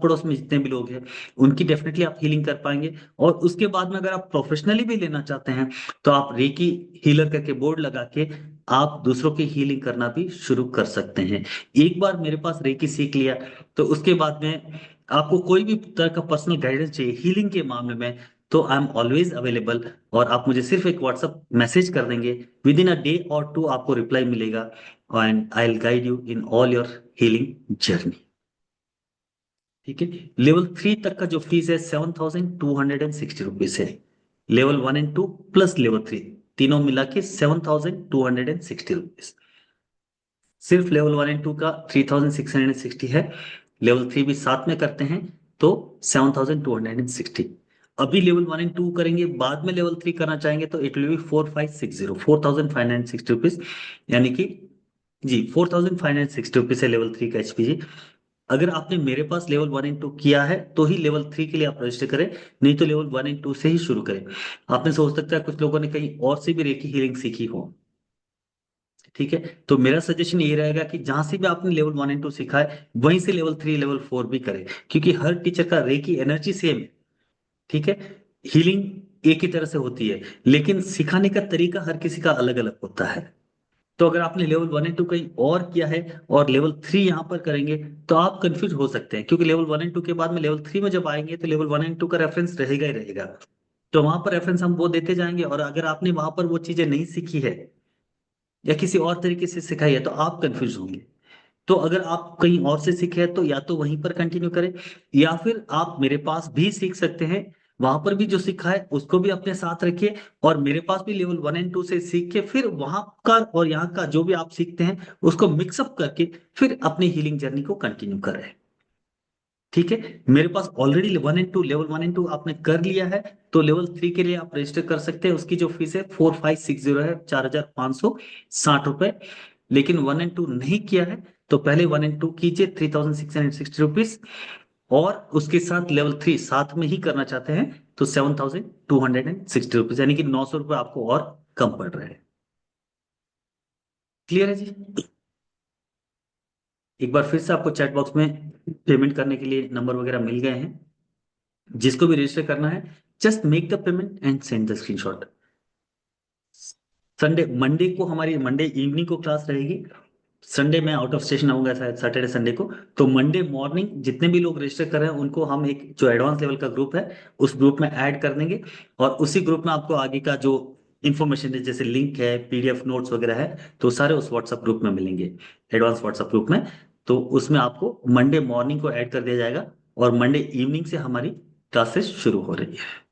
पड़ोस में जितने भी लोग हैं उनकी डेफिनेटली आप हीलिंग कर पाएंगे। और उसके बाद में अगर आप प्रोफेशनली भी लेना चाहते हैं तो आप रेकी हीलर करके बोर्ड लगा के आप दूसरों की हीलिंग करना भी शुरू कर सकते हैं। एक बार मेरे पास रेकी सीख लिया तो उसके बाद में आपको कोई भी तरह का पर्सनल गाइडेंस चाहिए हीलिंग के मामले में, तो आई एम ऑलवेज अवेलेबल। और आप मुझे सिर्फ एक व्हाट्सअप मैसेज कर देंगे, विद इन अ डे और टू आपको रिप्लाई मिलेगा। And I will guide you in all your healing journey. ठीक है। लेवल 3 तक का जो फीस है 7260 रुपीज है। लेवल 1 and 2 प्लस लेवल 3 तीनों मिला के 7260 रुपीज। सिर्फ लेवल 1 and 2 का 3660 है। लेवल 3 भी साथ में करते हैं तो 7260। अभी लेवल 1 and 2 करेंगे, बाद में लेवल 3 करना चाहेंगे तो इट विल बी 4560 यानी कि जी 4560 रुपीज है लेवल 3 का एचपीजी। अगर आपने मेरे पास लेवल 1 and 2 किया है तो ही लेवल 3 के लिए आप रजिस्टर करें, नहीं तो लेवल 1 and 2 से ही शुरू करें। आपने सोच सकता है कुछ लोगों ने कहीं और से भी रेकी हीलिंग सीखी हो। ठीक है। तो मेरा सजेशन ये रहेगा कि जहां से भी आपने लेवल 1 and 2 सीखा है वहीं से लेवल 3 लेवल 4 भी करें, क्योंकि हर टीचर का रेकी एनर्जी सेम है। ठीक है। हीलिंग एक ही तरह से होती है लेकिन सिखाने का तरीका हर किसी का अलग अलग होता है। तो अगर आपने लेवल 1 and 2 कहीं और किया है और लेवल 3 यहाँ पर करेंगे तो आप कंफ्यूज हो सकते हैं, क्योंकि लेवल 1 and 2 के बाद में लेवल 3 में जब आएंगे तो लेवल 1 and 2 का रेफरेंस रहेगा ही रहेगा। तो वहां पर रेफरेंस हम वो देते जाएंगे, और अगर आपने वहां पर वो चीजें नहीं सीखी है या किसी और तरीके से सिखाई है तो आप कंफ्यूज होंगे। तो अगर आप कहीं और से सीखे हैं तो या तो वहीं पर कंटिन्यू करें, या फिर आप मेरे पास भी सीख सकते हैं। वहां पर भी जो सीखा है उसको भी अपने साथ रखिए, और मेरे पास भी लेवल 1 and 2 से सीख के फिर वहां का और यहाँ का जो भी आप सीखते हैं उसको मिक्सअप करके फिर अपनी हीलिंग जर्नी को कंटिन्यू करें। ठीक है। मेरे पास ऑलरेडी 1 and 2 लेवल 1 and 2 आपने कर लिया है तो लेवल 3 के लिए आप रजिस्टर कर सकते हैं। उसकी जो फीस है 4560 है, 4560 रुपए। लेकिन 1 and 2 नहीं किया है तो पहले 1 and 2 कीजिए 3660 रुपीज, और उसके साथ लेवल 3 साथ में ही करना चाहते हैं तो 7260 रुपीज, यानी कि 900 रुपये आपको और कम पड़ रहे हैं। क्लियर है जी। एक बार फिर से आपको चैट बॉक्स में पेमेंट करने के लिए नंबर वगैरह मिल गए हैं। जिसको भी रजिस्टर करना है just make the payment and send the screenshot. Sunday Monday को हमारी मंडे इवनिंग को क्लास रहेगी। संडे में आउट ऑफ स्टेशन आऊंगा शायद सैटरडे संडे को। तो मंडे मॉर्निंग जितने भी लोग रजिस्टर कर रहे हैं उनको हम एक जो एडवांस लेवल का ग्रुप है उस ग्रुप में ऐड कर देंगे, और उसी ग्रुप में आपको आगे का जो इन्फॉर्मेशन है जैसे लिंक है पीडीएफ नोट्स वगैरह है तो सारे उस व्हाट्सएप ग्रुप में मिलेंगे, एडवांस व्हाट्सएप ग्रुप में। तो उसमें आपको मंडे मॉर्निंग को ऐड कर दिया जाएगा, और मंडे इवनिंग से हमारी क्लासेस शुरू हो रही है।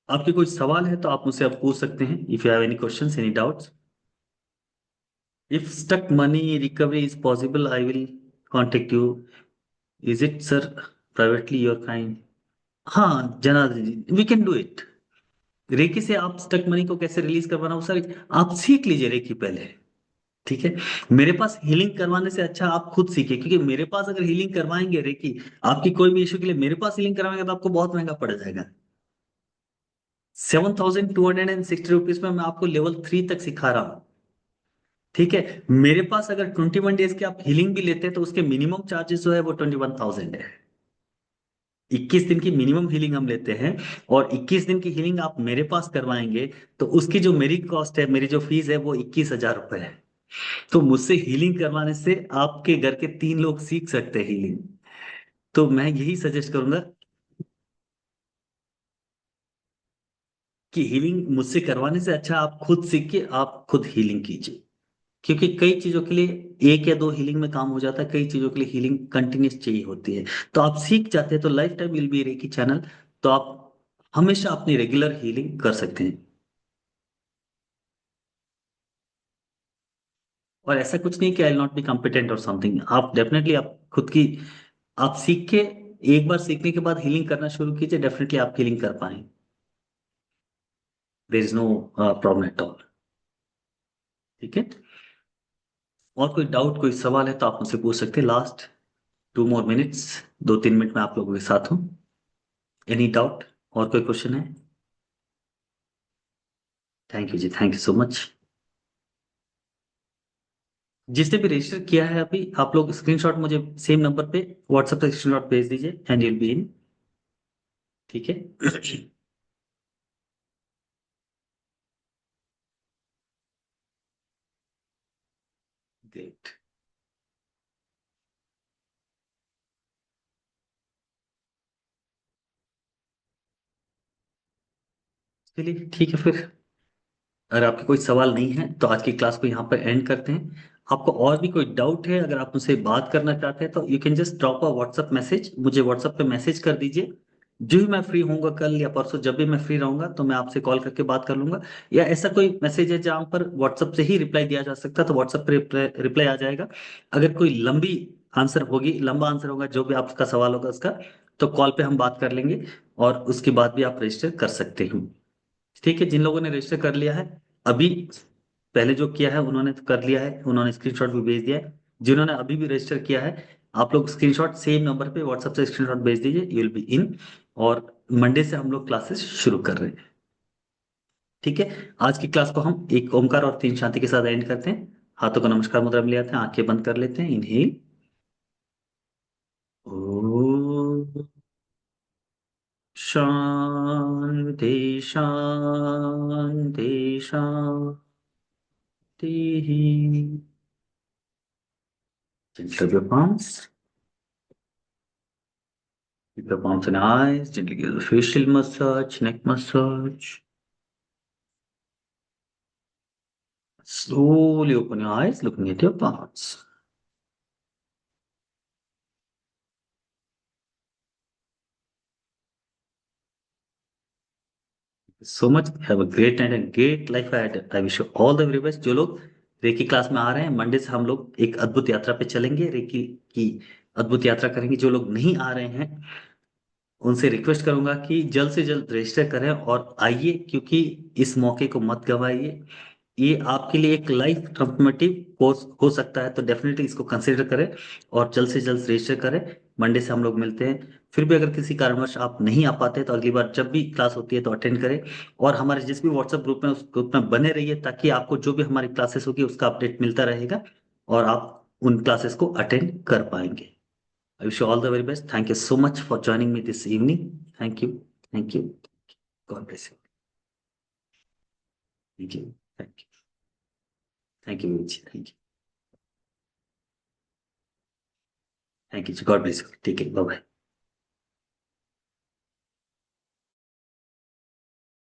आपके कोई सवाल है तो आप मुझसे आप पूछ सकते हैं, if you have any questions any doubts. If stuck money recovery is possible I will contact you. Is it sir privately your kind. हाँ Janardan ji, we can do it. Reiki से आप स्टक मनी को कैसे रिलीज करवाना हो sir, आप सीख लीजिए रेकी पहले। ठीक है। मेरे पास हीलिंग करवाने से अच्छा आप खुद सीखिए, क्योंकि मेरे पास अगर हीलिंग करवाएंगे रेकी आपकी कोई भी इशू के लिए मेरे पास हीलिंग करवाएंगे तो आपको बहुत महंगा पड़ जाएगा। 7260 रुपीज में मैं आपको लेवल 3 तक सिखा रहा हूं। ठीक है। मेरे पास अगर 21 डेज के आप हीलिंग भी लेते हैं तो उसके मिनिमम चार्जेस जो है वो 21,000 है। 21 दिन की मिनिमम हीलिंग हम लेते हैं, और 21 दिन की हीलिंग आप मेरे पास करवाएंगे तो उसकी जो मेरी कॉस्ट है, मेरी जो फीस है वो 21,000 रुपए है। तो मुझसे हीलिंग करवाने से आपके घर के 3 लोग सीख सकते हैं हीलिंग। तो मैं यही सजेस्ट करूंगा। कि हीलिंग मुझसे करवाने से अच्छा आप खुद सीख के आप खुद हीलिंग कीजिए, क्योंकि कई चीजों के लिए एक या दो हीलिंग में काम हो जाता है, कई चीजों के लिए हीलिंग कंटिन्यूस चाहिए होती है। तो आप सीख जाते हैं तो life time will be reiki channel, तो आप हमेशा अपनी रेगुलर हीलिंग कर सकते हैं। और ऐसा कुछ नहीं कि आई नॉट बी कॉम्पिटेंट और समथिंग, आप डेफिनेटली आप खुद की आप सीख के एक बार सीखने के बाद हीलिंग करना शुरू कीजिए, डेफिनेटली आप हीलिंग कर पाएंगे। There is no problem at all. ठीक है, और कोई डाउट कोई सवाल है तो आप मुझसे पूछ सकते हैं। लास्ट 2 more minutes, 2-3 मिनट में आप लोगों के साथ हूँ। एनी डाउट और कोई क्वेश्चन है? थैंक यू जी, थैंक यू सो मच। जिसने भी रजिस्टर किया है अभी, आप लोग स्क्रीनशॉट मुझे सेम नंबर पे व्हाट्सएप पे स्क्रीनशॉट भेज दीजिए एंड यूल बी इन। ठीक है। ग्रेट। चलिए ठीक है फिर, अगर आपके कोई सवाल नहीं है तो आज की क्लास को यहाँ पर एंड करते हैं। आपको और भी कोई डाउट है, अगर आप मुझसे बात करना चाहते हैं तो you can just drop a WhatsApp message, मुझे व्हाट्सएप पे मैसेज कर दीजिए। जो भी मैं फ्री होऊंगा कल या परसों, जब भी मैं फ्री रहूंगा तो मैं आपसे कॉल करके बात कर लूंगा। या ऐसा कोई मैसेज है जहाँ पर व्हाट्सएप से ही रिप्लाई दिया जा सकता है तो व्हाट्सएप पे रिप्लाई आ जाएगा। अगर कोई लंबी आंसर होगी, लंबा आंसर होगा जो भी आपका सवाल होगा उसका, तो कॉल पे हम बात कर लेंगे और उसके बाद भी आप रजिस्टर कर सकते हैं। ठीक है, जिन लोगों ने रजिस्टर कर लिया है अभी, पहले जो किया है उन्होंने तो कर लिया है, उन्होंने स्क्रीनशॉट भी भेज दिया है। जिन्होंने अभी भी रजिस्टर किया है, आप लोग स्क्रीनशॉट सेम नंबर पे व्हाट्सएप से स्क्रीनशॉट भेज दीजिए, यू विल बी इन। और मंडे से हम लोग क्लासेस शुरू कर रहे हैं। ठीक है, आज की क्लास को हम एक ओमकार और 3 शांति के साथ एंड करते हैं। हाथों को नमस्कार मुद्रा में ले आते हैं, आंखें बंद कर लेते हैं। इनहेल। ओ शांति शांति शांति। Gently rub your palms. Keep your palms and eyes. Gently give the facial massage, neck massage. Slowly open your eyes, looking at your palms. So much. Have a great night and great life ahead. I wish you all the very best. जो लोग recce class में आ रहे हैं, Monday से हम लोग एक अद्भुत यात्रा पे चलेंगे, रेकी की अद्भुत यात्रा करेंगे। जो लोग नहीं आ रहे हैं उनसे रिक्वेस्ट करूंगा कि जल्द से जल्द रजिस्टर करें और आइए, क्योंकि इस मौके को मत गवाइए। ये आपके लिए एक लाइफ ट्रांसफॉर्मेटिव कोर्स हो सकता है, तो डेफिनेटली इसको कंसिडर करें और जल्द से जल्द रजिस्टर करें। मंडे से हम लोग मिलते हैं। फिर भी अगर किसी कारणवश आप नहीं आ पाते तो अगली बार जब भी क्लास होती है तो अटेंड करें। और हमारे जिस भी व्हाट्सएप ग्रुप में, उस ग्रुप में बने रहिए, ताकि आपको जो भी हमारी क्लासेस होगी उसका अपडेट मिलता रहेगा और आप उन क्लासेस को अटेंड कर पाएंगे। I wish you all the very best. Thank you so much for joining me this evening. Thank you. Thank you. God bless you. Thank you. Thank you. Thank you, Vinci. Thank you. Thank you. God bless you. Take care. Bye bye.